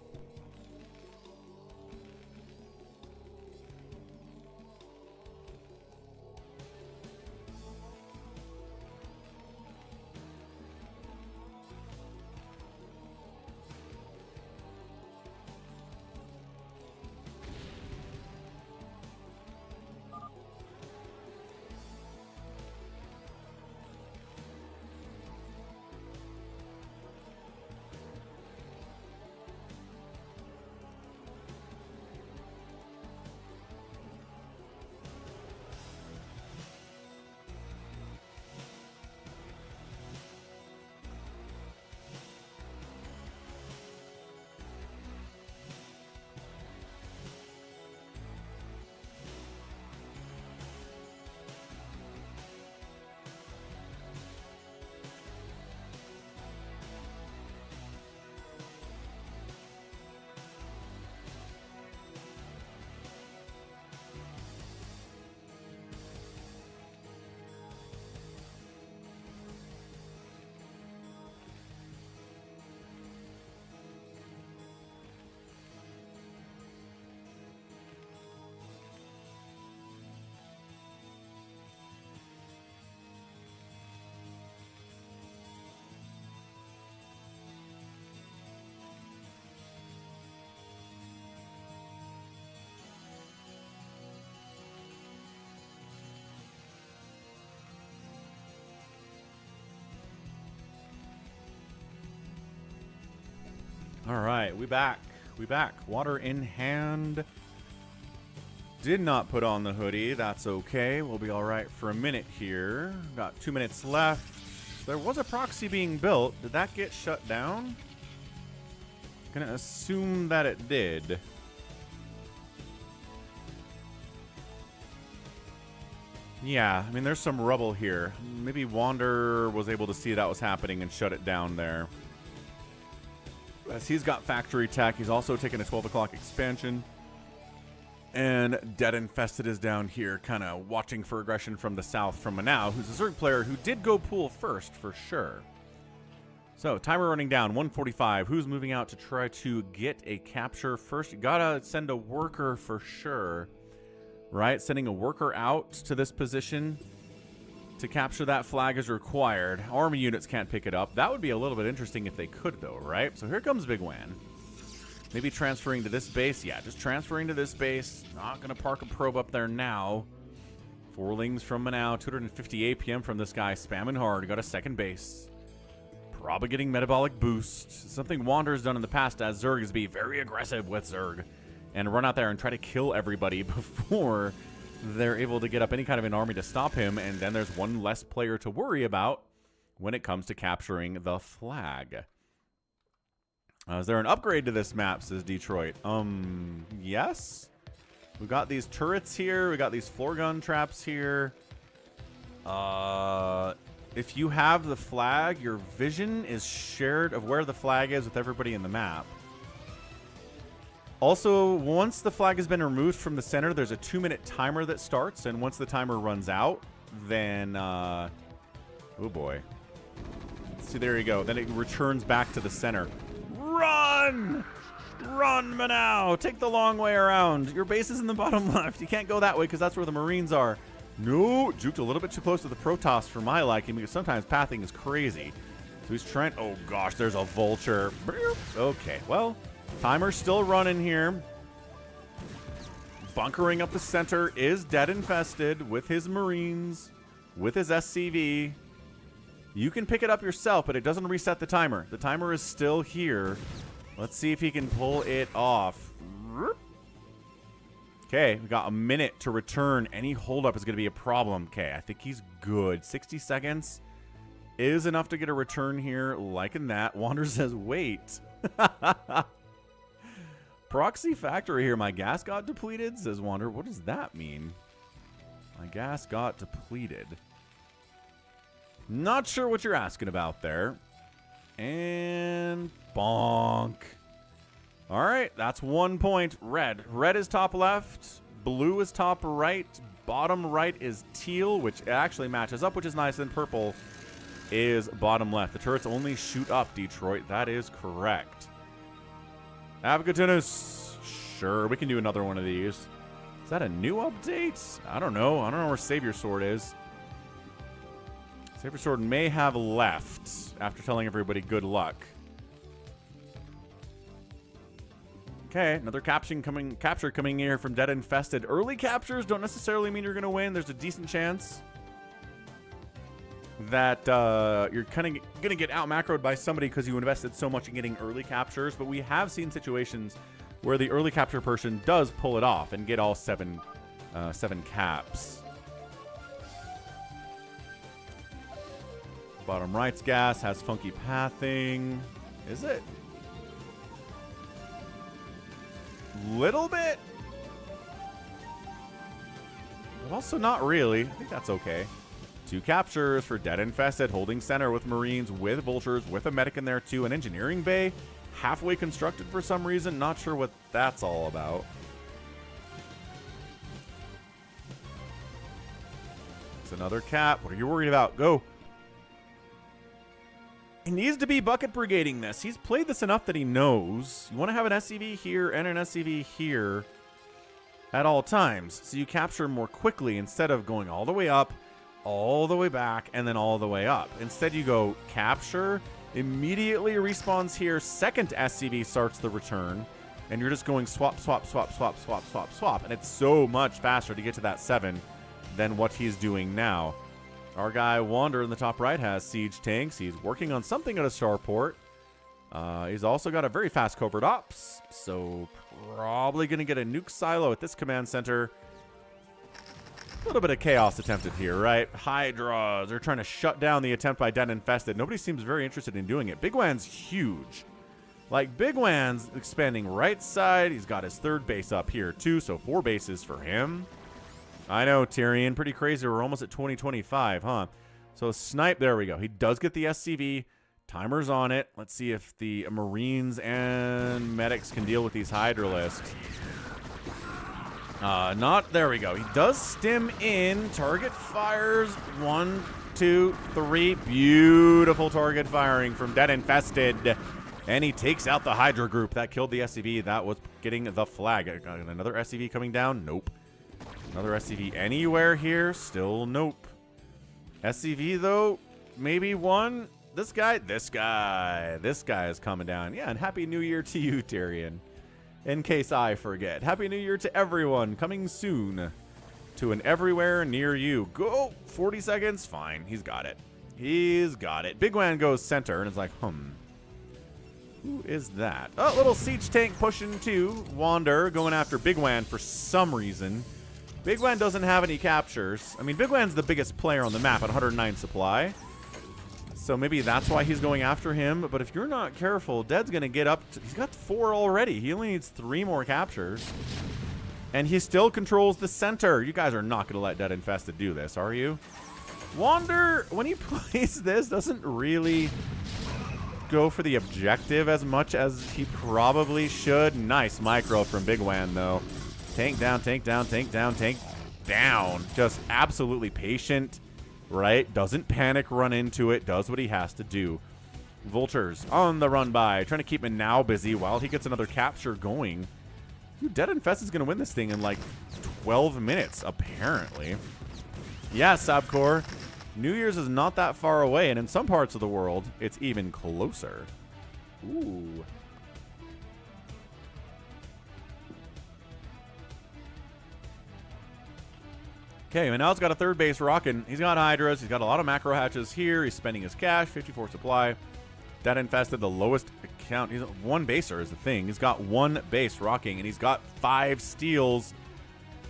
All right, we back. We back. Water in hand. Did not put on the hoodie. That's okay. We'll be all right for a minute here. Got 2 minutes left. There was a proxy being built. Did that get shut down? Gonna assume that it did. Yeah, I mean, there's some rubble here. Maybe Wander was able to see that was happening and shut it down there. As he's got factory tech, he's also taking a 12 o'clock expansion. And DeadInfested is down here, kind of watching for aggression from the south from Manau, who's a Zerg player who did go pool first, for sure. So, timer running down, 145. Who's moving out to try to get a capture first? You gotta send a worker for sure. Right? Sending a worker out to this position to capture that flag is required. Army units can't pick it up. That would be a little bit interesting if they could, though, right? So here comes Big Wan. Maybe transferring to this base. Yeah, just transferring to this base. Not going to park a probe up there now. Forlings from Manau. 250 APM from this guy. Spamming hard. Got a second base. Probably getting metabolic boost. Something Wander's done in the past as Zerg is be very aggressive with Zerg. And run out there and try to kill everybody before they're able to get up any kind of an army to stop him. And then there's one less player to worry about when it comes to capturing the flag. Is there an upgrade to this map, says Detroit? Yes. We got these turrets here. We got these floor gun traps here. If you have the flag, your vision is shared of where the flag is with everybody in the map. Also, once the flag has been removed from the center, there's a 2-minute timer that starts, and once the timer runs out, then, oh boy. See, there you go. Then it returns back to the center. Run! Run, Manau! Take the long way around. Your base is in the bottom left. You can't go that way because that's where the Marines are. No, juked a little bit too close to the Protoss for my liking because sometimes pathing is crazy. So he's trying, oh gosh, there's a vulture. Okay, well... Timer's still running here. Bunkering up the center is DeadInfested with his Marines, with his SCV. You can pick it up yourself, but it doesn't reset the timer. The timer is still here. Let's see if he can pull it off. Okay, we got a minute to return. Any holdup is going to be a problem. Okay, I think he's good. 60 seconds is enough to get a return here. Liking that. Wander says, wait. Proxy factory here. My gas got depleted, says Wander. What does that mean? My gas got depleted. Not sure what you're asking about there. And bonk. All right, that's 1 point. Red. Red is top left. Blue is top right. Bottom right is teal, which actually matches up, which is nice. And purple is bottom left. The turrets only shoot up, Detroit. That is correct. AvcaTiNuS. Sure, we can do another one of these. Is that a new update? I don't know. I don't know where Savior Sword is. Savior Sword may have left after telling everybody good luck. Okay, another capture coming here from DeadInfested. Early captures don't necessarily mean you're going to win. There's a decent chance that you're kind of going to get out-macroed by somebody because you invested so much in getting early captures. But we have seen situations where the early capture person does pull it off and get all seven caps. Bottom right's gas has funky pathing. Is it? Little bit? But also not really. I think that's okay. 2 captures for DeadInfested, holding center with Marines, with Vultures, with a medic in there too. An engineering bay, halfway constructed for some reason. Not sure what that's all about. It's another cap. What are you worried about? Go. He needs to be bucket brigading this. He's played this enough that he knows. You want to have an SCV here and an SCV here at all times, so you capture more quickly instead of going all the way up, all the way back, and then all the way up. Instead, you go capture, immediately respawns here, second SCV starts the return, and you're just going swap, swap, swap, swap, swap, swap, swap, and it's so much faster to get to that 7 than what he's doing now. Our guy Wander in the top right has siege tanks. He's working on something at a starport. He's also got a very fast covert ops, so probably going to get a nuke silo at this command center. A little bit of chaos attempted here, right? Hydras. They're trying to shut down the attempt by DeadInfested. Nobody seems very interested in doing it. Big Wan's huge. Like, Big Wan's expanding right side. He's got his third base up here, too, so 4 bases for him. I know, Tyrion. Pretty crazy. We're almost at 2025, huh? So, snipe. There we go. He does get the SCV. Timer's on it. Let's see if the Marines and medics can deal with these Hydralisks. There we go. He does stim in. Target fires. 1, 2, 3. Beautiful target firing from DeadInfested. And he takes out the Hydra group. That killed the SCV. That was getting the flag. Another SCV coming down? Nope. Another SCV anywhere here? Still nope. SCV, though, maybe one. This guy is coming down. Yeah, and Happy New Year to you, Tyrion. In case I forget. Happy New Year to everyone. Coming soon to an everywhere near you. Go! 40 seconds? Fine. He's got it. He's got it. Big Wan goes center, and it's like, who is that? Oh, little siege tank pushing too. Wander going after Big Wan for some reason. Big Wan doesn't have any captures. I mean, Big Wan's the biggest player on the map at 109 supply. So maybe that's why he's going after him. But if you're not careful, Dead's going to get up to... He's got 4 already. He only needs 3 more captures. And he still controls the center. You guys are not going to let DeadInfested do this, are you? Wander, when he plays this, doesn't really go for the objective as much as he probably should. Nice micro from Big Wan, though. Tank down, tank down, tank down, tank down. Just absolutely patient. Right? Doesn't panic, run into it, does what he has to do. Vultures on the run by, trying to keep him now busy while he gets another capture going. Dude, DeadInfested is going to win this thing in like 12 minutes, apparently. Yeah, Sabcore. New Year's is not that far away, and in some parts of the world, it's even closer. Ooh. Okay, Manal's got a third base rocking. He's got Hydras. He's got a lot of macro hatches here. He's spending his cash, 54 supply. DeadInfested, the lowest account. He's one baser is the thing. He's got 1 base rocking, and he's got 5 steals.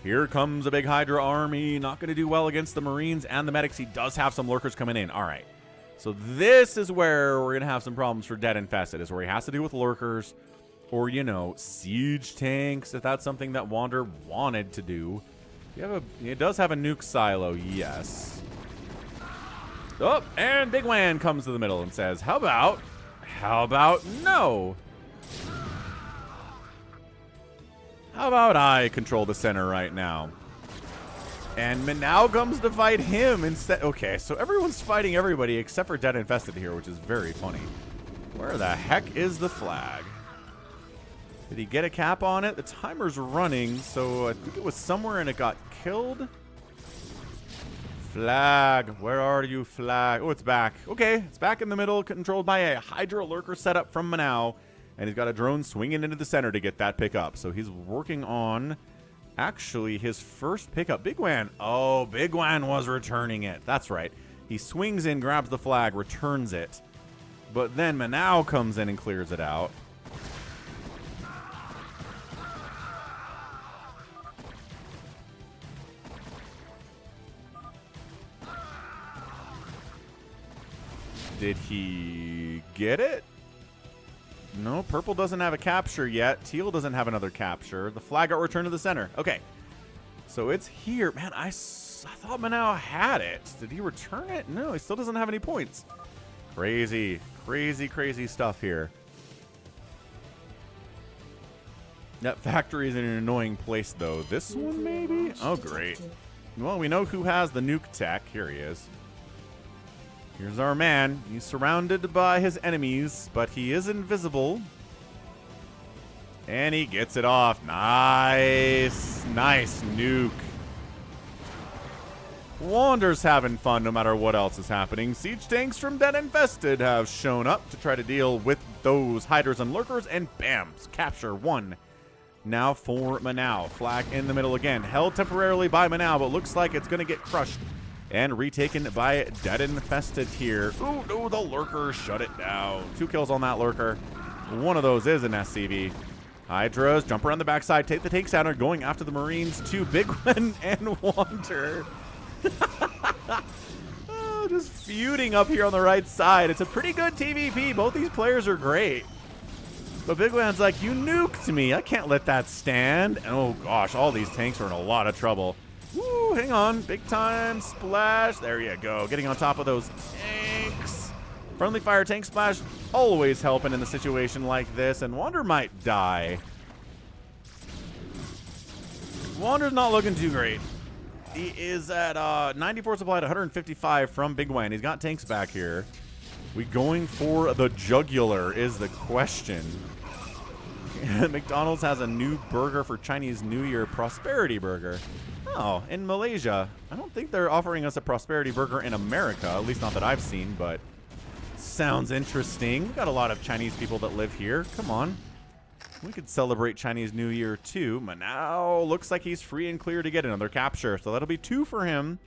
Here comes a big Hydra army. Not going to do well against the Marines and the medics. He does have some lurkers coming in. All right. So this is where we're going to have some problems for DeadInfested, is where he has to deal with lurkers or, you know, siege tanks, if that's something that Wander wanted to do. He does have a nuke silo, yes. Oh, and Big Wan comes to the middle and says, how about no? How about I control the center right now? And Manao comes to fight him instead. Okay, so everyone's fighting everybody except for DeadInfested here, which is very funny. Where the heck is the flag? Did he get a cap on it? The timer's running, so I think it was somewhere and it got killed. Flag. Where are you, flag? Oh, it's back. Okay, it's back in the middle, controlled by a Hydra lurker setup from Manao. And he's got a drone swinging into the center to get that pickup. So he's working on, actually, his first pickup. Big Wan. Oh, Big Wan was returning it. That's right. He swings in, grabs the flag, returns it. But then Manao comes in and clears it out. Did he get it? No, purple doesn't have a capture yet. Teal doesn't have another capture. The flag got returned to the center. Okay. So it's here. Man, I thought Manao had it. Did he return it? No, he still doesn't have any points. Crazy, crazy, crazy stuff here. That factory is in an annoying place, though. This one, maybe? Oh, great. Well, we know who has the nuke tech. Here he is. Here's our man. He's surrounded by his enemies, but he is invisible. And he gets it off. Nice. Nice nuke. Wander's having fun no matter what else is happening. Siege tanks from DeadInfested have shown up to try to deal with those Hydras and lurkers, and bam, capture 1. Now for Manao. Flag in the middle again. Held temporarily by Manao, but looks like it's going to get crushed and retaken by DeadInfested here. Ooh, no, the Lurker shut it down. 2 kills on that Lurker. One of those is an SCV. Hydras jump around the backside, take the tanks down, are going after the Marines. 2 Big One and Wander. Oh, just feuding up here on the right side. It's a pretty good TVP. Both these players are great. But Big One's like, you nuked me. I can't let that stand. And oh gosh, all these tanks are in a lot of trouble. Woo, hang on. Big time splash. There you go. Getting on top of those tanks. Friendly fire tank splash always helping in a situation like this. And Wander might die. Wander's not looking too great. He is at 94 supply to 155 from Big Wen. He's got tanks back here. We going for the jugular is the question. McDonald's has a new burger for Chinese New Year, Prosperity Burger. Oh, in Malaysia. I don't think they're offering us a Prosperity Burger in America, at least not that I've seen, but sounds interesting. We've got a lot of Chinese people that live here. Come on. We could celebrate Chinese New Year too. Manao looks like he's free and clear to get another capture, so that'll be 2 for him.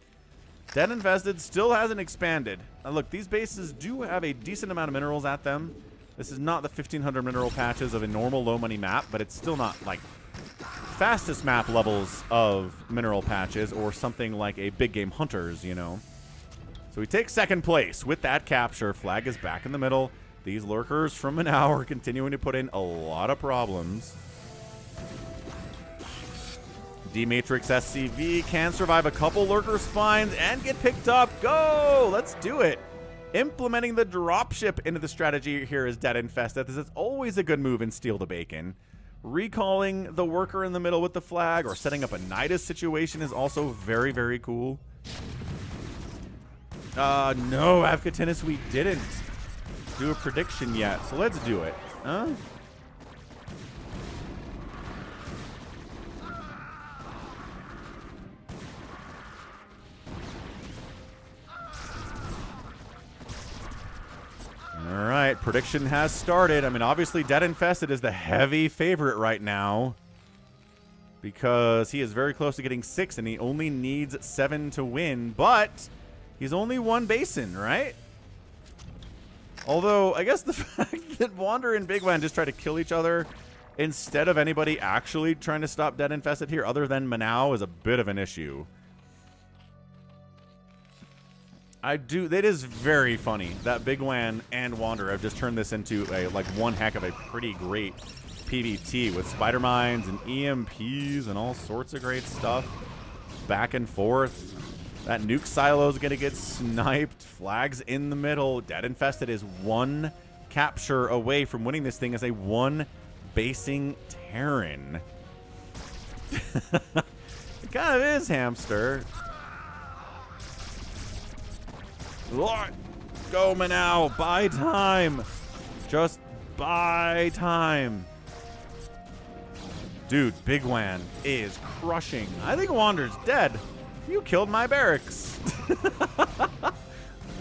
DeadInfested still hasn't expanded. Now look, these bases do have a decent amount of minerals at them. This is not the 1,500 mineral patches of a normal low money map, but it's still not like fastest map levels of mineral patches or something like a big game hunters, you know. So we take 2nd place with that capture. Flag is back in the middle. These lurkers from an hour continuing to put in a lot of problems. D-Matrix SCV can survive a couple lurker spines and get picked up. Go! Let's do it. Implementing the dropship into the strategy here is DeadInfested. This is always a good move in Steal the Bacon. Recalling the worker in the middle with the flag or setting up a Nidus situation is also very, very cool. No, AvcaTiNuS, we didn't do a prediction yet, so let's do it. Huh? All right, prediction has started. I mean, obviously, DeadInfested is the heavy favorite right now because he is very close to getting 6, and he only needs 7 to win, but he's only 1 basin, right? Although, I guess the fact that Wander and Big Wan just try to kill each other instead of anybody actually trying to stop DeadInfested here other than Manao is a bit of an issue. It is very funny that Big Wan and Wander have just turned this into a one heck of a pretty great PvT with spider mines and EMPs and all sorts of great stuff. Back and forth. That nuke silo is going to get sniped. Flags in the middle. DeadInfested is 1 capture away from winning this thing as a 1 basing Terran. It kind of is, Hamster. Lord, go Manao, buy time. Just buy time. Dude, Big Wan is crushing. I think Wander's dead. You killed my barracks.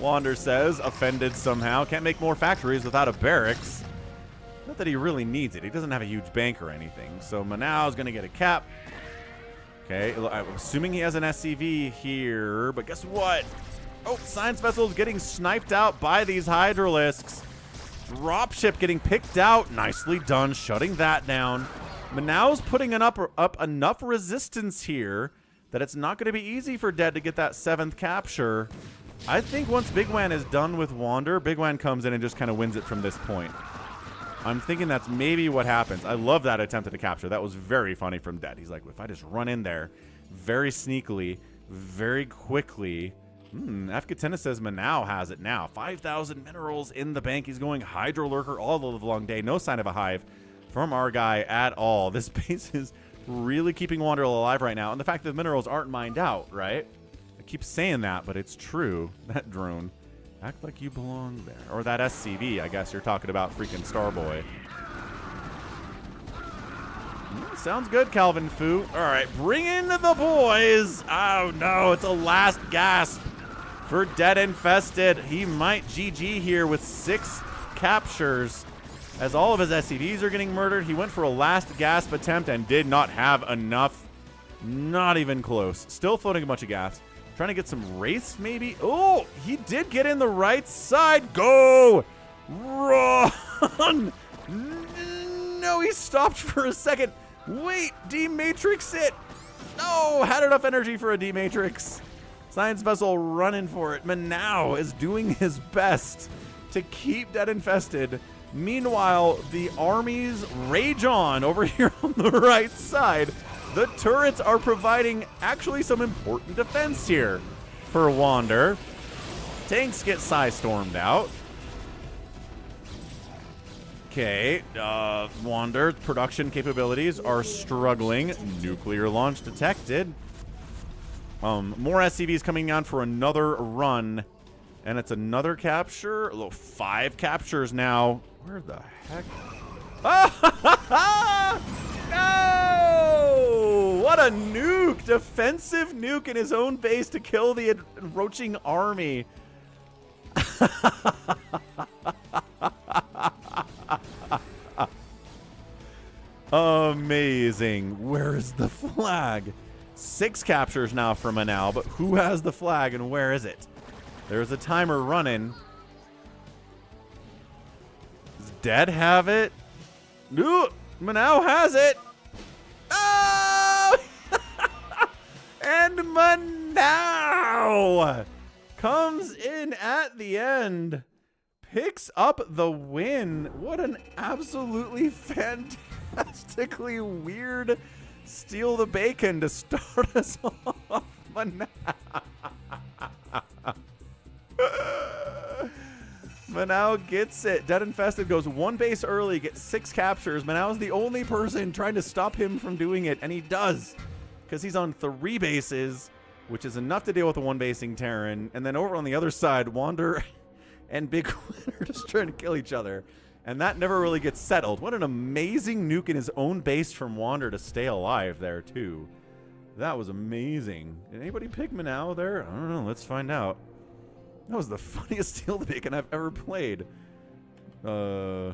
Wander says, offended somehow. Can't make more factories without a barracks. Not that he really needs it. He doesn't have a huge bank or anything. So Manao's going to get a cap. Okay, I'm assuming he has an SCV here. But guess what? Oh, Science Vessel is getting sniped out by these Hydralisks. Dropship getting picked out. Nicely done, shutting that down. Manao's putting up enough resistance here that it's not going to be easy for Dead to get that 7th capture. I think once Big Wan is done with Wander, Big Wan comes in and just kind of wins it from this point. I'm thinking that's maybe what happens. I love that attempt at a capture. That was very funny from Dead. He's like, if I just run in there very sneakily, very quickly. AvcaTiNuS says Manao has it now. 5,000 minerals in the bank. He's going Hydro Lurker all the long day. No sign of a hive from our guy at all. This base is really keeping Wander alive right now. And the fact that the minerals aren't mined out, right? I keep saying that, but it's true. That drone. Act like you belong there. Or that SCV, I guess you're talking about freaking Starboy. Sounds good, Calvin Fu. All right, bring in the boys. Oh, no, it's a last gasp for DeadInfested. He might GG here with 6 captures as all of his SCVs are getting murdered. He went for a last gasp attempt and did not have enough. Not even close. Still floating a bunch of gas. Trying to get some Wraiths, maybe. Oh, he did get in the right side. Go! Run! No, he stopped for a second. Wait, D-Matrix it. No, had enough energy for a D-Matrix. Science Vessel running for it. Manao is doing his best to keep DeadInfested. Meanwhile, the armies rage on over here on the right side. The turrets are providing actually some important defense here for Wander. Tanks get Psy-stormed out. Okay, Wander production capabilities are struggling. Nuclear launch detected. More SCVs coming down for another run. And it's another capture. 5 captures now. Where the heck? Ah! No! What a nuke! Defensive nuke in his own base to kill the encroaching army. Amazing. Where is the flag? 6 captures now for Manao, but who has the flag and where is it? There's a timer running. Does Dead have it? No, Manao has it. Oh! And Manao comes in at the end. Picks up the win. What an absolutely fantastically weird steal the bacon to start us off. Manao. Manao gets it. DeadInfested goes 1 base early, gets 6 captures. Manao's the only person trying to stop him from doing it, and he does. Because he's on 3 bases, which is enough to deal with a 1-basing Terran. And then over on the other side, Wander and Big Win are just trying to kill each other. And that never really gets settled. What an amazing nuke in his own base from Wander to stay alive there, too. That was amazing. Did anybody pick Manao there? I don't know. Let's find out. That was the funniest steal the bacon I've ever played. Yeah,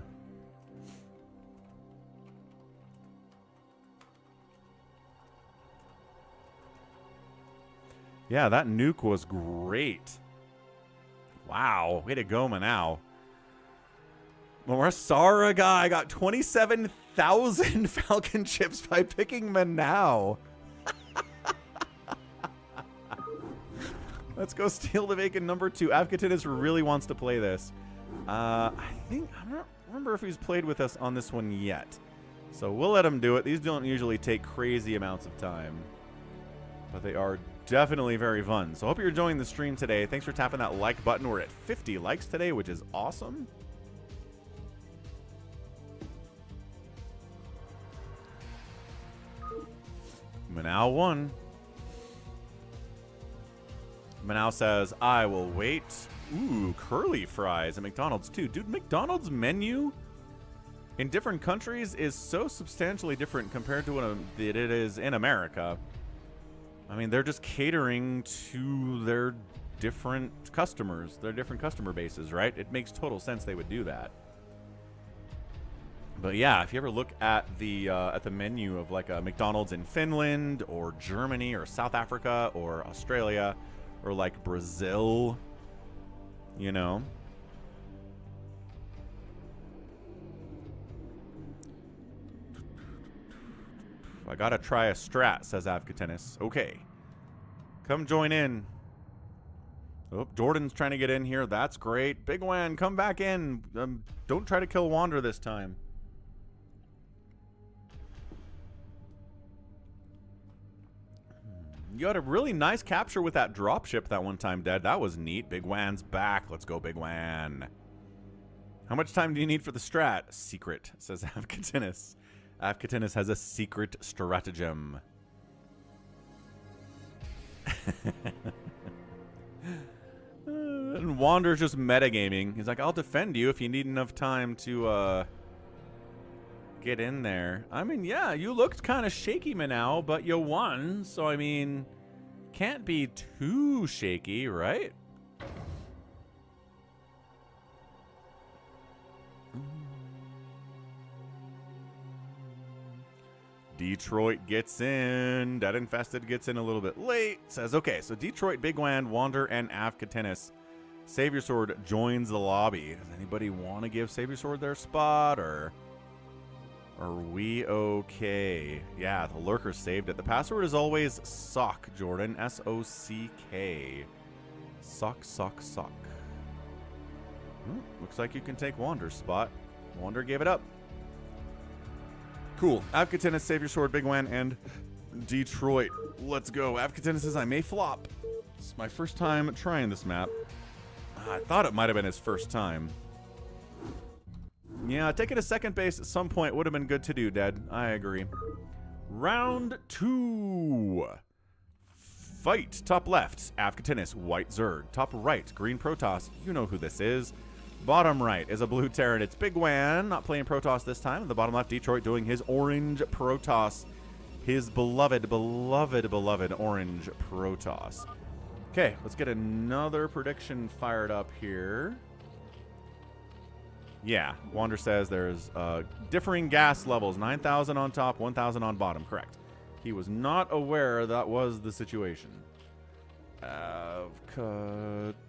that nuke was great. Wow, way to go, Manao. Morasara guy got 27,000 Falcon chips by picking Manao. Let's go steal the bacon number 2. AvcaTiNuS really wants to play this. I don't remember if he's played with us on this one yet. So we'll let him do it. These don't usually take crazy amounts of time. But they are definitely very fun. So I hope you're enjoying the stream today. Thanks for tapping that like button. We're at 50 likes today, which is awesome. Manao won. Manao says, I will wait. Ooh, curly fries at McDonald's too. Dude, McDonald's menu in different countries is so substantially different compared to what it is in America. I mean, they're just catering to their different customers, their different customer bases, right? It makes total sense they would do that. But yeah, if you ever look at the menu of like a McDonald's in Finland or Germany or South Africa or Australia or like Brazil, you know. I gotta try a strat, says AvcaTiNuS. Okay. Come join in. Oh, Jordan's trying to get in here. That's great. Big Wan, come back in. Don't try to kill Wander this time. You had a really nice capture with that dropship that one time, Dead. That was neat. Big Wan's back. Let's go, Big Wan. How much time do you need for the strat? Secret, says AvcaTiNuS. AvcaTiNuS has a secret stratagem. And Wander's just metagaming. He's like, I'll defend you if you need enough time to get in there. I mean, yeah, you looked kind of shaky, Manao, but you won. So, I mean, can't be too shaky, right? Detroit gets in. DeadInfested gets in a little bit late. Says, okay, so Detroit, Big Wan, Wander, and AvcaTiNuS. Savior Sword joins the lobby. Does anybody want to give Savior Sword their spot, or are we okay? Yeah, the lurker saved it. The password is always sock, Jordan. S-O-C-K. Sock, sock, sock. Looks like you can take Wander's spot. Wander gave it up. Cool. AvcaTiNuS, Savior Sword, Big Wan, and Detroit. Let's go. AvcaTiNuS says, I may flop. It's my first time trying this map. I thought it might have been his first time. Yeah, taking a second base at some point would have been good to do, Dead. I agree. Round 2. Fight. Top left, AvcaTiNuS, white Zerg. Top right, green Protoss. You know who this is. Bottom right is a blue Terran. It's Big Wan, not playing Protoss this time. And the bottom left, Detroit doing his orange Protoss. His beloved, beloved, beloved orange Protoss. Okay, let's get another prediction fired up here. Yeah, Wander says there's differing gas levels. 9,000 on top, 1,000 on bottom. Correct. He was not aware that was the situation. AvcaTiNuS,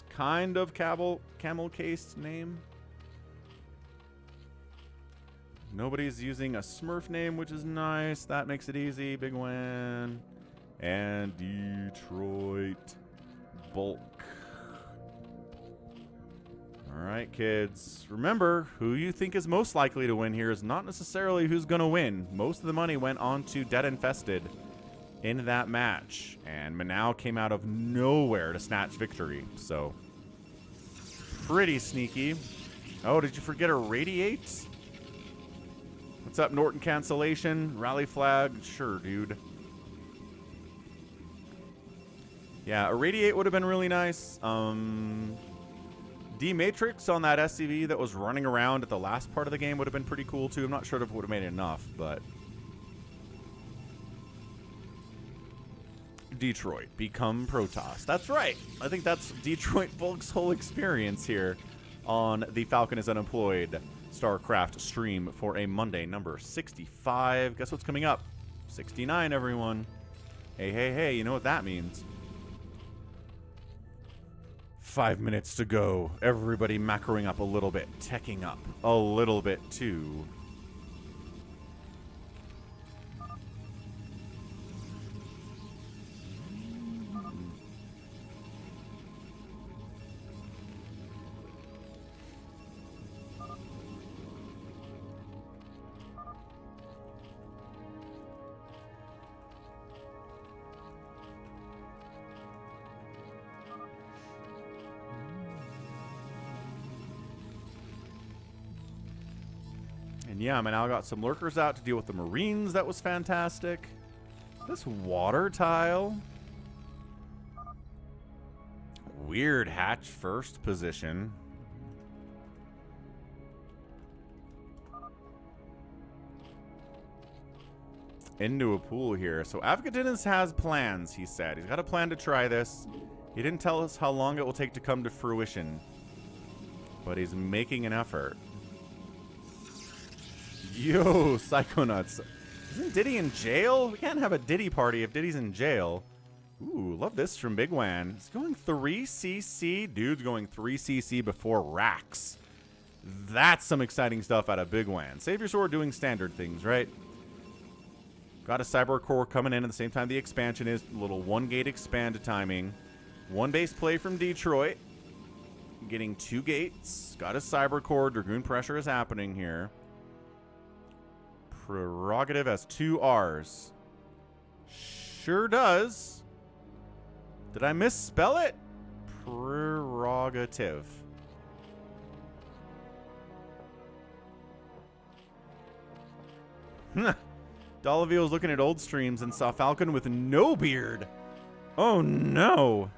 kind of camel-cased name. Nobody's using a Smurf name, which is nice. That makes it easy. Big Wan. And Detroit Bulk. Alright, kids. Remember, who you think is most likely to win here is not necessarily who's going to win. Most of the money went on to DeadInfested in that match. And Manau came out of nowhere to snatch victory. So, pretty sneaky. Oh, did you forget a Radiate? What's up, Norton Cancellation? Rally Flag? Sure, dude. Yeah, a Radiate would have been really nice. D-Matrix on that SCV that was running around at the last part of the game would have been pretty cool, too. I'm not sure if it would have made enough, but... Detroit, become Protoss. That's right. I think that's Detroit Bulk's whole experience here on the Falcon is Unemployed StarCraft stream for a Monday, number 65. Guess what's coming up? 69, everyone. Hey, hey, hey, you know what that means. 5 minutes to go. Everybody macroing up a little bit, teching up a little bit too. And yeah, I mean, I got some lurkers out to deal with the Marines. That was fantastic. This water tile. Weird hatch first position. Into a pool here. So AvcaTiNuS has plans, he said. He's got a plan to try this. He didn't tell us how long it will take to come to fruition. But he's making an effort. Yo, Psychonauts. Isn't Diddy in jail? We can't have a Diddy party if Diddy's in jail. Ooh, love this from Big Wan. He's going 3cc. Dude's going 3cc before racks. That's some exciting stuff out of Big Wan. Savior Sword doing standard things, right? Got a Cyber Core coming in at the same time the expansion is. A little one-gate expand timing. One base play from Detroit. Getting 2 gates. Got a Cyber Core. Dragoon pressure is happening here. Prerogative has 2 R's. Sure does. Did I misspell it? Prerogative. Dolavio was looking at old streams and saw Falcon with no beard. Oh no.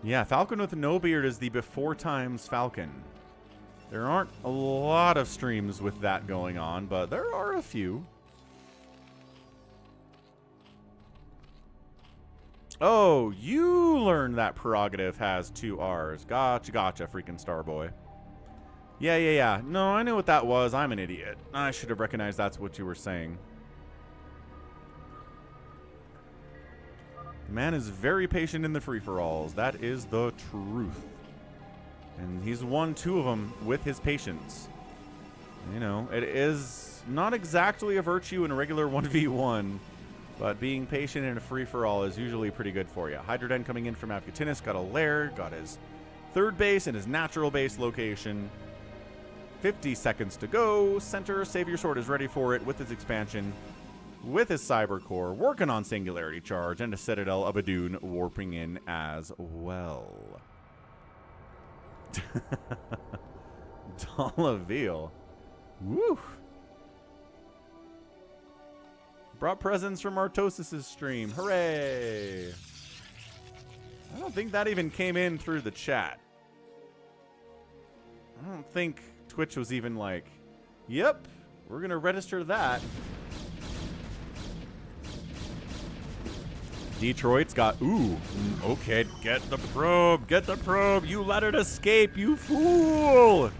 Yeah, Falcon with no beard is the before times Falcon. There aren't a lot of streams with that going on, but there are a few. Oh, you learned that prerogative has 2 R's. Gotcha, gotcha, freaking Starboy. Yeah. No, I knew what that was. I'm an idiot. I should have recognized that's what you were saying. The man is very patient in the free-for-alls. That is the truth. And he's won 2 of them with his patience. You know, it is not exactly a virtue in a regular 1v1, but being patient in a free-for-all is usually pretty good for you. Hydroden coming in from AvcaTiNuS, got a lair, got his 3rd base and his natural base location. 50 seconds to go. Center, Savior Sword is ready for it with his expansion, with his Cyber Core, working on Singularity Charge, and a Citadel of Adoon warping in as well. Dollaville. Woo! Brought presents from Artosis' stream. Hooray! I don't think that even came in through the chat. I don't think Twitch was even like, yep, we're going to register that. Detroit's got, ooh, okay, get the probe, you let it escape, you fool!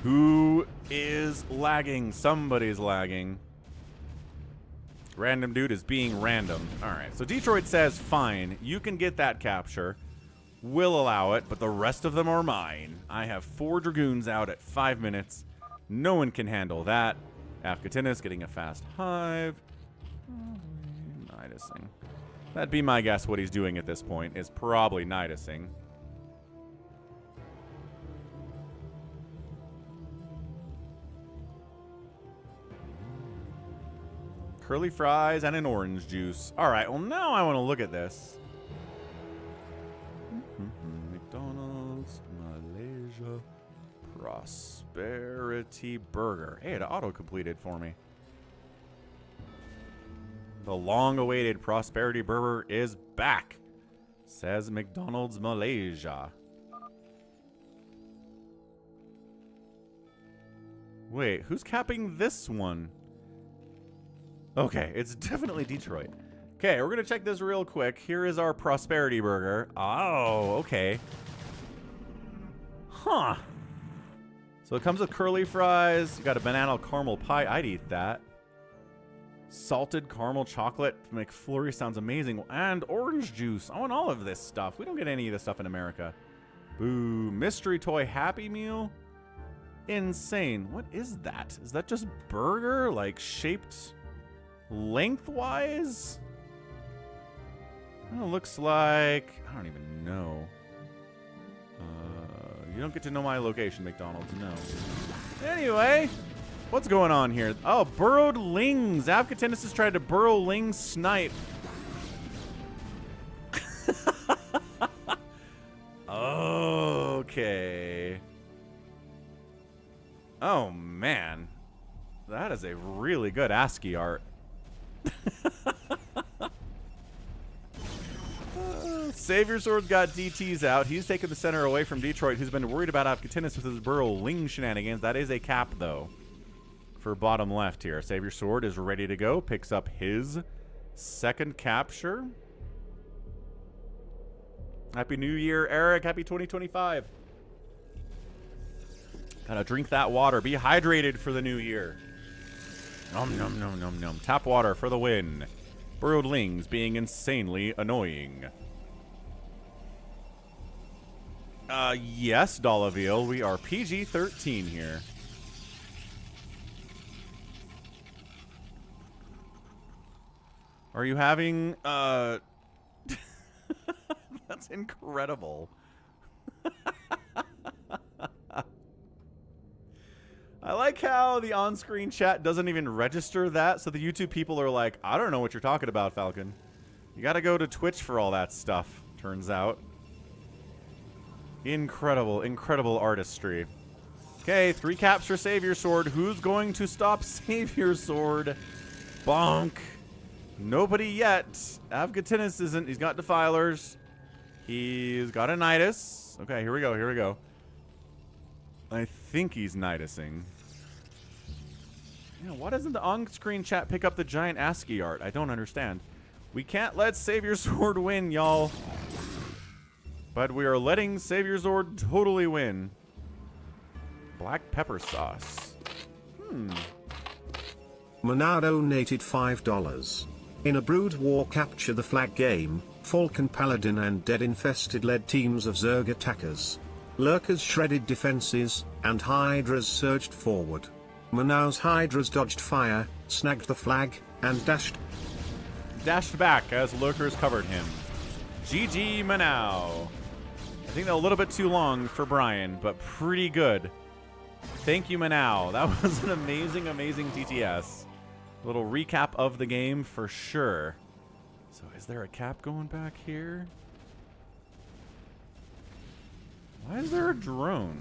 Who is lagging? Somebody's lagging. Random dude is being random. All right, so Detroit says, fine, you can get that capture. We'll allow it, but the rest of them are mine. I have 4 Dragoons out at 5 minutes. No one can handle that. AvcaTiNuS getting a fast hive. Nidusing. That'd be my guess what he's doing at this point, is probably Nidusing. Curly fries and an orange juice. All right, well, now I want to look at this. McDonald's, Malaysia, Prosperity Burger. Hey, it auto-completed for me. The long-awaited Prosperity Burger is back, says McDonald's Malaysia. Wait, who's capping this one? Okay, it's definitely Detroit. Okay, we're going to check this real quick. Here is our Prosperity Burger. Oh, okay. Huh. So it comes with curly fries. You got a banana caramel pie. I'd eat that. Salted caramel chocolate McFlurry sounds amazing. And orange juice. I want all of this stuff. We don't get any of this stuff in America. Boo. Mystery toy Happy Meal. Insane. What is that? Is that just burger? Like shaped lengthwise? It looks like... I don't even know. You don't get to know my location, McDonald's. No. Anyway, what's going on here? Oh, burrowed lings. AvcaTiNuS has tried to burrow ling snipe. Okay. Oh, man. That is a really good ASCII art. Savior Sword's got DTs out. He's taken the center away from Detroit, who's been worried about AvcaTiNuS with his burrow ling shenanigans. That is a cap, though, for bottom left here. Savior Sword is ready to go. Picks up his 2nd capture. Happy New Year, Eric. Happy 2025. Gotta drink that water. Be hydrated for the new year. Nom, nom, nom, nom, nom. Tap water for the win. Burrowed lings being insanely annoying. Yes, Dollaville. We are PG-13 here. Are you having, That's incredible. I like how the on-screen chat doesn't even register that, so the YouTube people are like, I don't know what you're talking about, Falcon. You gotta go to Twitch for all that stuff, turns out. Incredible, incredible artistry. Okay, 3 caps for Savior Sword. Who's going to stop Savior Sword? Bonk. Nobody yet. AvcaTiNuS isn't. He's got Defilers. He's got a Nidus. Okay, here we go, here we go. I think he's Nidusing. Yeah, why doesn't the on-screen chat pick up the giant ASCII art? I don't understand. We can't let Savior Sword win, y'all. But we are letting Savior Sword totally win. Black pepper sauce. Mana donated $5. In a Brood War Capture the Flag game, Falcon Paladin and DeadInfested led teams of Zerg attackers. Lurkers shredded defenses, and Hydras surged forward. Manau's Hydras dodged fire, snagged the flag, and dashed Back as Lurkers covered him. GG Manau. I think a little bit too long for Brian, but pretty good. Thank you, Manau. That was an amazing, amazing TTS. A little recap of the game for sure. So is there a cap going back here? Why is there a drone?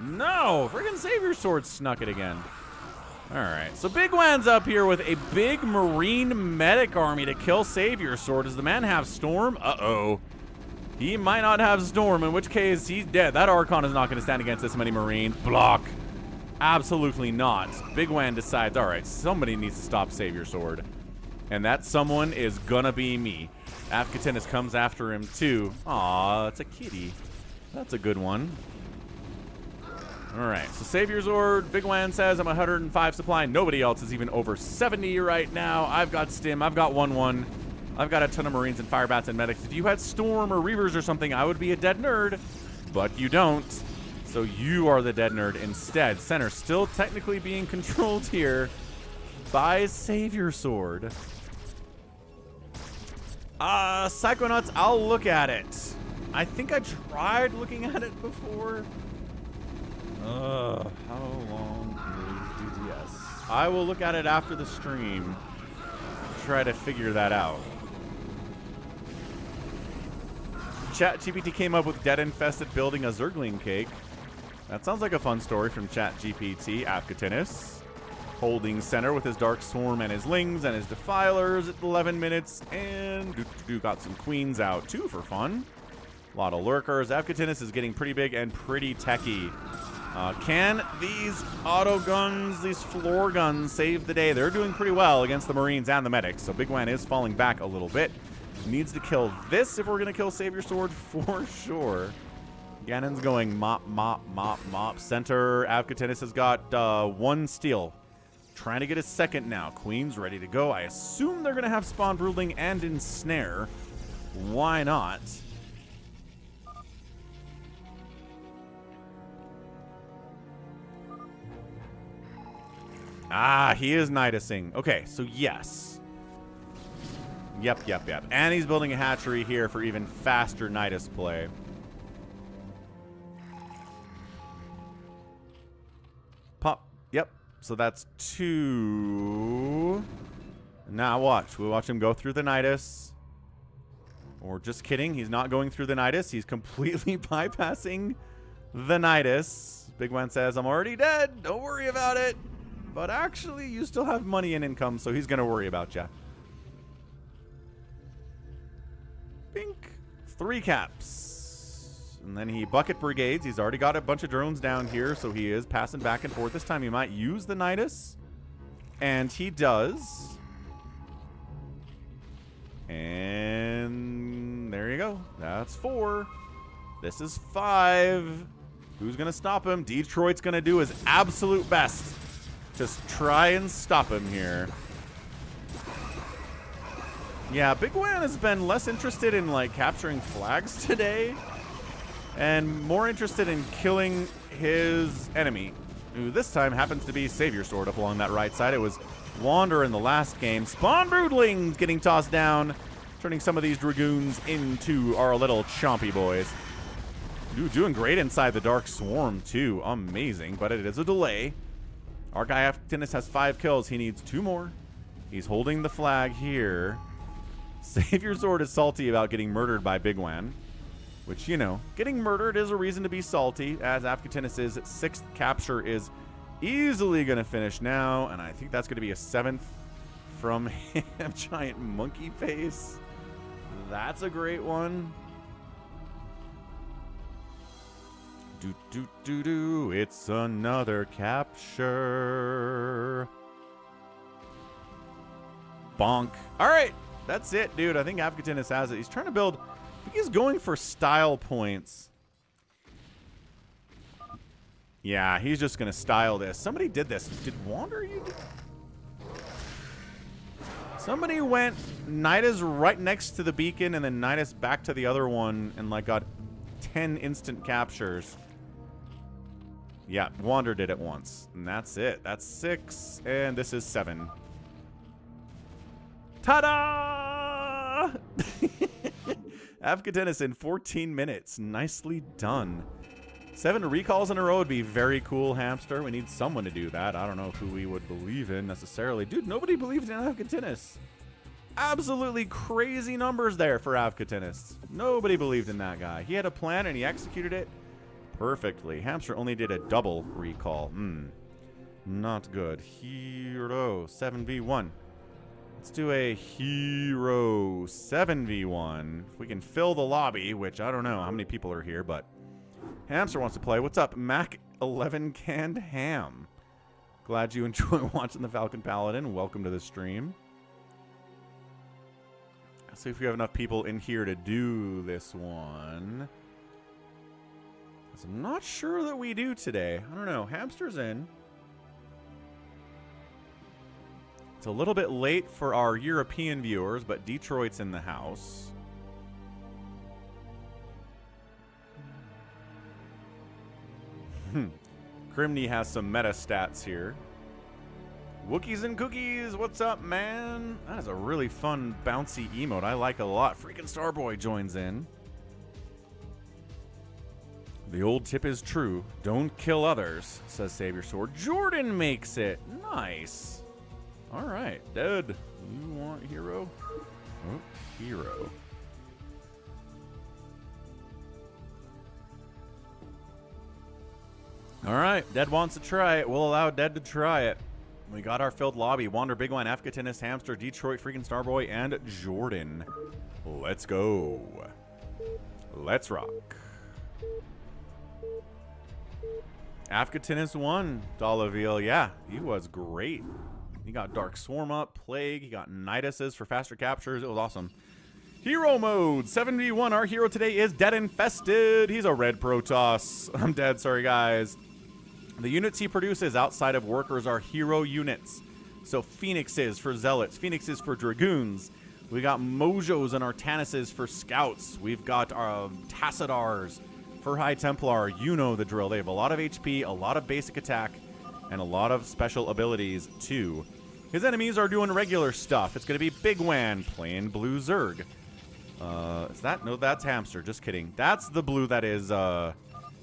No! Friggin' Savior Sword snuck it again. Alright, so Big Wan's up here with a big Marine medic army to kill Savior Sword. Does the man have Storm? Uh-oh. He might not have Storm, in which case he's dead. That Archon is not going to stand against this many Marines. Block. Absolutely not. Big Wan decides, alright, somebody needs to stop Savior Sword. And that someone is gonna be me. AvcaTiNuS comes after him too. Aw, it's a kitty. That's a good one. Alright, so Savior Sword, Big Wan says I'm 105 supply. Nobody else is even over 70 right now. I've got Stim, I've got 1-1. I've got a ton of Marines and Firebats and Medics. If you had Storm or Reavers or something, I would be a dead nerd. But you don't. So you are the dead nerd instead. Center still technically being controlled here by Savior Sword. Psychonauts, I'll look at it. I think I tried looking at it before. How long is DTS? I will look at it after the stream. Try to figure that out. ChatGPT came up with DeadInfested building a Zergling cake. That sounds like a fun story from ChatGPT. AvcaTiNuS holding center with his Dark Swarm and his Lings and his Defilers at 11 minutes. And got some Queens out too for fun. A lot of Lurkers. AvcaTiNuS is getting pretty big and pretty techy. Can these auto guns, these floor guns, save the day? They're doing pretty well against the Marines and the Medics. So Big Wan is falling back a little bit. Needs to kill this if we're going to kill Savior Sword for sure. Ganon's going mop, mop, mop, mop. Center. AvcaTiNuS has got 1 steal. Trying to get a second now. Queen's ready to go. I assume they're going to have Spawn Broodling and Ensnare. Why not? Ah, he is Nidusing. Okay, so yes. Yep. And he's building a hatchery here for even faster Nidus play. Pop. Yep. So that's 2. Now watch. We'll watch him go through the Nidus. Or just kidding. He's not going through the Nidus. He's completely bypassing the Nidus. Big Wan says, I'm already dead. Don't worry about it. But actually, you still have money and income, so he's going to worry about you. Pink. 3 caps. And then he bucket brigades. He's already got a bunch of drones down here, so he is passing back and forth. This time he might use the Nidus. And he does. And there you go. That's 4. This is 5. Who's going to stop him? Detroit's going to do his absolute best. Just try and stop him here. Yeah, Big Wan has been less interested in, like, capturing flags today. And more interested in killing his enemy. Who this time happens to be Savior Sword up along that right side. It was Wander in the last game. Spawn Broodlings getting tossed down. Turning some of these Dragoons into our little chompy boys. Dude, doing great inside the Dark Swarm, too. Amazing, but it is a delay. Our guy AvcaTiNuS has 5 kills. He needs 2 more. He's holding the flag here. Savior Sword is salty about getting murdered by Big Wan. Which, you know, getting murdered is a reason to be salty, as AvcaTiNuS' 6th capture is easily going to finish now. And I think that's going to be a 7th from him. Giant monkey face. That's a great one. It's another capture. Bonk. All right. That's it, dude. I think AvcaTiNuS has it. He's trying to build... I think he's going for style points. Yeah, he's just going to style this. Somebody did this. Did Wander you do? Somebody went Nidus right next to the beacon and then Nidus back to the other one and like got 10 instant captures. Yeah, Wander did it once. And that's it. That's 6. And this is 7. Ta-da! AvcaTiNuS in 14 minutes. Nicely done. 7 recalls in a row would be very cool, Hamster. We need someone to do that. I don't know who we would believe in necessarily. Dude, nobody believed in AvcaTiNuS. Absolutely crazy numbers there for AvcaTiNuS. Nobody believed in that guy. He had a plan and he executed it perfectly. Hamster only did a double recall. Not good. Hero 7v1. Let's do a Hero 7v1. If we can fill the lobby, which I don't know how many people are here, but Hamster wants to play. What's up, Mac 11 Canned Ham? Glad you enjoy watching the Falcon Paladin. Welcome to the stream. Let's see if we have enough people in here to do this one. I'm not sure that we do today. I don't know. Hamster's in. It's a little bit late for our European viewers, but Detroit's in the house. Crimney has some meta stats here. Wookiees and Cookies, what's up, man? That is a really fun, bouncy emote. I like it a lot. Freaking Starboy joins in. The old tip is true. Don't kill others, says Save Your Sword. Jordan makes it. Nice. All right, Dead. You want Hero? Oh, Hero. All right, Dead wants to try it. We'll allow Dead to try it. We got our filled lobby. Wander, Big One, AvcaTiNuS, Hamster, Detroit, freaking Starboy, and Jordan. Let's go. Let's rock. AvcaTiNuS won, Dollaville. Yeah, he was great. He got Dark Swarm up, Plague. He got Niduses for faster captures. It was awesome. Hero mode, 7v1. Our hero today is DeadInfested. He's a red Protoss. I'm dead, sorry guys. The units he produces outside of workers are hero units. So Phoenixes for Zealots, Phoenixes for Dragoons. We got Mojos and Artanuses for Scouts. We've got Tassadars for High Templar. You know the drill. They have a lot of HP, a lot of basic attack, and a lot of special abilities too. His enemies are doing regular stuff. It's going to be Big Wan playing Blue Zerg. Is that? No, that's Hamster. Just kidding. That's the blue that is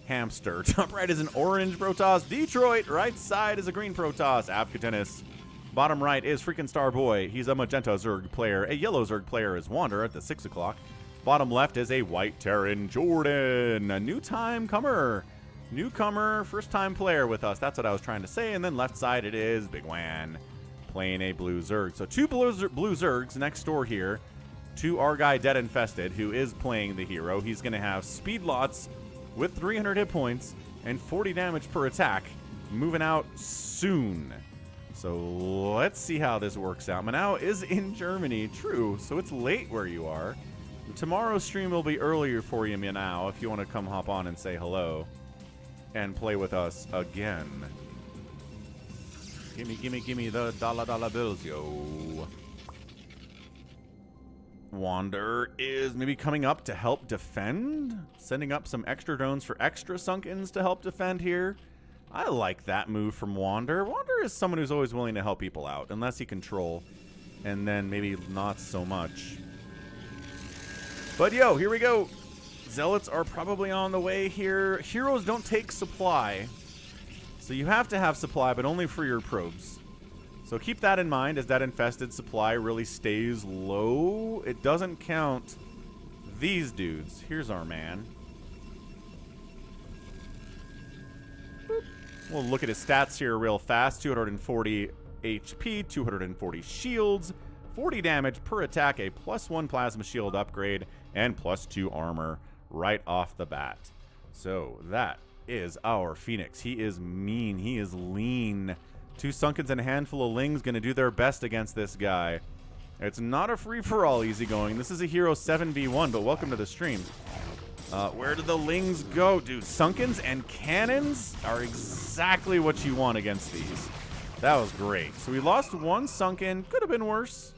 Hamster. Top right is an orange Protoss. Detroit. Right side is a green Protoss. AvcaTiNuS. Bottom right is freaking Starboy. He's a magenta Zerg player. A yellow Zerg player is Wander at the 6 o'clock. Bottom left is a white Terran Jordan. A new time comer. Newcomer, first time player with us. That's what I was trying to say. And then left side it is Big Wan playing a blue Zerg. So two blue Zergs next door here to our guy DeadInfested, who is playing the hero. He's going to have speed lots with 300 hit points and 40 damage per attack moving out soon. So let's see how this works out. Manau is in Germany. True. So it's late where you are. Tomorrow's stream will be earlier for you, Manau, if you want to come hop on and say hello and play with us again. Gimme the dollar bills, yo. Wander is maybe coming up to help defend, sending up some extra drones for extra Sunkens to help defend here. I like that move from Wander. Wander is someone who's always willing to help people out, unless he control, and then maybe not so much. But yo, here we go. Zealots are probably on the way here. Heroes don't take supply, so you have to have supply, but only for your probes. So keep that in mind as that infested supply really stays low. It doesn't count these dudes. Here's our man. Boop. We'll look at his stats here real fast. 240 HP, 240 shields, 40 damage per attack, a +1 plasma shield upgrade, and +2 armor right off the bat. So that is our Phoenix. He is mean. He is lean. 2 Sunkens and a handful of Lings going to do their best against this guy. It's not a free-for-all easygoing. This is a hero 7v1, but welcome to the stream. Where did the Lings go? Dude, Sunkens and Cannons are exactly what you want against these. That was great. So we lost one Sunken. Could have been worse.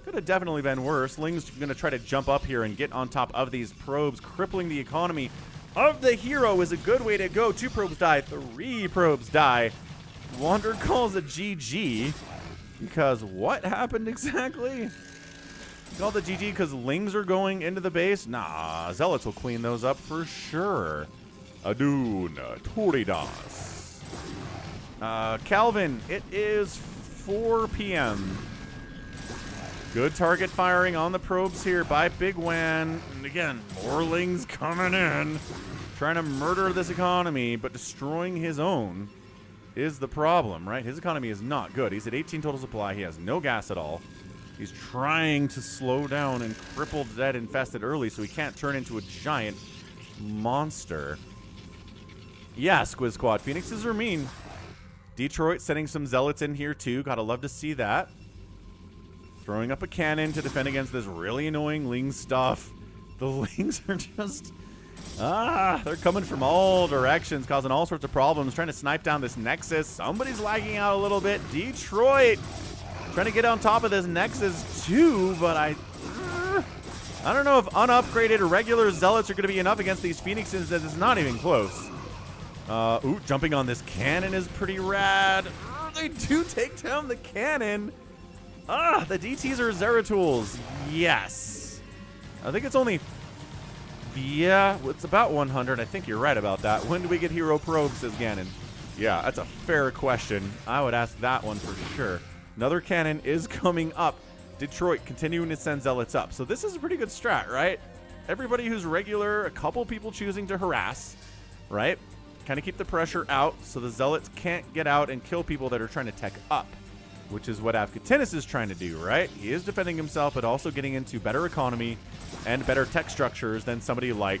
Could have definitely been worse. Ling's going to try to jump up here and get on top of these probes. Crippling the economy of the hero is a good way to go. 2 probes die. 3 probes die. Wander calls a GG. Because what happened exactly? Called the GG because Lings are going into the base? Nah, Zealots will clean those up for sure. Adun, Toridas. Calvin, it is 4 p.m. Good target firing on the probes here by Big Wan. And again, more Lings coming in. Trying to murder this economy, but destroying his own is the problem, right? His economy is not good. He's at 18 total supply. He has no gas at all. He's trying to slow down and cripple DeadInfested early so he can't turn into a giant monster. Yeah, Squiz Squad. Phoenixes are mean. Detroit sending some Zealots in here too. Gotta love to see that. Throwing up a cannon to defend against this really annoying Ling stuff. The Lings are just... they're coming from all directions, causing all sorts of problems, trying to snipe down this Nexus. Somebody's lagging out a little bit. Detroit trying to get on top of this Nexus too, but I don't know if unupgraded regular Zealots are going to be enough against these Phoenixes. That is not even close. Ooh, jumping on this cannon is pretty rad. They do take down the cannon. The DTs are Zeratools. Yes. I think it's only... Yeah, it's about 100. I think you're right about that. When do we get hero probes, says Gannon? Yeah, that's a fair question. I would ask that one for sure. Another cannon is coming up. Detroit continuing to send Zealots up. So this is a pretty good strat, right? Everybody who's regular, a couple people choosing to harass, right? Kind of keep the pressure out so the Zealots can't get out and kill people that are trying to tech up, which is what AvcaTiNuS is trying to do, right? He is defending himself, but also getting into better economy and better tech structures than somebody like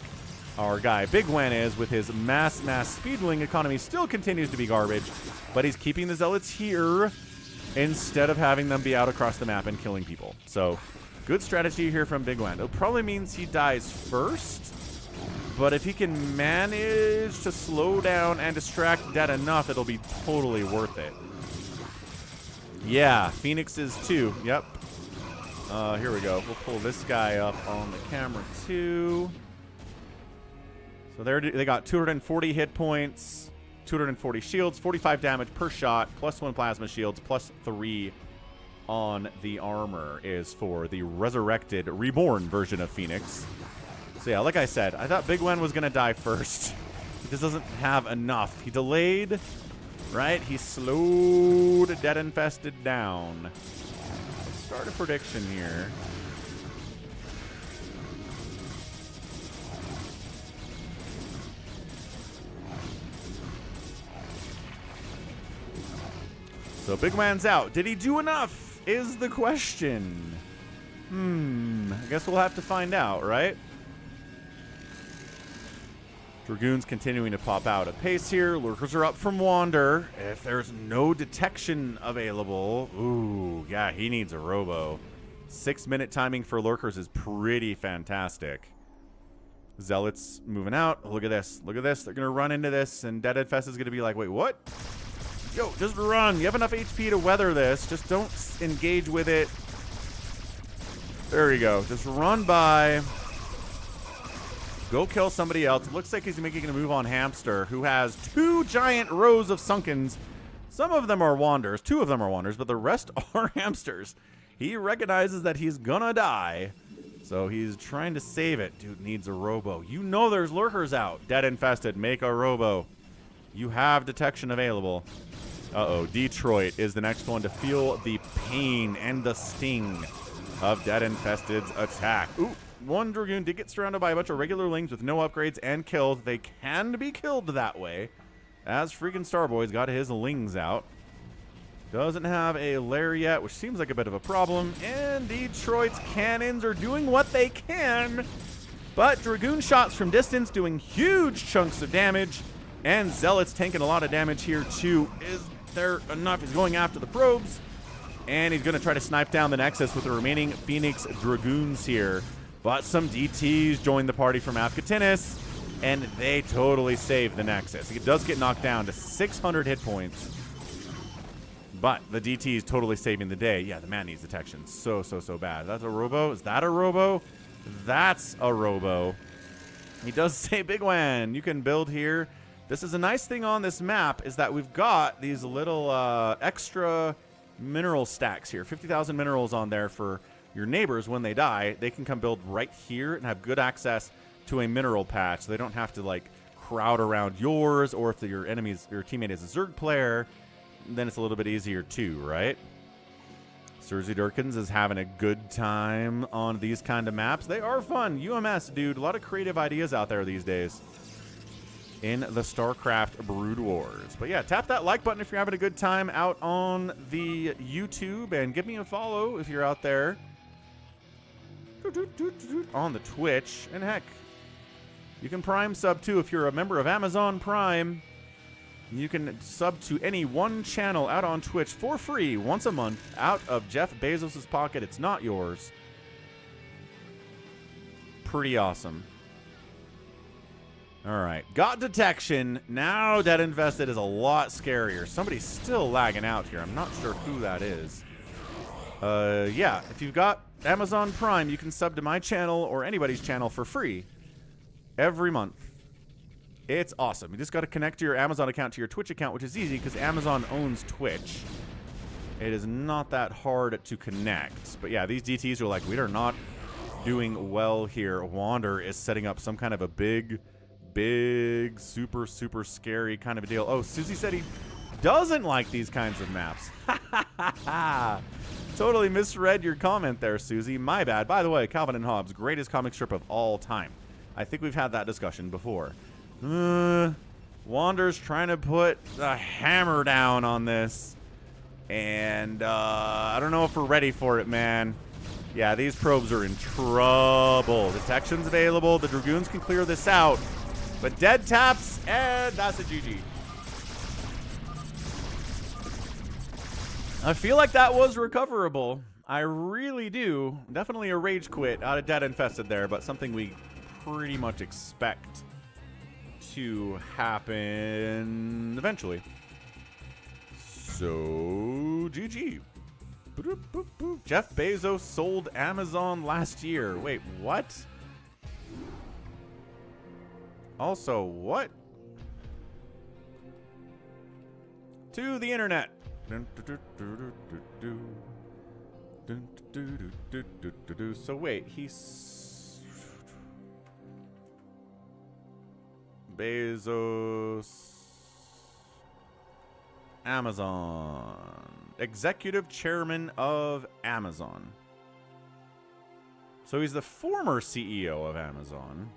our guy Big Wan is with his mass speedling economy. Still continues to be garbage, but he's keeping the Zealots here instead of having them be out across the map and killing people. So good strategy here from Big Wan. It probably means he dies first, but if he can manage to slow down and distract Dead enough, it'll be totally worth it. Yeah, Phoenixes too. Yep. Here we go. We'll pull this guy up on the camera too. So they got 240 hit points, 240 shields, 45 damage per shot, +1 plasma shields, +3 on the armor is for the resurrected, reborn version of Phoenix. So yeah, like I said, I thought Big Wen was going to die first. He just doesn't have enough. He delayed, right? He slowed DeadInfested down. Let's start a prediction here. So Big Man's out. Did he do enough is the question. I guess we'll have to find out, right? Dragoons continuing to pop out at pace here. Lurkers are up from Wander. If there's no detection available, ooh, yeah, he needs a robo. 6-minute timing for Lurkers is pretty fantastic. Zealots moving out. Look at this. Look at this. They're going to run into this, and DeadInfested is going to be like, wait, what? Yo, just run. You have enough HP to weather this. Just don't engage with it. There you go. Just run by. Go kill somebody else. It looks like he's making a move on Hamster, who has 2 giant rows of Sunkens. Some of them are Wanders. 2 of them are Wanders, but the rest are Hamsters. He recognizes that he's gonna die, so he's trying to save it. Dude needs a robo. You know there's Lurkers out. DeadInfested, make a robo. You have detection available. Uh-oh, Detroit is the next one to feel the pain and the sting of DeadInfested's attack. Ooh, one Dragoon did get surrounded by a bunch of regular Lings with no upgrades and killed. They can be killed that way, as freaking Starboy's got his Lings out. Doesn't have a lair yet, which seems like a bit of a problem. And Detroit's cannons are doing what they can, but Dragoon shots from distance doing huge chunks of damage. And Zealot's tanking a lot of damage here too. Is there enough? He's going after the probes. And he's going to try to snipe down the Nexus with the remaining Phoenix Dragoons here. But some DTs join the party from AvcaTiNuS, and they totally save the Nexus. He does get knocked down to 600 hit points. But the DT is totally saving the day. Yeah, the man needs detection so bad. That's a robo? Is that a robo? That's a robo. He does say Big Wan. You can build here. This is a nice thing on this map is that we've got these little extra mineral stacks here. 50,000 minerals on there for your neighbors when they die. They can come build right here and have good access to a mineral patch. So they don't have to like crowd around yours, or if your teammate is a Zerg player, then it's a little bit easier too, right? Cersei Durkins is having a good time on these kind of maps. They are fun. UMS, dude. A lot of creative ideas out there these days in the StarCraft Brood Wars. But yeah, tap that like button if you're having a good time out on the YouTube, and give me a follow if you're out there on the Twitch. And heck, you can Prime sub too if you're a member of Amazon Prime. You can sub to any one channel out on Twitch for free once a month out of Jeff Bezos' pocket. It's not yours. Pretty awesome. All right. Got detection. Now DeadInfested is a lot scarier. Somebody's still lagging out here. I'm not sure who that is. Yeah, if you've got Amazon Prime, you can sub to my channel or anybody's channel for free every month. It's awesome. You just got to connect your Amazon account to your Twitch account, which is easy because Amazon owns Twitch. It is not that hard to connect. But yeah, these DTs are like, we are not doing well here. Wander is setting up some kind of a big, super scary kind of a deal. Oh, Susie said he doesn't like these kinds of maps. Totally misread your comment there, Susie. My bad. By the way, Calvin and Hobbes, greatest comic strip of all time. I think we've had that discussion before. Wander's trying to put a hammer down on this. And I don't know if we're ready for it, man. Yeah, these probes are in trouble. Detection's available. The Dragoons can clear this out. But dead taps, and that's a GG. I feel like that was recoverable. I really do. Definitely a rage quit out of DeadInfested there, but something we pretty much expect to happen eventually. So, GG. Boop, boop, boop. Jeff Bezos sold Amazon last year. Wait, what? Also, what? To the internet. So wait, he's Bezos, Amazon, executive chairman of Amazon. So he's the former CEO of Amazon.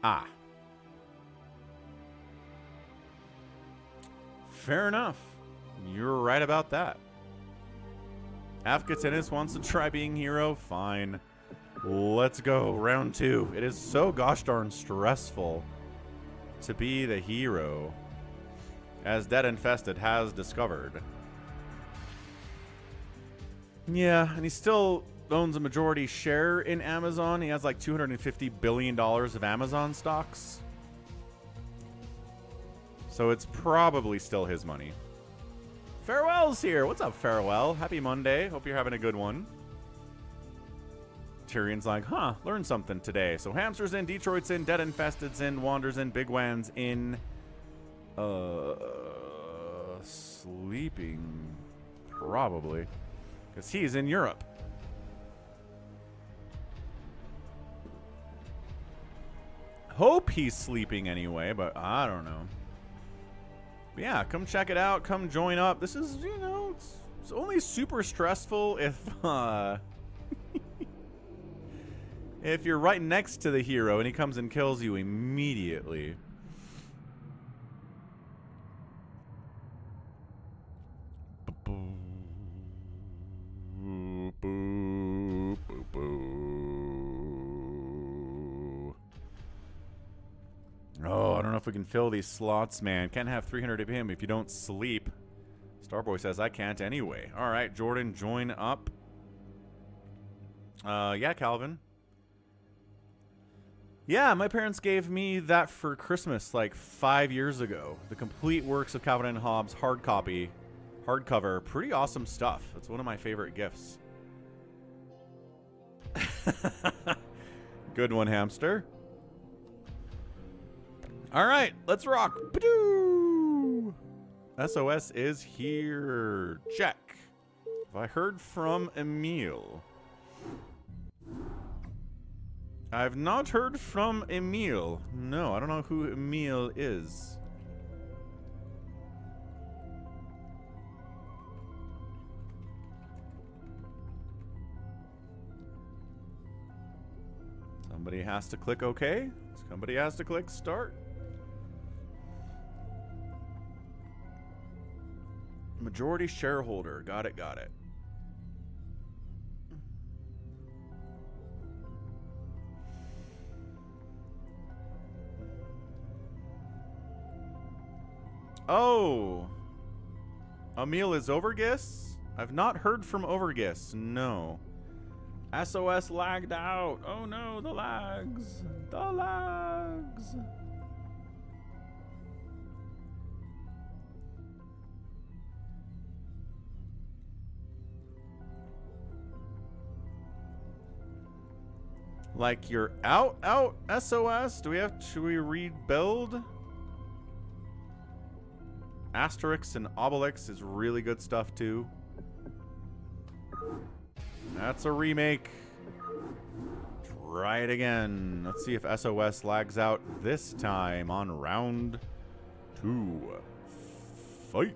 Ah. Fair enough. You're right about that. AvcaTiNuS wants to try being hero. Fine. Let's go. Round 2. It is so gosh darn stressful to be the hero, as DeadInfested has discovered. Yeah, and he still owns a majority share in Amazon. He has like $250 billion of Amazon stocks. So it's probably still his money. Farewell's here. What's up, Farewell? Happy Monday. Hope you're having a good one. Tyrion's like, huh, learned something today. So Hamster's in, Detroit's in, DeadInfested's in, Wander's in, Big Wan's in. Sleeping. Probably. Because he's in Europe. Hope he's sleeping anyway, but I don't know. But yeah, come check it out. Come join up. This is, you know, it's only super stressful if if you're right next to the hero and he comes and kills you immediately. Oh, I don't know if we can fill these slots, man. Can't have 300 of him if you don't sleep. Starboy says, I can't anyway. All right, Jordan, join up. Yeah, Calvin. Yeah, my parents gave me that for Christmas like 5 years ago. The complete works of Calvin and Hobbes hardcover. Pretty awesome stuff. It's one of my favorite gifts. Good one, hamster. All right, let's rock. Ba-doo! SOS is here. Check. Have I heard from Emil? I've not heard from Emil. No, I don't know who Emil is. Somebody has to click OK. Somebody has to click start. Majority shareholder. Got it, got it. Oh. Emil is Overgis? I've not heard from Overgis. No. SOS lagged out. Oh no, the lags. The lags. Like you're out SOS? Should we rebuild? Asterix and Obelix is really good stuff too. That's a remake. Try it again. Let's see if SOS lags out this time on round 2. Fight.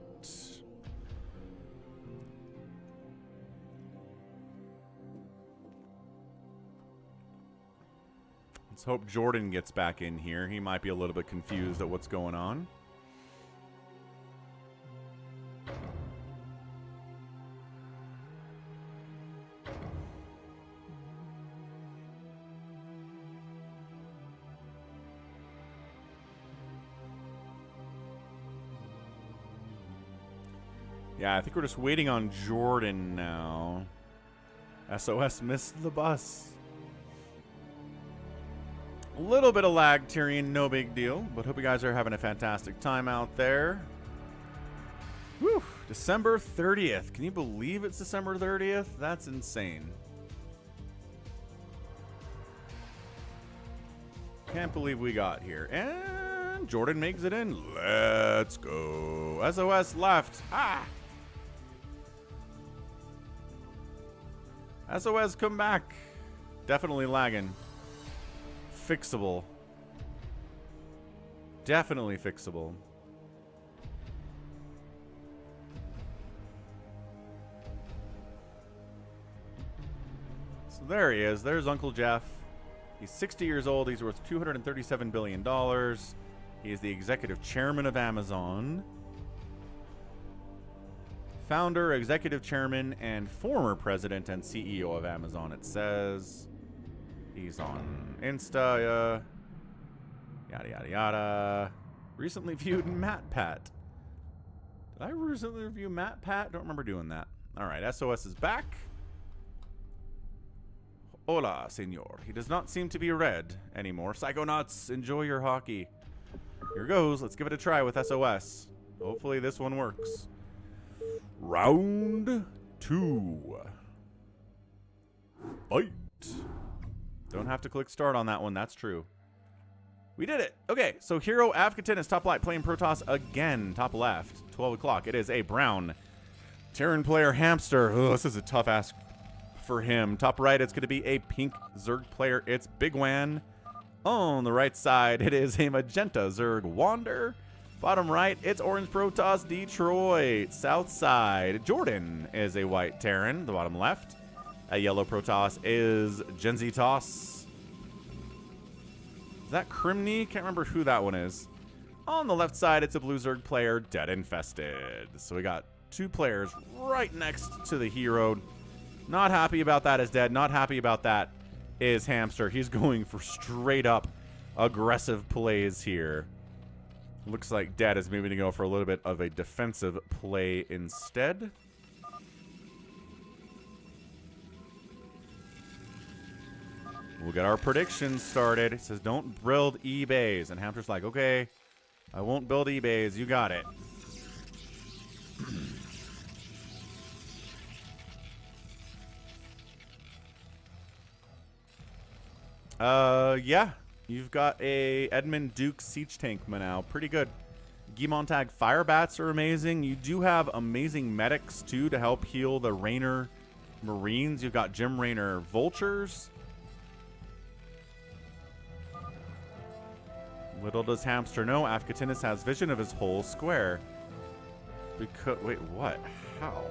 Let's hope Jordan gets back in here. He might be a little bit confused at what's going on. Yeah, I think we're just waiting on Jordan now. SOS missed the bus. A little bit of lag, Tyrion, no big deal. But hope you guys are having a fantastic time out there. Whew, December 30th. Can you believe it's December 30th? That's insane. Can't believe we got here. And Jordan makes it in. Let's go. SOS left. Ah! SOS, come back. Definitely lagging. Fixable. Definitely fixable. So there he is. There's Uncle Jeff. He's 60 years old. He's worth $237 billion. He is the executive chairman of Amazon. Founder, executive chairman, and former president and CEO of Amazon, it says. He's on Insta, yada, yada, yada. Recently viewed MatPat. Did I recently review MatPat? Don't remember doing that. All right, SOS is back. Hola, senor. He does not seem to be red anymore. Psychonauts, enjoy your hockey. Here goes. Let's give it a try with SOS. Hopefully this one works. Round 2. Fight. Don't have to click start on that one. That's true. We did it. Okay, so Hero AvcaTiNuS top light playing Protoss again. Top left, 12 o'clock. It is a brown Terran player hamster. Oh, this is a tough ask for him. Top right, it's going to be a pink Zerg player. It's Big Wan. On the right side, it is a magenta Zerg Wander. Bottom right, it's orange Protoss Detroit. South side, Jordan is a white Terran. The bottom left, a yellow Protoss is Gen Z Toss. Is that Crimney? Can't remember who that one is. On the left side, it's a blue Zerg player, DeadInfested. So we got two players right next to the hero. Not happy about that is Dead. Not happy about that is Hamster. He's going for straight up aggressive plays here. Looks like Dead is maybe to go for a little bit of a defensive play instead. We'll get our predictions started. It says, don't build eBays. And Hamster's like, okay, I won't build eBays. You got it. Yeah. You've got a Edmund Duke Siege Tank now. Pretty good. Guimontag Firebats are amazing. You do have amazing medics, too, to help heal the Raynor Marines. You've got Jim Raynor Vultures. Little does Hamster know, AvcaTiNuS has vision of his whole square. Because, wait, what? How?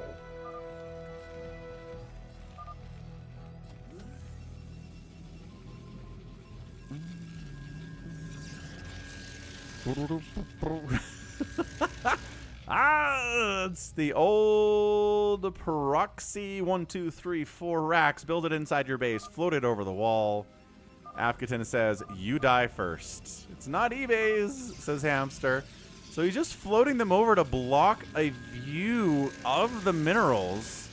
It's the old proxy 1, 2, 3, 4 racks. Build it inside your base. Float it over the wall. AvcaTiNuS says, you die first. It's not eBays, says Hamster. So he's just floating them over to block a view of the minerals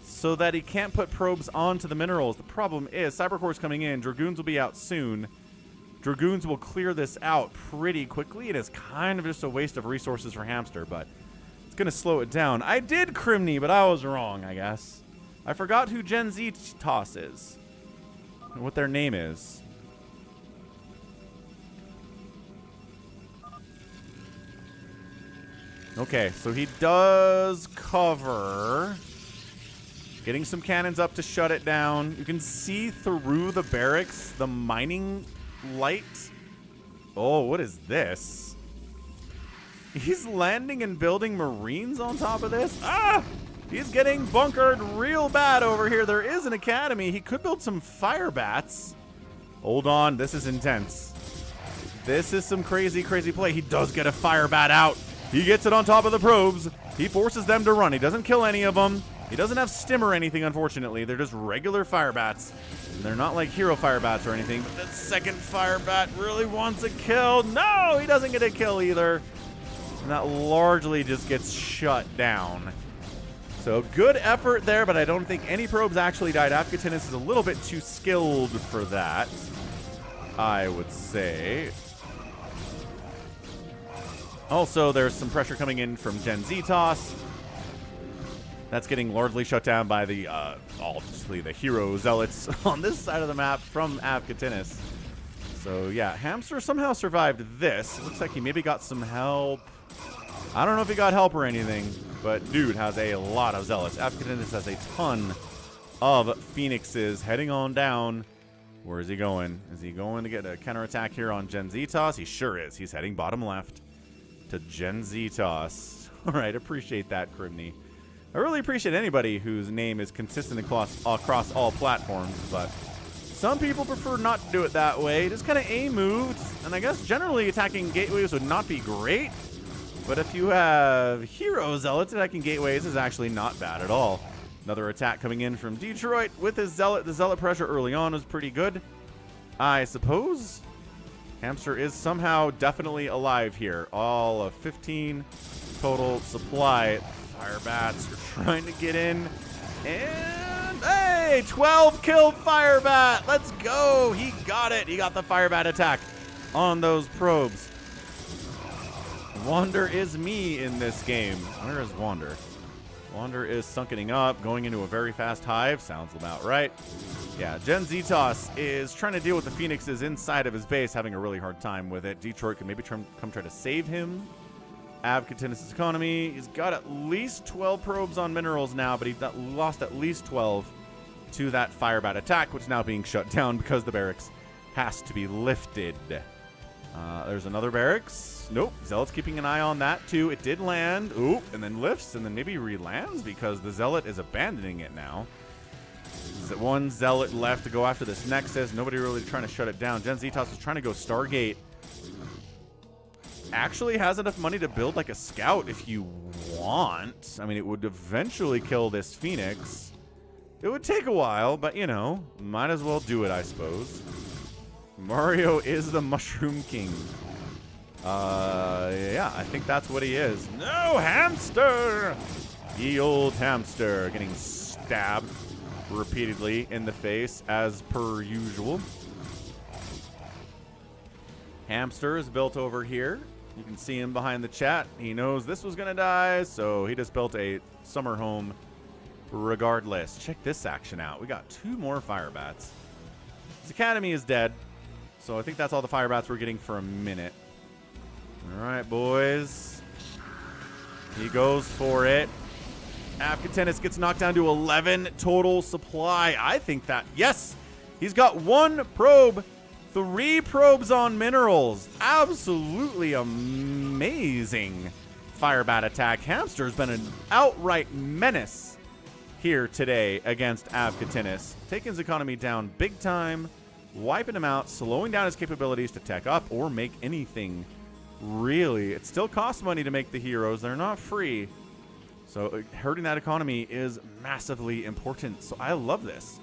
so that he can't put probes onto the minerals. The problem is Cybercore's coming in. Dragoons will be out soon. Dragoons will clear this out pretty quickly. It is kind of just a waste of resources for Hamster, but it's going to slow it down. I did Crimney, but I was wrong, I guess. I forgot who Gen Z Toss is. What their name is. Okay, so he does cover. Getting some cannons up to shut it down. You can see through the barracks, the mining light. Oh, what is this? He's landing and building Marines on top of this? Ah! He's getting bunkered real bad over here. There is an academy. He could build some Firebats. Hold on. This is intense. This is some crazy, crazy play. He does get a Firebat out. He gets it on top of the probes. He forces them to run. He doesn't kill any of them. He doesn't have stim or anything, unfortunately. They're just regular Firebats. And they're not like hero Firebats or anything. But that second Firebat really wants a kill. No, he doesn't get a kill either. And that largely just gets shut down. So good effort there, but I don't think any probes actually died. AvcaTiNuS is a little bit too skilled for that, I would say. Also, there's some pressure coming in from Gen Z Toss. That's getting largely shut down by the, obviously, the hero zealots on this side of the map from AvcaTiNuS. So, yeah, Hamster somehow survived this. It looks like he maybe got some help. I don't know if he got help or anything, but dude has a lot of zealots. AvcaTiNuS has a ton of phoenixes heading on down. Where is he going? Is he going to get a counterattack here on Gen Z Toss? He sure is. He's heading bottom left to Gen Z Toss. All right, appreciate that, Crimney. I really appreciate anybody whose name is consistent across all platforms, but some people prefer not to do it that way. Just kind of A-moved, and I guess generally attacking gateways would not be great. But if you have hero zealots, attacking gateways is actually not bad at all. Another attack coming in from Detroit with his zealot. The zealot pressure early on was pretty good, I suppose. Hamster is somehow definitely alive here. All of 15 total supply. Firebats are trying to get in. And, hey, 12 killed Firebat. Let's go. He got it. He got the Firebat attack on those probes. Wander is me in this game. Where is Wander? Wander is sunkening up, going into a very fast hive. Sounds about right. Yeah, Gen Z Toss is trying to deal with the Phoenixes inside of his base, having a really hard time with it. Detroit can maybe come try to save him. AvcaTiNuS' economy. He's got at least 12 probes on minerals now, but he lost at least 12 to that Firebat attack, which is now being shut down because the barracks has to be lifted. There's another barracks. Nope. Zealot's keeping an eye on that, too. It did land. Ooh, and then lifts, and then maybe re-lands because the Zealot is abandoning it now. There's one Zealot left to go after this Nexus. Nobody really trying to shut it down. Gen Zetos is trying to go Stargate. Actually has enough money to build like a scout if you want. I mean, it would eventually kill this Phoenix. It would take a while, but, you know, might as well do it, I suppose. Mario is the Mushroom King. Yeah, I think that's what he is. No, hamster! Ye old hamster getting stabbed repeatedly in the face as per usual. Hamster is built over here. You can see him behind the chat. He knows this was gonna die, so he just built a summer home regardless. Check this action out. We got 2 more fire bats. His academy is dead, so I think that's all the fire bats we're getting for a minute. All right, boys. He goes for it. AvcaTiNuS gets knocked down to 11 total supply. I think that, yes, he's got 1 probe, 3 probes on minerals. Absolutely amazing fire bat attack. Hamster's been an outright menace here today against AvcaTiNuS. Taking his economy down big time, wiping him out, slowing down his capabilities to tech up or make anything. Really, it still costs money to make the heroes. They're not free. So hurting that economy is massively important. So I love this.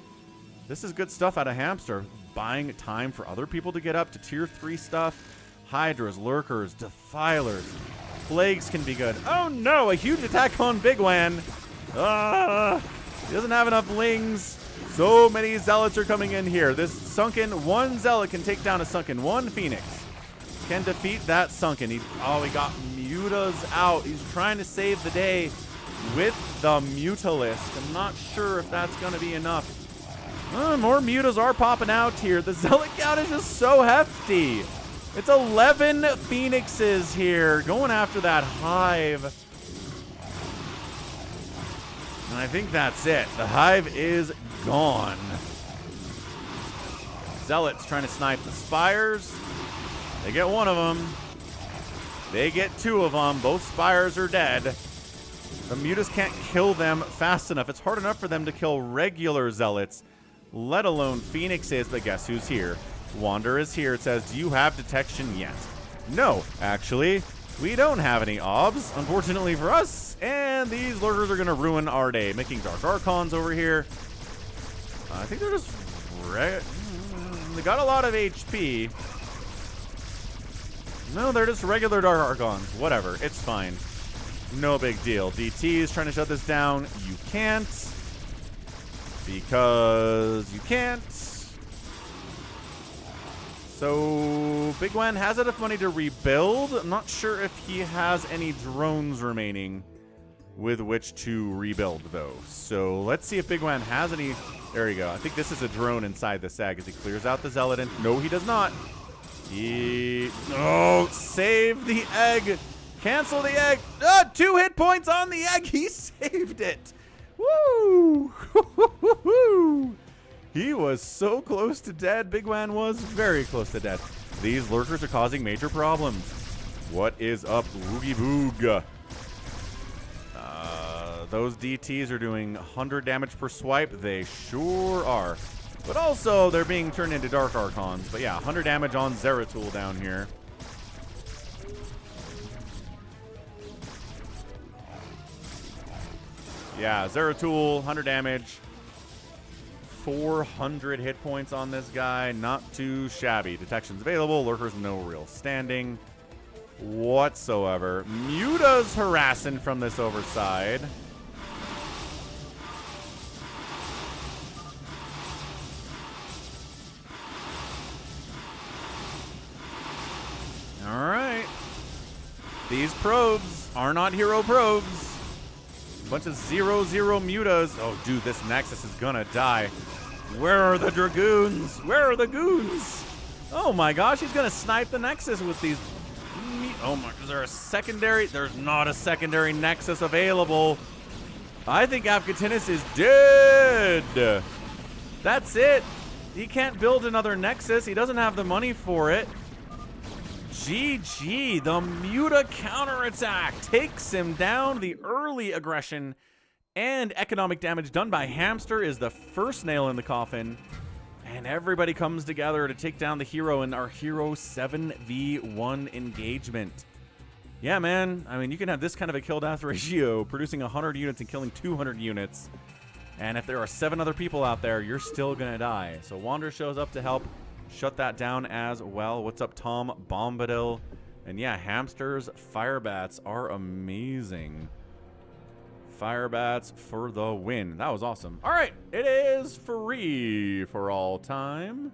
This is good stuff out of Hamster. Buying time for other people to get up to tier 3 stuff. Hydras, Lurkers, Defilers. Plagues can be good. Oh no, a huge attack on Big Wan. He doesn't have enough lings. So many zealots are coming in here. This sunken 1 zealot can take down a sunken 1 Phoenix. Can defeat that sunken. He got mutas out. He's trying to save the day with the Mutalist. I'm not sure if that's going to be enough. More mutas are popping out here. The zealot count is just so hefty. It's 11 Phoenixes here going after that hive. And I think that's it. The hive is gone. Zealots trying to snipe the spires. They get 1 of them. They get 2 of them. Both spires are dead. The mutas can't kill them fast enough. It's hard enough for them to kill regular zealots, let alone Phoenixes. But guess who's here? Wander is here. It says, do you have detection yet? No, actually, we don't have any obs, unfortunately for us. And these lurkers are going to ruin our day, making Dark Archons over here. I think they're just... They got a lot of HP. No, they're just regular Dark Archons. Whatever, it's fine. No big deal. DT is trying to shut this down. You can't. Because you can't. So, Big Wan has enough money to rebuild. I'm not sure if he has any drones remaining with which to rebuild, though. So, let's see if Big Wan has any... There you go. I think this is a drone inside this egg as he clears out the Zealot. No, he does not. Oh, save the egg. Cancel the egg. 2 hit points on the egg. He saved it. Woo! He was so close to dead. Big Wan was very close to death. These lurkers are causing major problems. What is up, Woogie Boog? Those DTs are doing 100 damage per swipe. They sure are. But also, they're being turned into Dark Archons. But yeah, 100 damage on Zeratul down here. Yeah, Zeratul, 100 damage. 400 hit points on this guy. Not too shabby. Detection's available. Lurkers no real standing whatsoever. Muta's harassing from this overside. All right. These probes are not hero probes. Bunch of 0/0 mutas. Oh, dude, this Nexus is gonna die. Where are the Dragoons? Where are the goons? Oh my gosh, he's gonna snipe the Nexus with these. Oh my, is there a secondary? There's not a secondary Nexus available. I think AvcaTiNuS is dead. That's it. He can't build another Nexus. He doesn't have the money for it. GG, the Muta counterattack takes him down. The early aggression and economic damage done by Hamster is the first nail in the coffin. And everybody comes together to take down the hero in our hero 7v1 engagement. Yeah, man. I mean, you can have this kind of a kill-death ratio, producing 100 units and killing 200 units. And if there are 7 other people out there, you're still going to die. So Wander shows up to help shut that down as well. What's up, Tom Bombadil? And yeah, hamsters, fire bats are amazing. Fire bats for the win. That was awesome. All right, it is free for all time.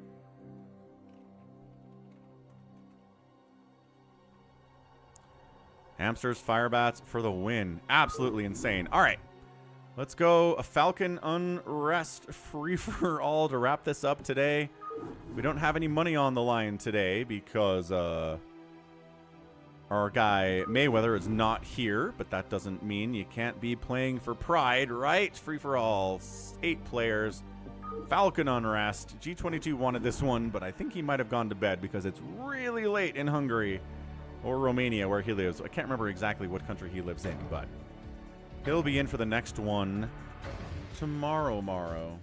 Hamsters, fire bats for the win. Absolutely insane. All right, let's go a Falcon Unrest free for all to wrap this up today. We don't have any money on the line today because our guy Mayweather is not here, but that doesn't mean you can't be playing for pride, right? Free for all, 8 players. Falcon Unrest. G22 wanted this one, but I think he might have gone to bed because it's really late in Hungary or Romania where he lives. I can't remember exactly what country he lives in, but he'll be in for the next one tomorrow.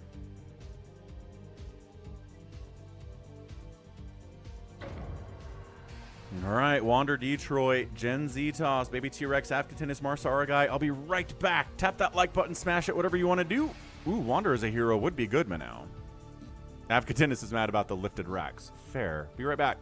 All right, Wander Detroit, Gen Z Toss, Baby T-Rex, AvcaTiNuS, Marsara guy. I'll be right back. Tap that like button, smash it, whatever you want to do. Ooh, Wander as a hero would be good, Manau. AvcaTiNuS is mad about the lifted racks. Fair. Be right back.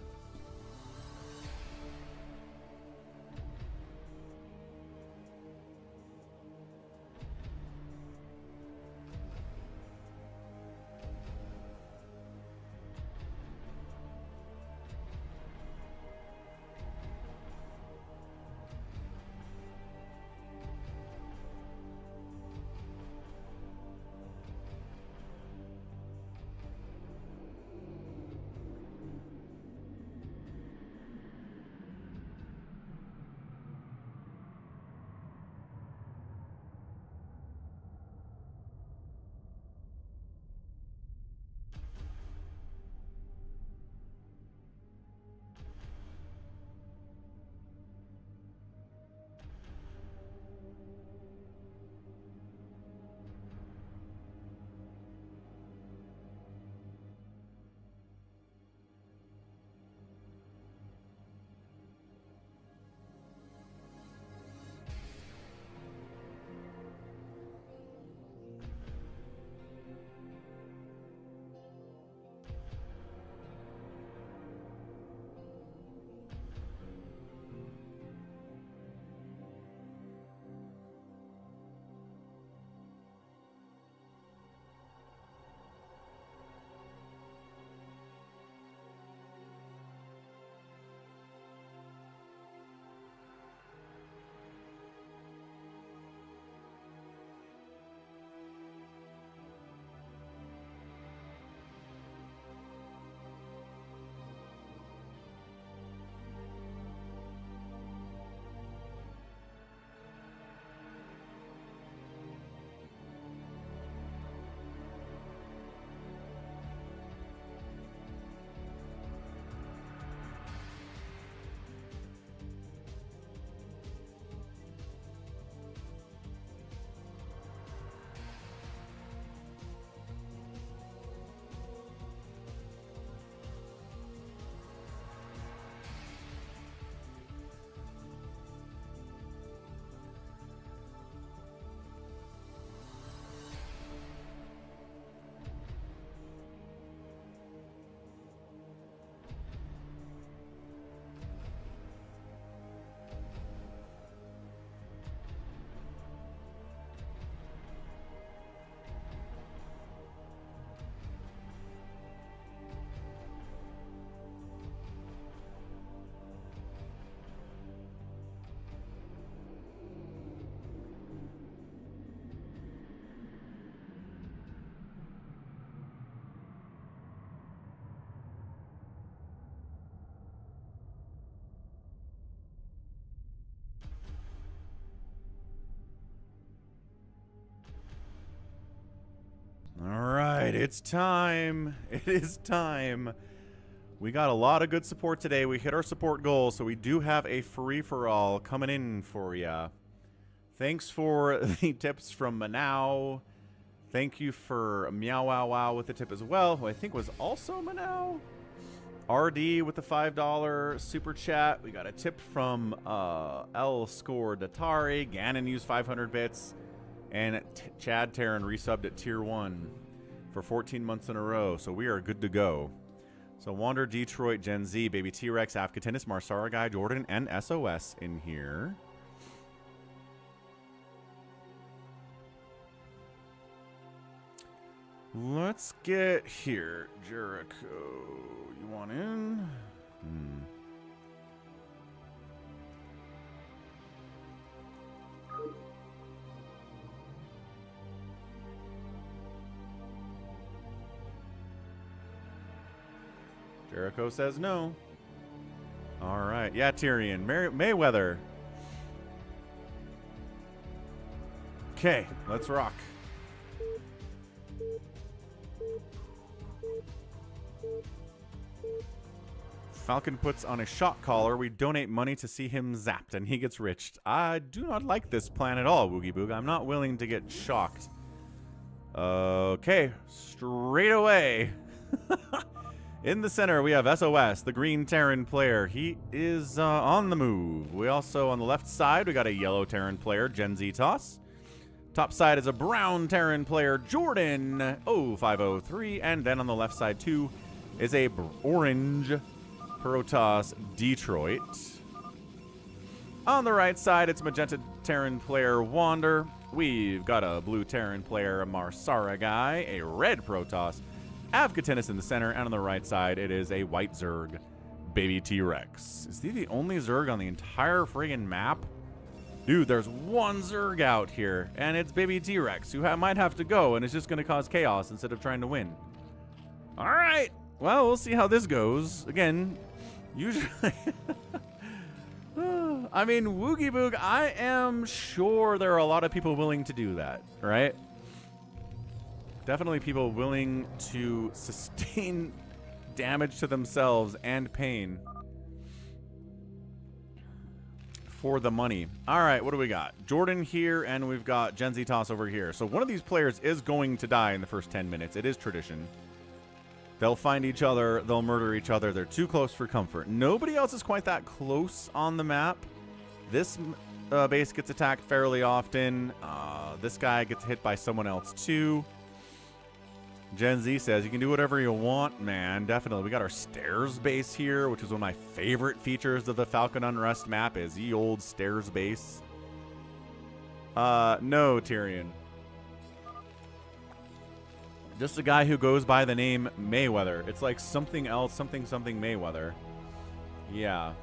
It's time. It is time. We got a lot of good support today. We hit our support goal, so we do have a free-for-all coming in for ya. Thanks for the tips from Manau. Thank you for Meow Wow Wow with the tip as well, who I think was also Manau. RD with the $5 super chat. We got a tip from L scored Atari. Ganon used 500 bits. And Chad Terran resubbed at tier 1 for 14 months in a row. So we are good to go. So Wander, Detroit, Gen Z, Baby T-Rex, AvcaTiNuS, Marsara Guy, Jordan, and SOS in here. Let's get here. Jericho, you want in? Jericho says no. All right. Yeah, Tyrion. Mayweather. Okay, let's rock. Falcon puts on a shock collar. We donate money to see him zapped, and he gets rich. I do not like this plan at all, Woogie Boog. I'm not willing to get shocked. Okay, straight away. In the center, we have SOS, the green Terran player. He is on the move. We also, on the left side, we got a yellow Terran player, Gen Z Toss. Top side is a brown Terran player, Jordan 0503. And then on the left side, too, is a orange Protoss Detroit. On the right side, it's magenta Terran player, Wander. We've got a blue Terran player, a Marsara Guy, a red Protoss, AvcaTiNuS in the center, and on the right side, it is a white Zerg, Baby T-Rex. Is he the only Zerg on the entire friggin' map? Dude, there's one Zerg out here, and it's Baby T-Rex, who might have to go, and it's just going to cause chaos instead of trying to win. All right. Well, we'll see how this goes. Again, usually... I mean, Woogie Boog, I am sure there are a lot of people willing to do that, right? Definitely people willing to sustain damage to themselves and pain for the money. All right, what do we got? Jordan here, and we've got Gen Z Toss over here. So one of these players is going to die in the first 10 minutes. It is tradition. They'll find each other. They'll murder each other. They're too close for comfort. Nobody else is quite that close on the map. This base gets attacked fairly often. This guy gets hit by someone else too. Gen Z says, you can do whatever you want, man. Definitely. We got our stairs base here, which is one of my favorite features of the Falcon Unrest map, is the old stairs base. No, Tyrion. Just a guy who goes by the name Mayweather. It's like something else, something Mayweather. Yeah.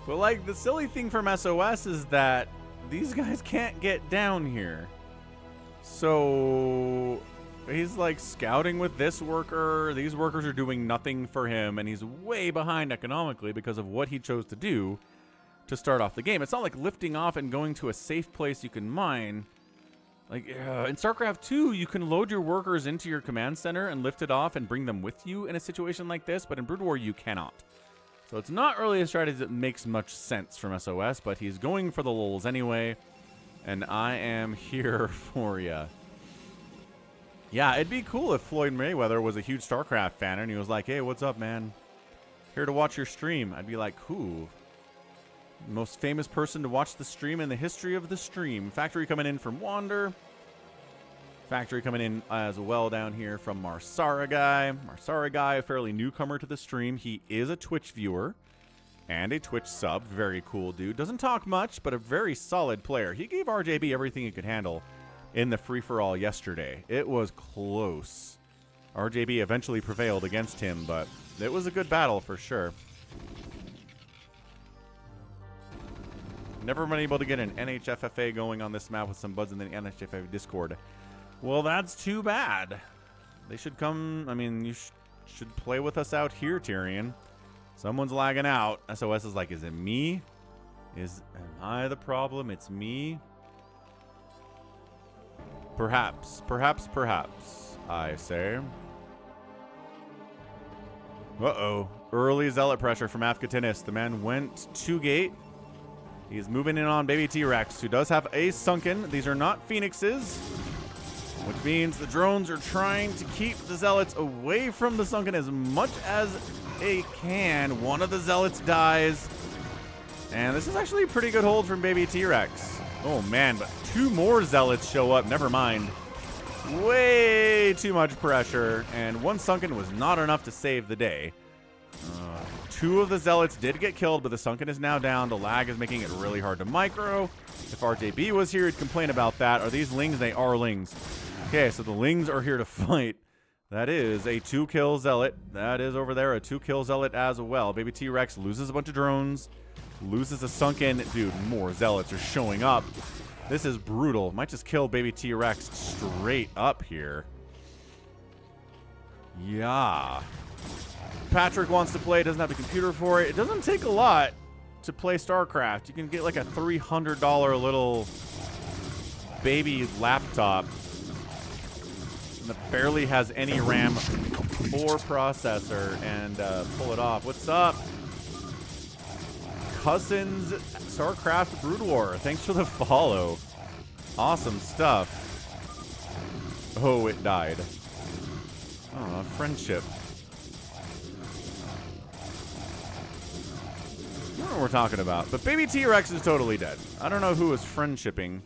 But like, the silly thing from SOS is that these guys can't get down here. So he's like scouting with this worker. These workers are doing nothing for him, and he's way behind economically because of what he chose to do to start off the game. It's not like lifting off and going to a safe place you can mine. Like in StarCraft 2, you can load your workers into your command center and lift it off and bring them with you in a situation like this, but in Brood War, you cannot. So it's not really a strategy that makes much sense from SOS, but he's going for the lulz anyway, and I am here for ya. Yeah, it'd be cool if Floyd Mayweather was a huge StarCraft fan and he was like, hey, what's up, man? Here to watch your stream. I'd be like, who? Most famous person to watch the stream in the history of the stream. Factory coming in from Wander. Factory coming in as well down here from Marsara Guy. Marsara Guy, a fairly newcomer to the stream. He is a Twitch viewer and a Twitch sub. Very cool dude. Doesn't talk much, but a very solid player. He gave RJB everything he could handle in the free-for-all yesterday. It was close. RJB eventually prevailed against him, but it was a good battle for sure. Never been able to get an NHFFA going on this map with some buds in the NHFFA Discord. Well, that's too bad. They should come. I mean, you should play with us out here, Tyrion. Someone's lagging out. SOS is like, is it me? Am I the problem? It's me? Perhaps, I say. Uh-oh. Early zealot pressure from AvcaTiNuS. The man went to gate. He's moving in on Baby T-Rex, who does have a sunken. These are not Phoenixes. which means the drones are trying to keep the Zealots away from the Sunken as much as they can. One of the Zealots dies. And this is actually a pretty good hold from Baby T-Rex. Oh, man, but 2 more Zealots show up. Never mind. Way too much pressure, and 1 Sunken was not enough to save the day. 2 of the Zealots did get killed, but the Sunken is now down. The lag is making it really hard to micro. If RJB was here, he'd complain about that. Are these Lings? They are Lings. Okay, so the Lings are here to fight. That is a 2-kill Zealot. That is over there a 2-kill Zealot as well. Baby T-Rex loses a bunch of drones. Loses a Sunken. Dude, more Zealots are showing up. This is brutal. Might just kill Baby T-Rex straight up here. Yeah. Patrick wants to play. Doesn't have the computer for it. It doesn't take a lot to play StarCraft. You can get like a $300 little baby laptop that barely has any RAM or processor and pull it off. What's up? Cousins StarCraft Brood War. Thanks for the follow. Awesome stuff. Oh, it died. Oh, friendship. I don't know what we're talking about, but Baby T-Rex is totally dead. I don't know who is friendshipping.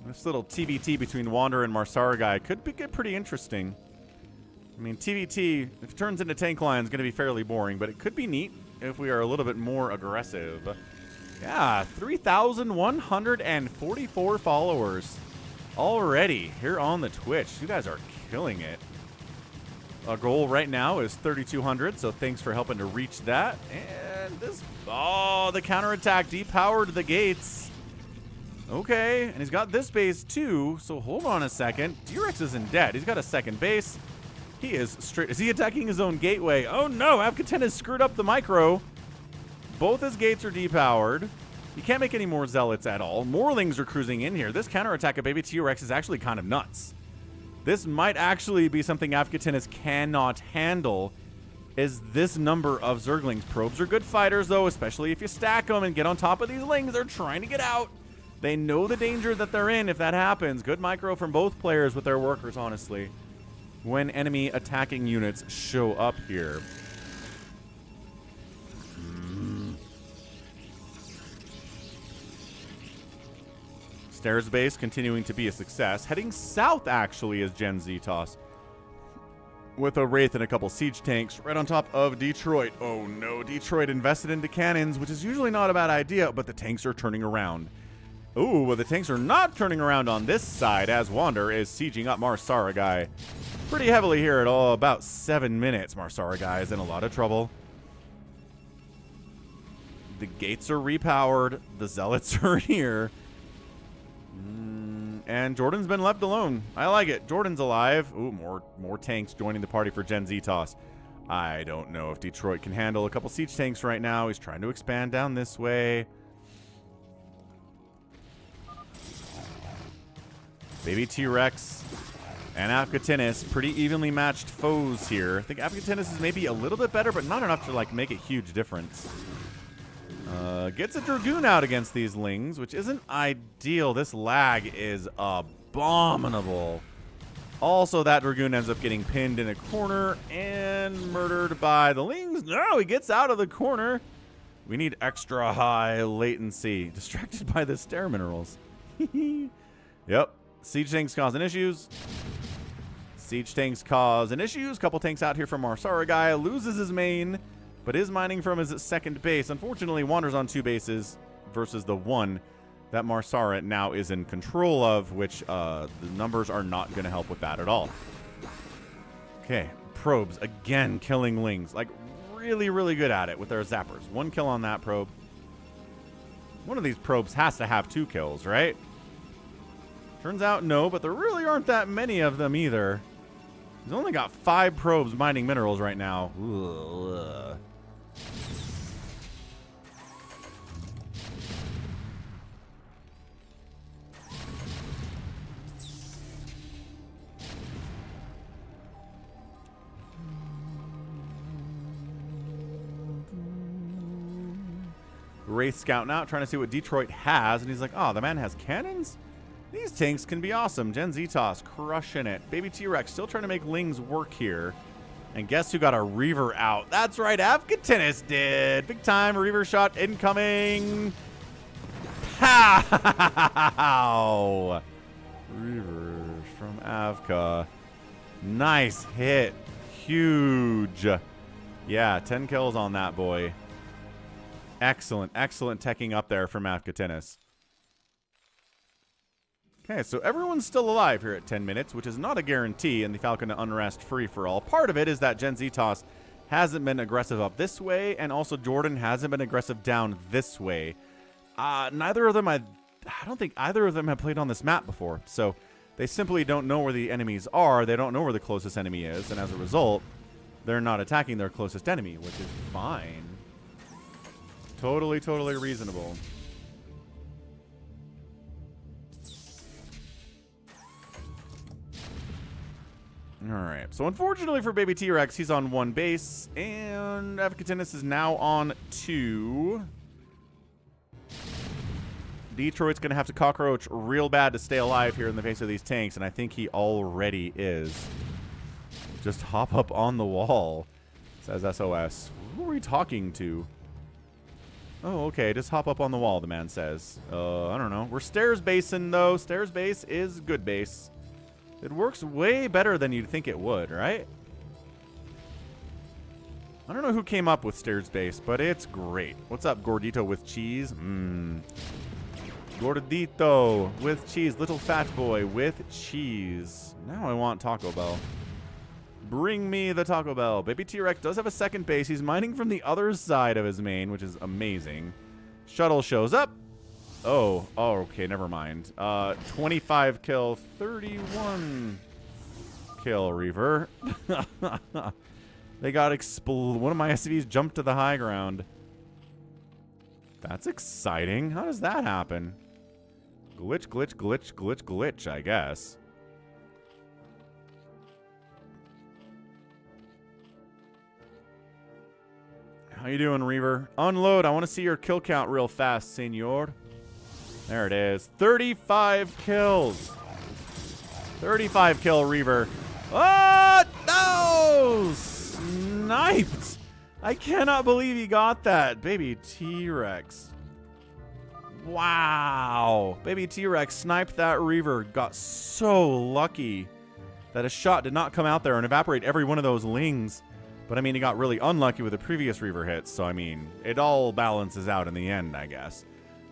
This little TVT between Wander and Marsara guy could get pretty interesting. I mean, TVT, if it turns into Tank Lion, is going to be fairly boring, but it could be neat if we are a little bit more aggressive. Yeah, 3,144 followers already here on the Twitch. You guys are killing it. Our goal right now is 3,200, so thanks for helping to reach that. And this, oh, the counterattack depowered the gates. Okay, and he's got this base too, so hold on a second. T-Rex isn't dead. He's got a second base. He is straight. Is he attacking his own gateway? Oh no, AvcaTiNuS has screwed up the micro. Both his gates are depowered. You can't make any more Zealots at all. Morlings are cruising in here. This counterattack of Baby T-Rex is actually kind of nuts. This might actually be something AvcaTiNuS cannot handle, is this number of Zerglings. Probes are good fighters, though, especially if you stack them and get on top of these Lings. They're trying to get out. They know the danger that they're in if that happens. Good micro from both players with their workers, honestly, when enemy attacking units show up here. Stairs base continuing to be a success. Heading south, actually, is Gen Z Toss, with a Wraith and a couple siege tanks right on top of Detroit. Oh no, Detroit invested into cannons, which is usually not a bad idea, but the tanks are turning around. Ooh, well, the tanks are not turning around on this side as Wander is sieging up Marsara guy pretty heavily here at all. About 7 minutes. Marsara guy is in a lot of trouble. The gates are repowered. The Zealots are here. And Jordan's been left alone. I like it. Jordan's alive. Ooh, more tanks joining the party for Gen Z Toss. I don't know if Detroit can handle a couple siege tanks right now. He's trying to expand down this way. Baby T-Rex and AvcaTiNuS, pretty evenly matched foes here. I think AvcaTiNuS is maybe a little bit better, but not enough to like make a huge difference. Gets a Dragoon out against these Lings, which isn't ideal. This lag is abominable. Also, that Dragoon ends up getting pinned in a corner and murdered by the Lings. No, he gets out of the corner. We need extra high latency. Distracted by the stair minerals. Yep. Siege tanks causing issues. Siege tanks causing issues. Couple tanks out here from Marsara guy. Loses his main, but is mining from his second base. Unfortunately, Wanders on 2 bases versus the 1 that Marsara now is in control of, which the numbers are not going to help with that at all. Okay, probes again killing Lings. Like, really, really good at it with their zappers. 1 kill on that probe. One of these probes has to have 2 kills, right? Turns out no, but there really aren't that many of them either. He's only got 5 probes mining minerals right now. Ugh. Wraith scouting out, trying to see what Detroit has, and he's like, oh, the man has cannons? These tanks can be awesome. Gen Zetos crushing it. Baby T-Rex still trying to make Lings work here. And guess who got a Reaver out? That's right, AvcaTiNuS did. Big time Reaver shot incoming. Pow! Reavers from Avca. Nice hit. Huge. Yeah, 10 kills on that boy. Excellent, excellent teching up there from AvcaTiNuS. Okay, so everyone's still alive here at 10 minutes, which is not a guarantee in the Falcon Unrest free-for-all. Part of it is that Gen Zetos hasn't been aggressive up this way, and also Jordan hasn't been aggressive down this way. Neither of them, I don't think either of them have played on this map before, so they simply don't know where the enemies are. They don't know where the closest enemy is, and as a result, they're not attacking their closest enemy, which is fine. Totally, totally reasonable. Alright, so unfortunately for Baby T-Rex, he's on 1 base, and AvcaTiNuS is now on 2. Detroit's going to have to cockroach real bad to stay alive here in the face of these tanks, and I think he already is. Just hop up on the wall, says SOS. Who are we talking to? Oh, okay, just hop up on the wall, the man says. I don't know. We're stairs basing, though. Stairs base is good base. It works way better than you'd think it would, right? I don't know who came up with stairs base, but it's great. What's up, Gordito with cheese? Gordito with cheese. Little fat boy with cheese. Now I want Taco Bell. Bring me the Taco Bell. Baby T-Rex does have a second base. He's mining from the other side of his main, which is amazing. Shuttle shows up. Oh, okay, never mind. 25 kill, 31 kill, Reaver. They got one of my SCVs jumped to the high ground. That's exciting. How does that happen? Glitch, glitch, glitch, glitch, glitch, I guess. How you doing, Reaver? Unload. I want to see your kill count real fast, senor. There it is. 35 kills. 35 kill Reaver. Oh, no! Sniped. I cannot believe he got that. Baby T-Rex. Wow. Baby T-Rex sniped that Reaver. Got so lucky that a shot did not come out there and evaporate every one of those lings. But, I mean, he got really unlucky with the previous Reaver hits. So, I mean, it all balances out in the end, I guess.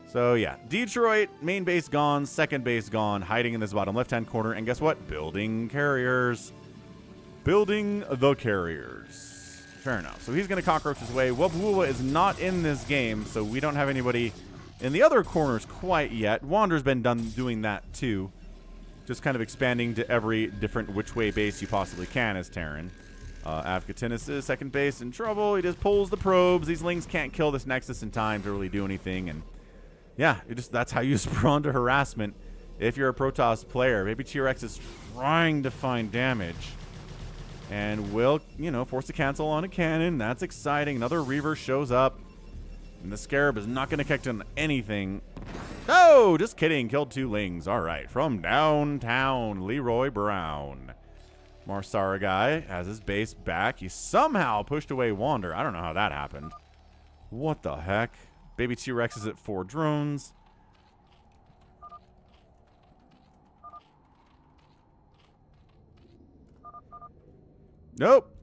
So, yeah, Detroit, main base gone, second base gone, hiding in this bottom left-hand corner. And guess what? Building carriers. Building the carriers. Fair enough. So he's going to cockroach his way. Wubwula is not in this game, so we don't have anybody in the other corners quite yet. Wander's been done doing that, too. Just kind of expanding to every different which-way base you possibly can as Terran. AvcaTiNuS is second base in trouble. He just pulls the probes. These lings can't kill this Nexus in time to really do anything, and yeah, that's how you respond to harassment if you're a Protoss player. Maybe T-Rex is trying to find damage and will, you know, force a cancel on a cannon. That's exciting. Another Reaver shows up, and the Scarab is not going to catch on anything. Oh, just kidding. Killed 2 lings. All right, from downtown, Leroy Brown. Marsara guy has his base back. He somehow pushed away Wander. I don't know how that happened. What the heck? Baby T-Rex is at 4 drones. Nope.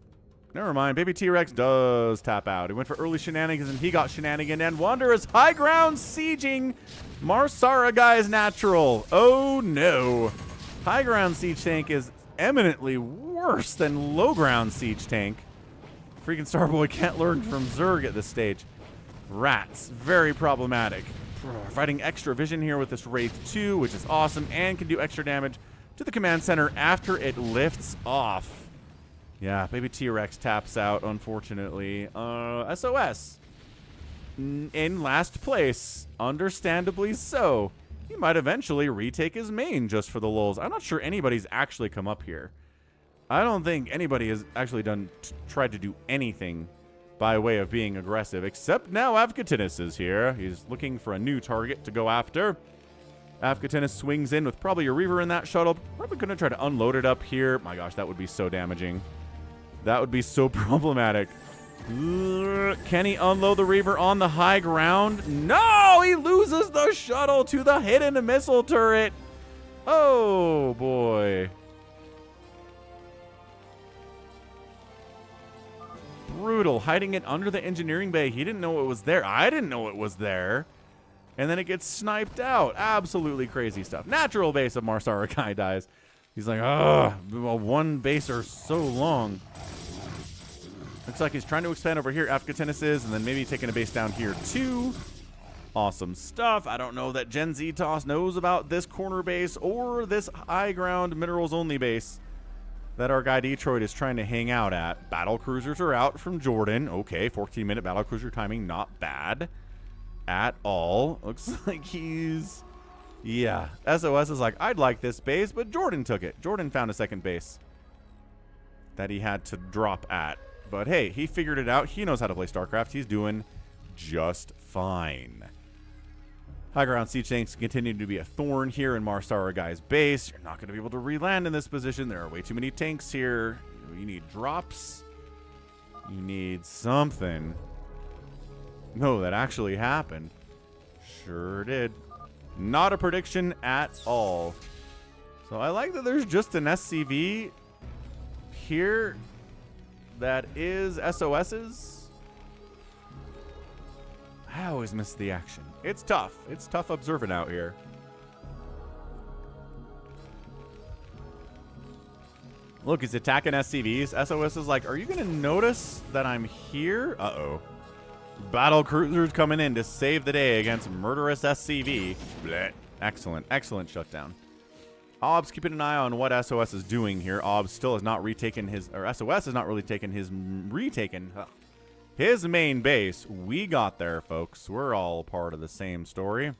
Never mind. Baby T-Rex does tap out. He went for early shenanigans, and he got shenanigan. And Wander is high ground sieging Marsara guy's natural. Oh, no. High ground siege tank is eminently worse than low ground siege tank. Freaking Starboy can't learn from Zerg at this stage. Rats, very problematic. Providing extra vision here with this Wraith 2, which is awesome, and can do extra damage to the command center after it lifts off. Yeah, Baby T-Rex taps out, unfortunately. SOS in last place, understandably so. He might eventually retake his main just for the lulz. I'm not sure anybody's actually come up here. I don't think anybody has actually tried to do anything by way of being aggressive, except now AvcaTiNuS is here. He's looking for a new target to go after. AvcaTiNuS swings in with probably a Reaver in that shuttle. Probably going to try to unload it up here. My gosh, that would be so damaging. That would be so problematic. Can he unload the Reaver on the high ground? No! He loses the shuttle to the hidden missile turret. Oh, boy. Brutal. Hiding it under the engineering bay. He didn't know it was there. I didn't know it was there. And then it gets sniped out. Absolutely crazy stuff. Natural base of Mars Arakai dies. He's like, ugh, well, one base are so long. Looks like he's trying to expand over here. AvcaTiNuS is, and then maybe taking a base down here too. Awesome stuff. I don't know that Gen Z Toss knows about this corner base or this high ground minerals only base that our guy Detroit is trying to hang out at. Battle cruisers are out from Jordan. Okay, 14-minute battle cruiser timing, not bad at all. Looks like he's... Yeah, SOS is like, I'd like this base, but Jordan took it. Jordan found a second base that he had to drop at. But hey, he figured it out. He knows how to play StarCraft. He's doing just fine. High ground siege tanks continue to be a thorn here in Marsara Guy's base. You're not going to be able to re-land in this position. There are way too many tanks here. You need drops. You need something. No, that actually happened. Sure did. Not a prediction at all. So I like that there's just an SCV here that is SOS's. I always miss the action. It's tough. It's tough observing out here. Look, he's attacking SCVs. SOS is like, are you going to notice that I'm here? Uh-oh. Battle cruisers coming in to save the day against murderous SCV. Blech. Excellent. Excellent shutdown. Ob's keeping an eye on what SOS is doing here. Ob still has not retaken his... Or SOS has not really taken his... his main base. We got there, folks. We're all part of the same story.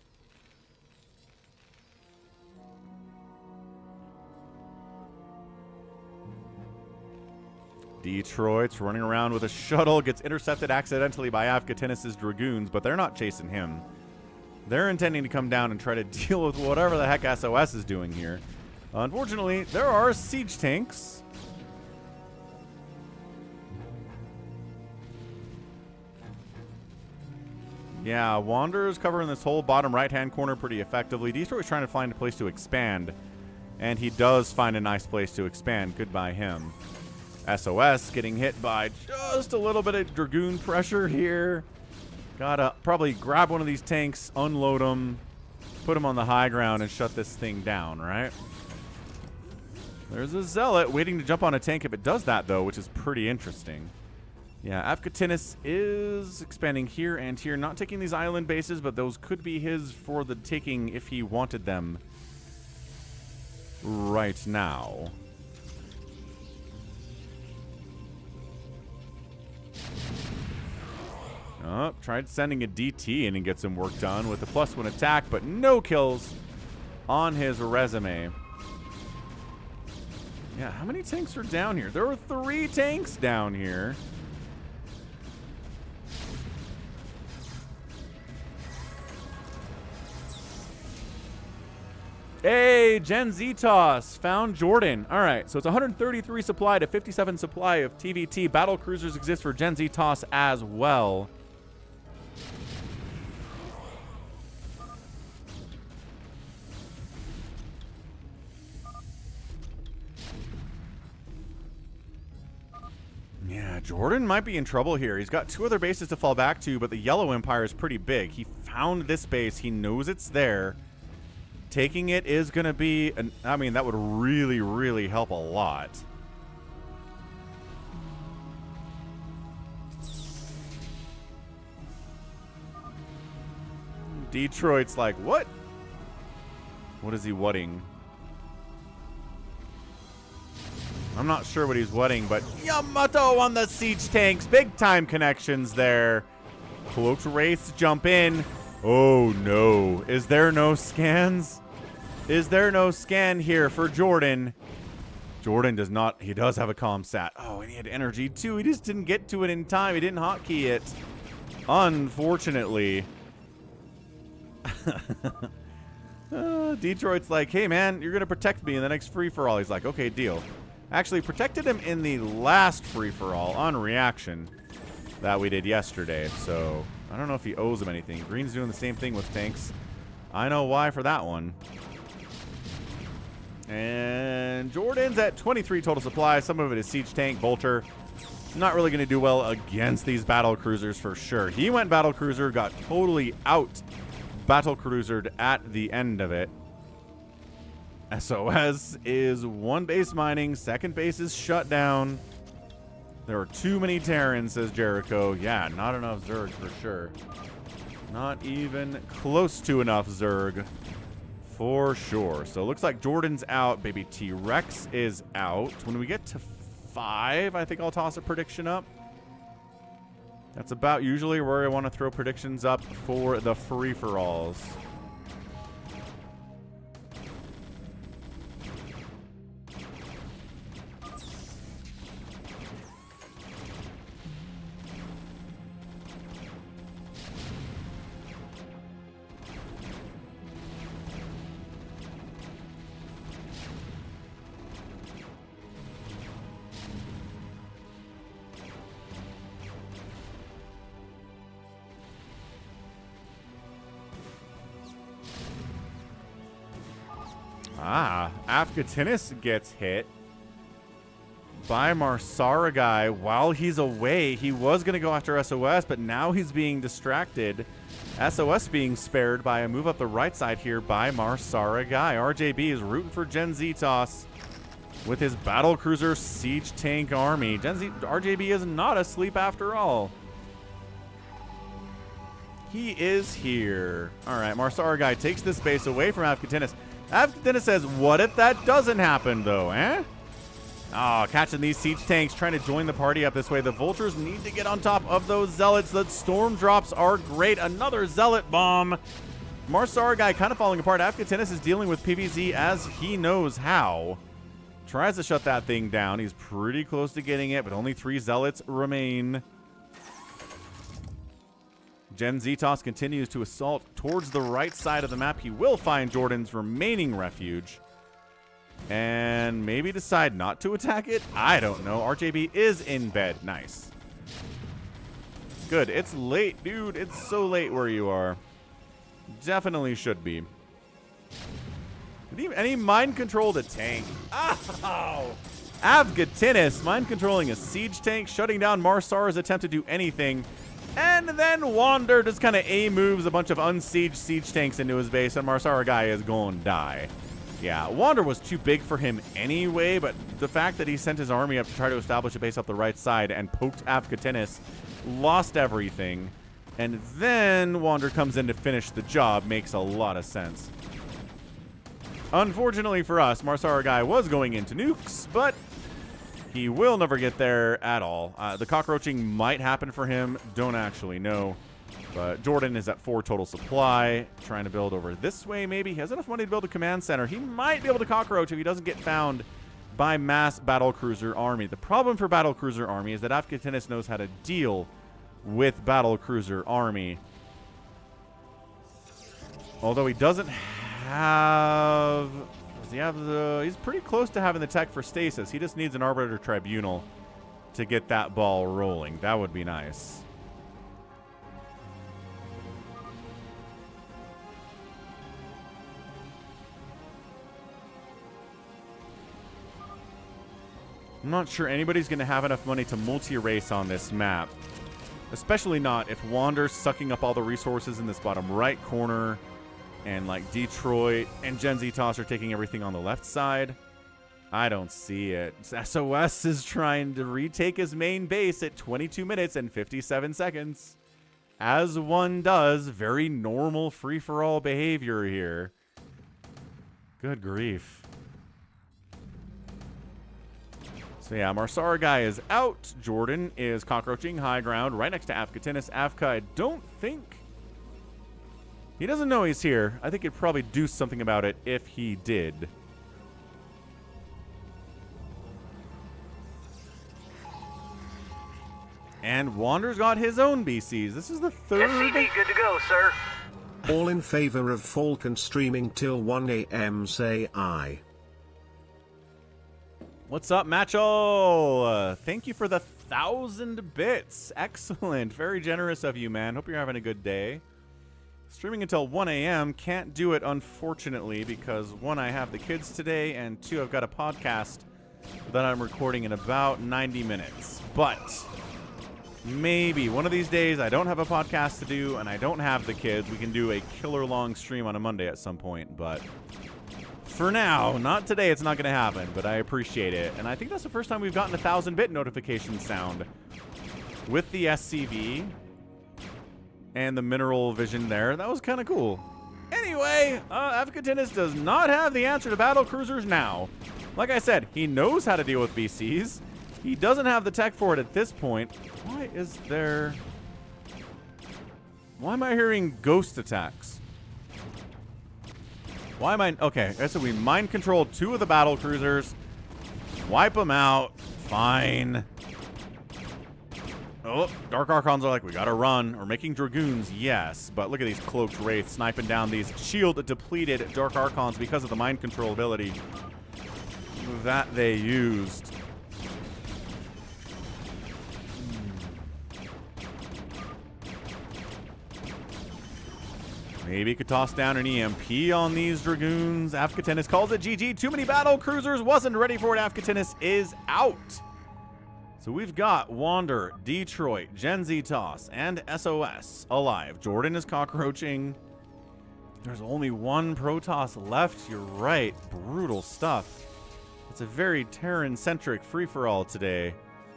Detroit's running around with a shuttle, gets intercepted accidentally by AvcaTiNuS's Dragoons, but they're not chasing him. They're intending to come down and try to deal with whatever the heck SOS is doing here. Unfortunately, there are siege tanks. Yeah, Wanderer's covering this whole bottom right-hand corner pretty effectively. Detroit's trying to find a place to expand, and he does find a nice place to expand. Goodbye him. SOS getting hit by just a little bit of Dragoon pressure here. Gotta probably grab one of these tanks, unload them, put them on the high ground, and shut this thing down, right? There's a Zealot waiting to jump on a tank if it does that, though, which is pretty interesting. Yeah, AvcaTiNuS is expanding here and here. Not taking these island bases, but those could be his for the taking if he wanted them right now. Oh, tried sending a DT in and get some work done with a +1 attack, but no kills on his resume. Yeah, how many tanks are down here? There were 3 tanks down here. Hey, Gen Z Toss found Jordan. All right, so it's 133 supply to 57 supply of TVT. Battle cruisers exist for Gen Z Toss as well. Yeah, Jordan might be in trouble here. He's got 2 other bases to fall back to, but the Yellow Empire is pretty big. He found this base. He knows it's there. Taking it is going to be... I mean, that would really, really help a lot. Detroit's like, what? What is he whatting? I'm not sure what he's whatting, but Yamato on the siege tanks. Big time connections there. Cloaked Wraiths jump in. Oh, no. Is there no scans? Is there no scan here for Jordan? Jordan does not. He does have a comm sat. Oh, and he had energy, too. He just didn't get to it in time. He didn't hotkey it. Unfortunately. Detroit's like, hey, man, you're going to protect me in the next free-for-all. He's like, okay, deal. Actually, protected him in the last free-for-all on reaction that we did yesterday. So I don't know if he owes him anything. Green's doing the same thing with tanks. I know why for that one. And Jordan's at 23 total supply. Some of it is siege tank, vulture. Not really going to do well against these battle cruisers for sure. He went battle cruiser, got totally out battle cruisered at the end of it. SOS is one base mining, second base is shut down. There are too many Terrans, says Jericho. Yeah, not enough Zerg for sure. Not even close to enough Zerg for sure. So it looks like Jordan's out. Baby T-Rex is out. When we get to 5, I think I'll toss a prediction up. That's about usually where I want to throw predictions up for the free-for-alls. AvcaTiNuS gets hit by Marsaragai while he's away. He was going to go after SOS, but now he's being distracted. SOS being spared by a move up the right side here by Marsaragai. RJB is rooting for Gen Zetos with his battlecruiser siege tank army. RJB is not asleep after all. He is here. All right, Marsaragai takes this base away from AvcaTiNuS. AvcaTiNuS says, what if that doesn't happen, though, eh? Oh, catching these siege tanks, trying to join the party up this way. The vultures need to get on top of those zealots. The storm drops are great. Another zealot bomb. Marsaragai kind of falling apart. AvcaTiNuS is dealing with PvZ as he knows how. Tries to shut that thing down. He's pretty close to getting it, but only 3 zealots remain. Gen Zetos continues to assault towards the right side of the map. He will find Jordan's remaining refuge and maybe decide not to attack it. I don't know. RJB is in bed. Nice. Good. It's late, dude. It's so late where you are. Definitely should be. And he mind-controlled a tank. Oh! AvcaTiNuS mind-controlling a siege tank, shutting down Marsara's attempt to do anything. And then Wander just kind of A-moves a bunch of unsieged siege tanks into his base, and Marsaragai is going to die. Yeah, Wander was too big for him anyway, but the fact that he sent his army up to try to establish a base up the right side and poked AvcaTiNuS, lost everything, and then Wander comes in to finish the job makes a lot of sense. Unfortunately for us, Marsaragai was going into nukes, but he will never get there at all. The cockroaching might happen for him. Don't actually know. But Jordan is at 4 total supply. Trying to build over this way, maybe. He has enough money to build a command center. He might be able to cockroach if he doesn't get found by mass battlecruiser army. The problem for battlecruiser army is that AvcaTiNuS knows how to deal with battlecruiser army. Although he doesn't have... he's pretty close to having the tech for stasis. He just needs an Arbiter Tribunal to get that ball rolling. That would be nice. I'm not sure anybody's going to have enough money to multi-race on this map. Especially not if Wander's sucking up all the resources in this bottom right corner. And like Detroit and Gen Zetos are taking everything on the left side. I don't see it. SOS is trying to retake his main base at 22 minutes and 57 seconds. As one does. Very normal free-for-all behavior here. Good grief. So yeah, Marsaragai is out. Jordan is cockroaching high ground right next to AvcaTiNuS. Avca, I don't think... He doesn't know he's here. I think he'd probably do something about it if he did. And Wander's got his own BCs. This is the third... SCV, good to go, sir. All in favor of Falcon streaming till 1 AM say aye. What's up, Macho? Thank you for the 1,000 bits. Excellent. Very generous of you, man. Hope you're having a good day. Streaming until 1 AM. Can't do it, unfortunately, because 1, I have the kids today, and 2, I've got a podcast that I'm recording in about 90 minutes. But maybe one of these days I don't have a podcast to do and I don't have the kids. We can do a killer long stream on a Monday at some point, but for now, not today, it's not going to happen, but I appreciate it. And I think that's the first time we've gotten a 1,000-bit notification sound with the SCV and the mineral vision there. That was kind of cool. Anyway, AvcaTiNuS does not have the answer to battle cruisers now. Like I said, he knows how to deal with BCs. He doesn't have the tech for it at this point. Why is there... Why am I hearing ghost attacks? Why am I... Okay, so we mind controlled 2 of the battle cruisers. Wipe them out. Fine. Oh, Dark Archons are like, we gotta run. We're making Dragoons, yes. But look at these cloaked wraiths sniping down these shield-depleted Dark Archons because of the mind control ability that they used. Maybe could toss down an EMP on these Dragoons. AvcaTiNuS calls it GG. Too many battle cruisers. Wasn't ready for it. AvcaTiNuS is out. So we've got Wander, Detroit, Gen Z Toss, and SOS alive. Jordan is cockroaching. There's only 1 Protoss left. You're right. Brutal stuff. It's a very Terran-centric free-for-all today,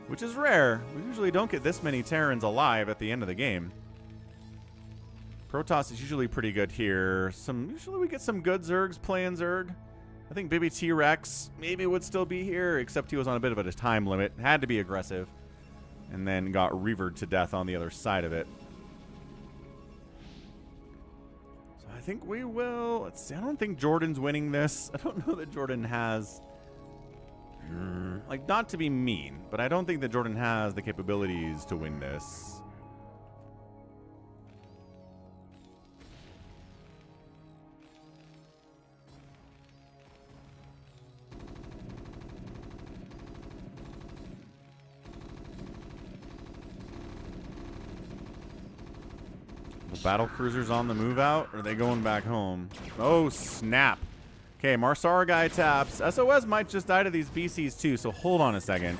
which is rare. We usually don't get this many Terrans alive at the end of the game. Protoss is usually pretty good here. Usually we get some good Zergs playing Zerg. I think Baby T-Rex maybe would still be here, except he was on a bit of a time limit. Had to be aggressive. And then got revered to death on the other side of it. So I think we will... Let's see. I don't think Jordan's winning this. I don't know that Jordan has... Like, not to be mean, but I don't think that Jordan has the capabilities to win this. Battle cruisers on the move out, or are they going back home? Oh, snap. Okay, Marsara guy taps. SOS might just die to these BCs too, so hold on a second.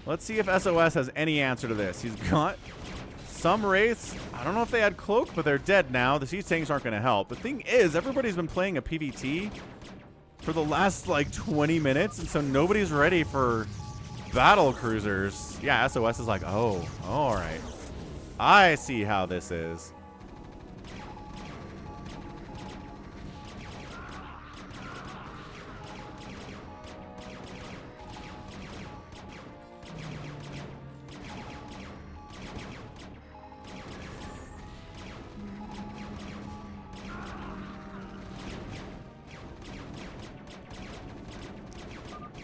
Let's see if SOS has any answer to this. He's got some wraiths. I don't know if they had cloak, but they're dead now. The siege tanks aren't going to help. The thing is, everybody's been playing a PvT for the last, like, 20 minutes, and so nobody's ready for battle cruisers. Yeah, SOS is like, oh, all right. I see how this is.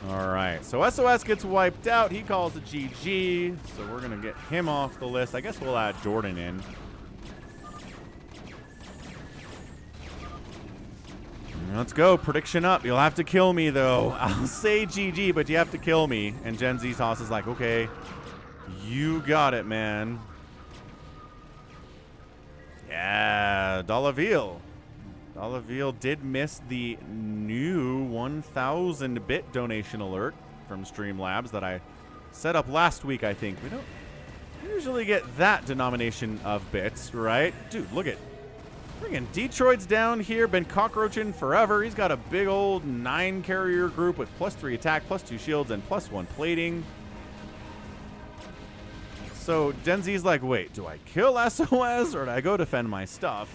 All right, so SOS gets wiped out. He calls it GG, so we're going to get him off the list. I guess we'll add Jordan in. Let's go. Prediction up. You'll have to kill me, though. I'll say GG, but you have to kill me. And Gen Z Toss is like, okay, you got it, man. Yeah, Dollaville. Dollaville did miss the new 1,000-bit donation alert from Streamlabs that I set up last week, I think. We don't usually get that denomination of bits, right? Dude, look at... Friggin' Detroit's down here, been cockroaching forever. He's got a big old 9-carrier group with +3 attack, +2 shields, and +1 plating. So Gen Z's like, wait, do I kill SOS or do I go defend my stuff?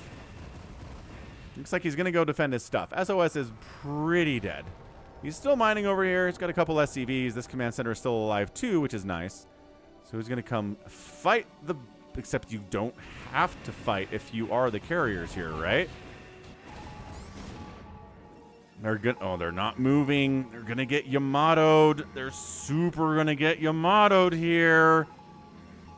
Looks like he's going to go defend his stuff. SOS is pretty dead. He's still mining over here. He's got a couple SCVs. This command center is still alive too, which is nice. So he's going to come fight the... Except you don't have to fight if you are the carriers here, right? They're good. Oh, they're not moving. They're going to get Yamato'd. They're super going to get Yamato'd here.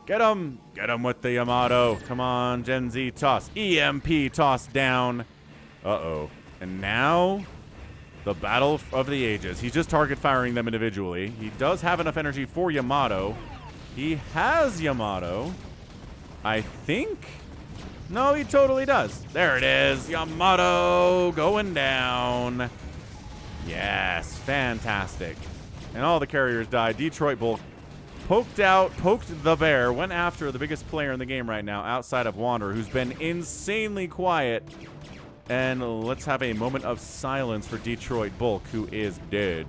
Get him. Get him with the Yamato. Come on, Gen Z. Toss. EMP toss down. Uh-oh. And now, the battle of the ages. He's just target firing them individually. He does have enough energy for Yamato. He has Yamato. I think. No, he totally does. There it is. Yamato going down. Yes, fantastic. And all the carriers died. Detroit Bull poked the bear, went after the biggest player in the game right now outside of Wander, who's been insanely quiet. And let's have a moment of silence for Detroit Bulk, who is dead.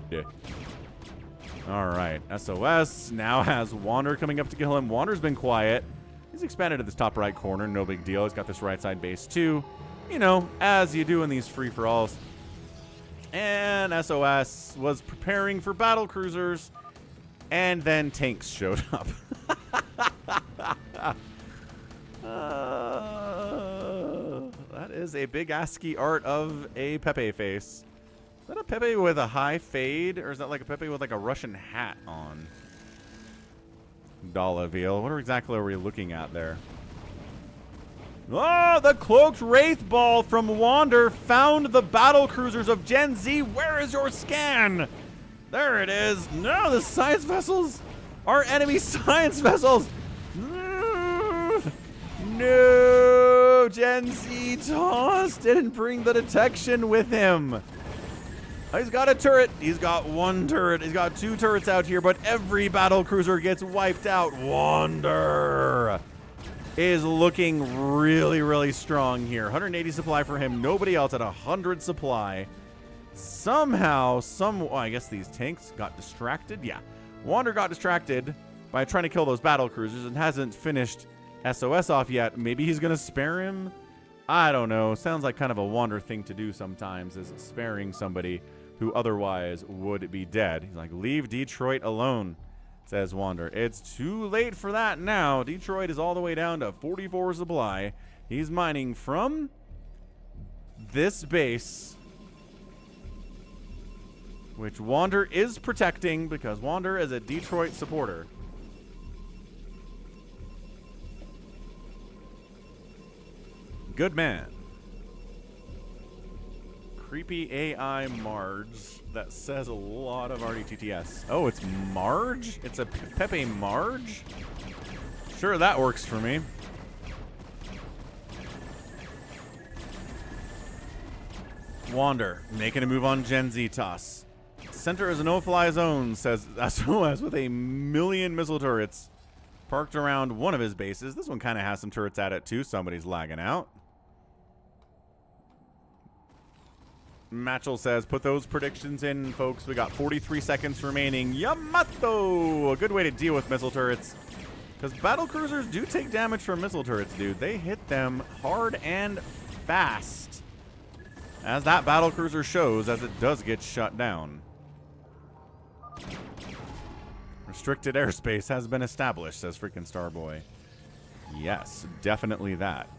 All right, SOS now has Wander coming up to kill him. Wander's been quiet. He's expanded to this top right corner, no big deal. He's got this right side base too. You know, as you do in these free-for-alls. And SOS was preparing for battle cruisers, and then tanks showed up. That is a big ASCII art of a Pepe face. Is that a Pepe with a high fade, or is that like a Pepe with like a Russian hat on? Dalaviel. What exactly are we looking at there? Oh, the cloaked Wraith Ball from Wander found the battle cruisers of Gen Z. Where is your scan? There it is. No, the science vessels are enemy science vessels. No, Gen Z Toss didn't bring the detection with him. He's got a turret. He's got one turret. He's got two turrets out here, but every battle cruiser gets wiped out. Wander is looking really, really strong here. 180 supply for him. Nobody else at 100 supply. Somehow, I guess these tanks got distracted. Yeah, Wander got distracted by trying to kill those battle cruisers and hasn't finished SOS off yet. Maybe he's going to spare him. I don't know. Sounds like kind of a Wander thing to do sometimes, is sparing somebody who otherwise would be dead. He's like, leave Detroit alone, says Wander. It's too late for that now. Detroit is all the way down to 44 supply. He's mining from this base, which Wander is protecting because Wander is a Detroit supporter. Good man. Creepy AI Marge that says a lot of RDTTS. Oh, it's Marge? It's a Pepe Marge? Sure, that works for me. Wander, making a move on Gen Z Toss. Center is a no-fly zone, says SOS with 1,000,000 missile turrets parked around one of his bases. This one kind of has some turrets at it too. Somebody's lagging out. Matchel says, put those predictions in, folks. We got 43 seconds remaining. Yamato! A good way to deal with missile turrets. Because battle cruisers do take damage from missile turrets, dude. They hit them hard and fast. As that battle cruiser shows, as it does get shut down. Restricted airspace has been established, says freaking Starboy. Yes, definitely that.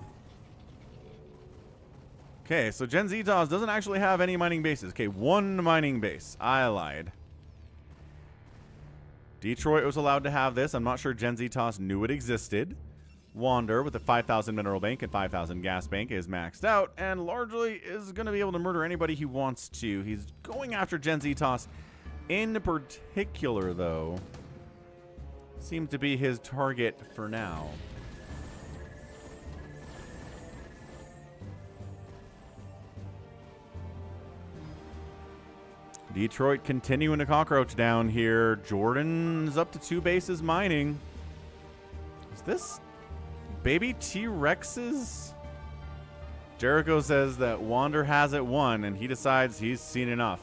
Okay, so Gen Z Toss doesn't actually have any mining bases. Okay, one mining base. I lied. Detroit was allowed to have this. I'm not sure Gen Z Toss knew it existed. Wander with a 5,000 mineral bank and 5,000 gas bank is maxed out and largely is going to be able to murder anybody he wants to. He's going after Gen Z Toss in particular, though. Seems to be his target for now. Detroit continuing to cockroach down here. Jordan's up to 2 bases mining. Is this baby T-Rexes? Jericho says that Wander has it 1 and he decides he's seen enough.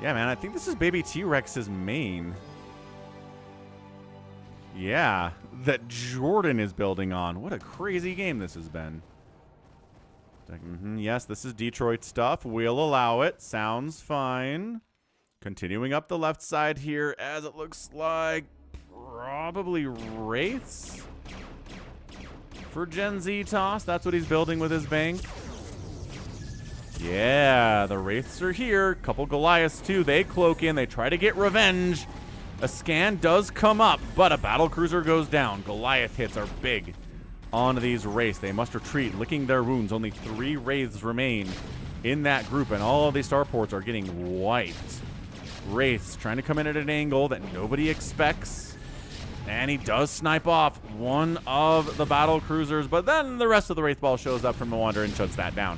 Yeah, man, I think this is baby T-Rex's main. Yeah, that Jordan is building on. What a crazy game this has been. Yes, this is Detroit stuff. We'll allow it. Sounds fine. Continuing up the left side here as it looks like probably Wraiths for Gen Z Toss. That's what he's building with his bank. Yeah, the Wraiths are here. Couple Goliaths too. They cloak in. They try to get revenge. A scan does come up, but a battle cruiser goes down. Goliath hits are big on these Wraiths. They must retreat, licking their wounds. Only 3 Wraiths remain in that group, and all of these starports are getting wiped. Wraiths trying to come in at an angle that nobody expects. And he does snipe off one of the battle cruisers, but then the rest of the Wraith Ball shows up from the Wander and shuts that down.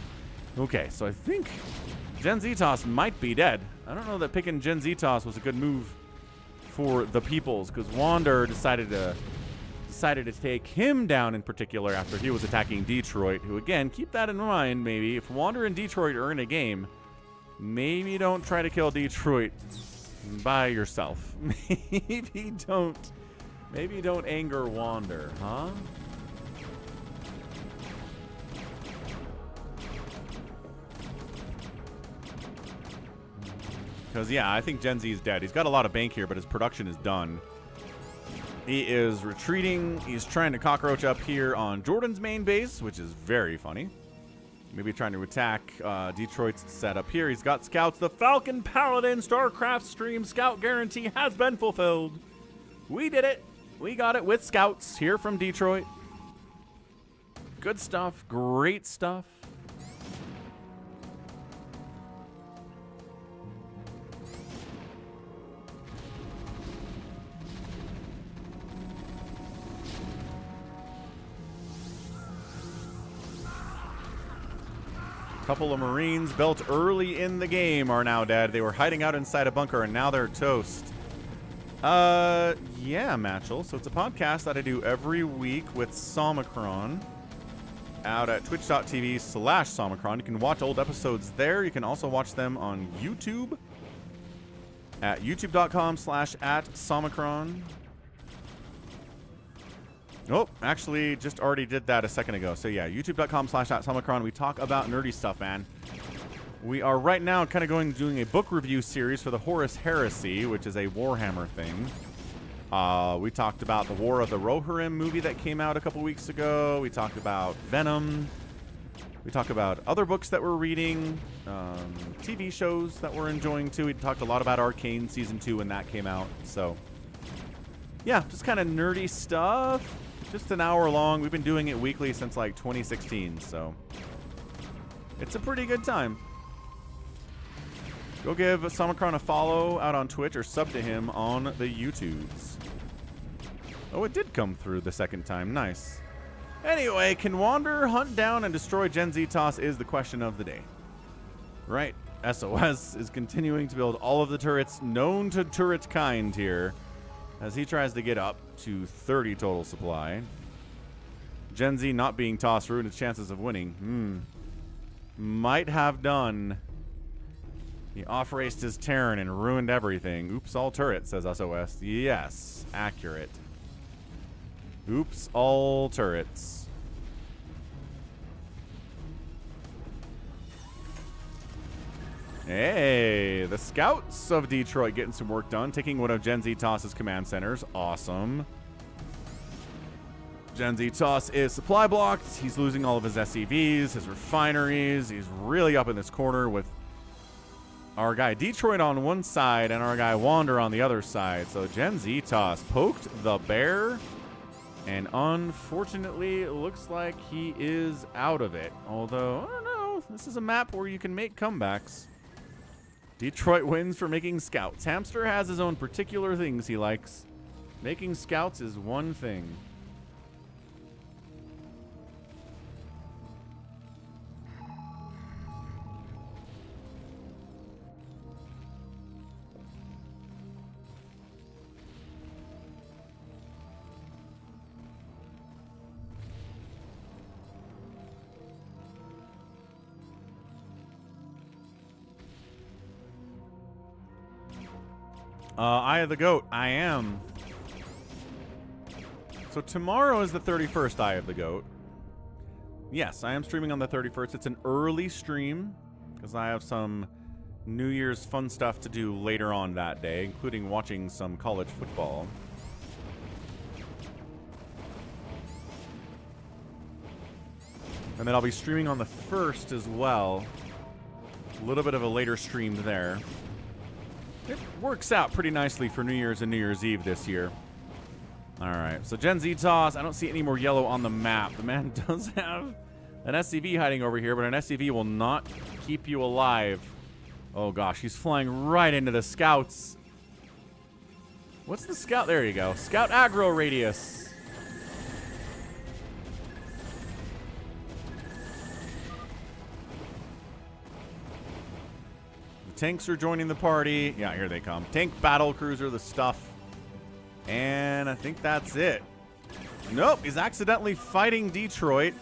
Okay, so I think Gen Zetos might be dead. I don't know that picking Gen Zetos was a good move for the Peoples, because Wander decided to take him down in particular after he was attacking Detroit, who, again, keep that in mind, maybe. If Wander and Detroit are in a game, maybe don't try to kill Detroit by yourself. Maybe don't anger Wander, huh? Because, yeah, I think Gen Z is dead. He's got a lot of bank here, but his production is done. He is retreating. He's trying to cockroach up here on Jordan's main base, which is very funny. Maybe trying to attack Detroit's setup here. He's got scouts. The Falcon Paladin StarCraft stream scout guarantee has been fulfilled. We did it. We got it with scouts here from Detroit. Good stuff. Great stuff. Couple of Marines built early in the game are now dead. They were hiding out inside a bunker, and now they're toast. Yeah, Matchel. So it's a podcast that I do every week with Somicron out at twitch.tv/Somicron. You can watch old episodes there. You can also watch them on YouTube at youtube.com/@Somicron. Oh, actually, just already did that a second ago. So yeah, youtube.com/@Somicron. We talk about nerdy stuff, man. We are right now kind of doing a book review series for the Horus Heresy, which is a Warhammer thing. We talked about the War of the Rohirrim movie that came out a couple weeks ago. We talked about Venom. We talked about other books that we're reading, TV shows that we're enjoying too. We talked a lot about Arcane Season 2 when that came out. So yeah, just kind of nerdy stuff. Just an hour long. We've been doing it weekly since like 2016, so it's a pretty good time. Go give Somicron a follow out on Twitch or sub to him on the YouTubes. Oh, it did come through the second time. Nice. Anyway, can Wander hunt down and destroy Gen Zetos is the question of the day. Right. SOS is continuing to build all of the turrets known to turret kind here, as he tries to get up to 30 total supply. Gen Z not being tossed ruined his chances of winning. Might have done. He off-raced his Terran and ruined everything. Oops, all turrets, says SOS. Yes, accurate. Oops, all turrets. Hey, the scouts of Detroit getting some work done, taking one of Gen Zetos' command centers. Awesome. Gen Zetos is supply blocked. He's losing all of his SCVs, his refineries. He's really up in this corner with our guy Detroit on one side and our guy Wander on the other side. So Gen Zetos poked the bear, and unfortunately, it looks like he is out of it. Although, I don't know, this is a map where you can make comebacks. Detroit wins for making scouts. Hamster has his own particular things he likes. Making scouts is one thing. Eye of the Goat. I am. So tomorrow is the 31st Eye of the Goat. Yes, I am streaming on the 31st. It's an early stream because I have some New Year's fun stuff to do later on that day, including watching some college football. And then I'll be streaming on the 1st as well. A little bit of a later stream there. It works out pretty nicely for New Year's and New Year's Eve this year. All right, so Gen Z toss. I don't see any more yellow on the map. The man does have an SCV hiding over here, but an SCV will not keep you alive. Oh gosh, he's flying right into the scouts. What's the scout? There you go. Scout aggro radius. The tanks are joining the party. Yeah, here they come. Tank battle cruiser, the stuff. And I think that's it. Nope, he's accidentally fighting Detroit.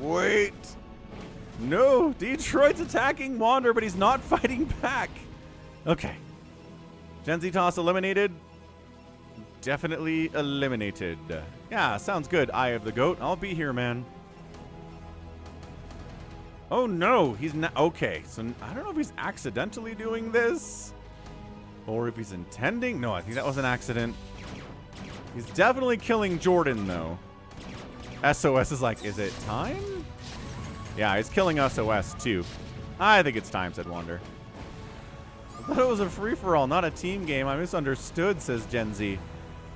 Wait. No, Detroit's attacking Wander, but he's not fighting back. Okay. Gen Z toss eliminated. Definitely eliminated. Yeah, sounds good. Eye of the Goat. I'll be here, man. Oh, no. He's not. Okay, so I don't know if he's accidentally doing this or if he's intending. No, I think that was an accident. He's definitely killing Jordan, though. SOS is like, is it time? Yeah, he's killing SOS, too. I think it's time, said Wander. I thought it was a free-for-all, not a team game. I misunderstood, says Gen Z.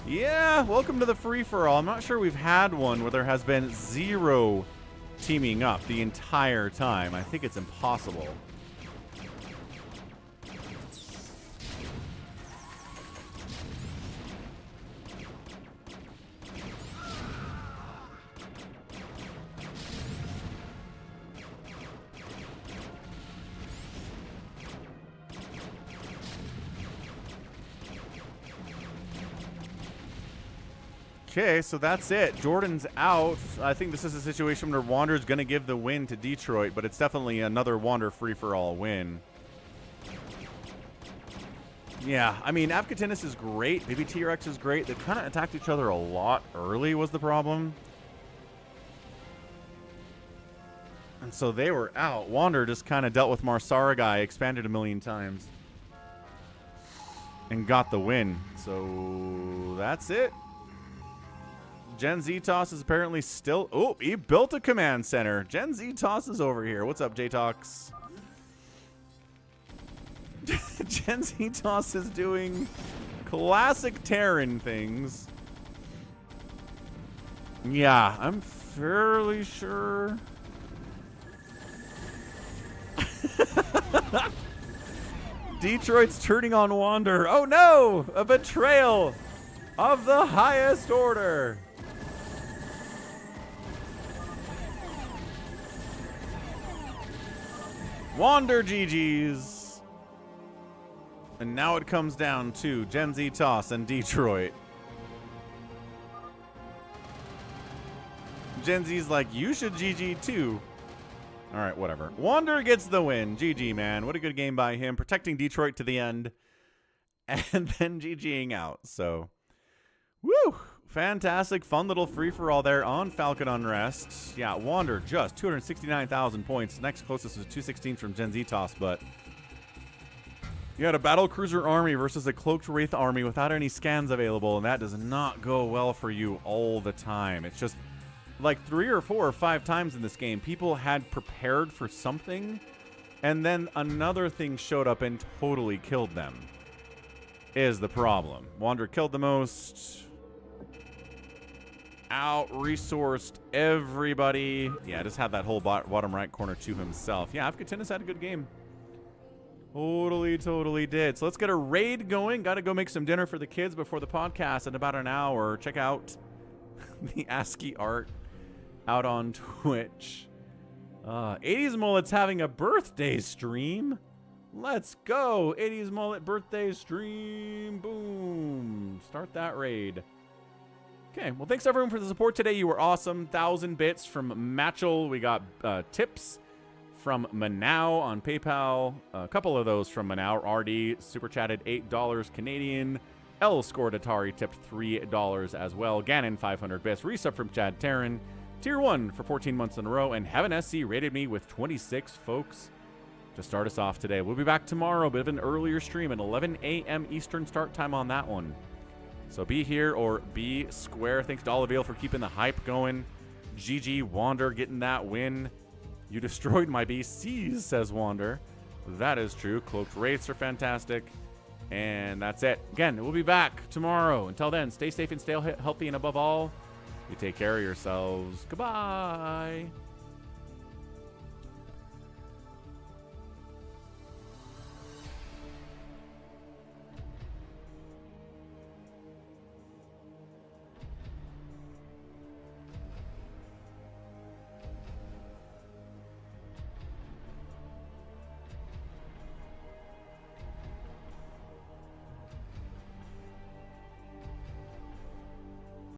Yeah, welcome to the free-for-all. I'm not sure we've had one where there has been 0 teaming up the entire time. I think it's impossible. Okay, so that's it. Jordan's out. I think this is a situation where Wander's going to give the win to Detroit, but it's definitely another Wander free-for-all win. Yeah, I mean, AvcaTiNuS is great. Maybe TRX is great. They kind of attacked each other a lot early was the problem. And so they were out. Wander just kind of dealt with Marsara guy, expanded a million times, and got the win. So that's it. Gen Z Toss is apparently still... Oh, he built a command center. Gen Z Toss is over here. What's up, J-Tox? Gen Z Toss is doing classic Terran things. Yeah, I'm fairly sure... Detroit's turning on Wander. Oh no! A betrayal of the highest order. Wander GG's. And now it comes down to Gen Z Toss and Detroit. Gen Z's like, you should GG too. All right, whatever. Wander gets the win. GG, man. What a good game by him. Protecting Detroit to the end. And then GGing out. So, woo. Fantastic. Fun little free-for-all there on Falcon Unrest. Yeah, Wander just 269,000 points. Next closest was 216 from Gen Z Toss, but you had a battle cruiser army versus a cloaked wraith army without any scans available, and that does not go well for you all the time. It's just like 3 or 4 or 5 times in this game, people had prepared for something, and then another thing showed up and totally killed them. Is the problem. Wander killed the most. Out-resourced everybody. Yeah, just had that whole bottom right corner to himself. Yeah, AvcaTiNuS had a good game. Totally did. So let's get a raid going. Got to go make some dinner for the kids before the podcast in about an hour. Check out the ASCII art out on Twitch. 80s Mullet's having a birthday stream. Let's go. 80s Mullet birthday stream. Boom. Start that raid. Okay, well, thanks everyone for the support today. You were awesome. 1,000 bits from Matchel. We got tips from Manau on PayPal. A couple of those from Manau. RD super chatted $8 Canadian. L scored Atari tipped $3 as well. Ganon 500 bits. Resub from Chad Taryn. Tier 1 for 14 months in a row. And Heaven SC rated me with 26 folks to start us off today. We'll be back tomorrow. A bit of an earlier stream at 11 a.m. Eastern start time on that one. So be here or be square. Thanks to Oliveal for keeping the hype going. GG Wander getting that win. You destroyed my BCs, says Wander. That is true. Cloaked Wraiths are fantastic. And that's it. Again, we'll be back tomorrow. Until then, stay safe and stay healthy. And above all, you take care of yourselves. Goodbye.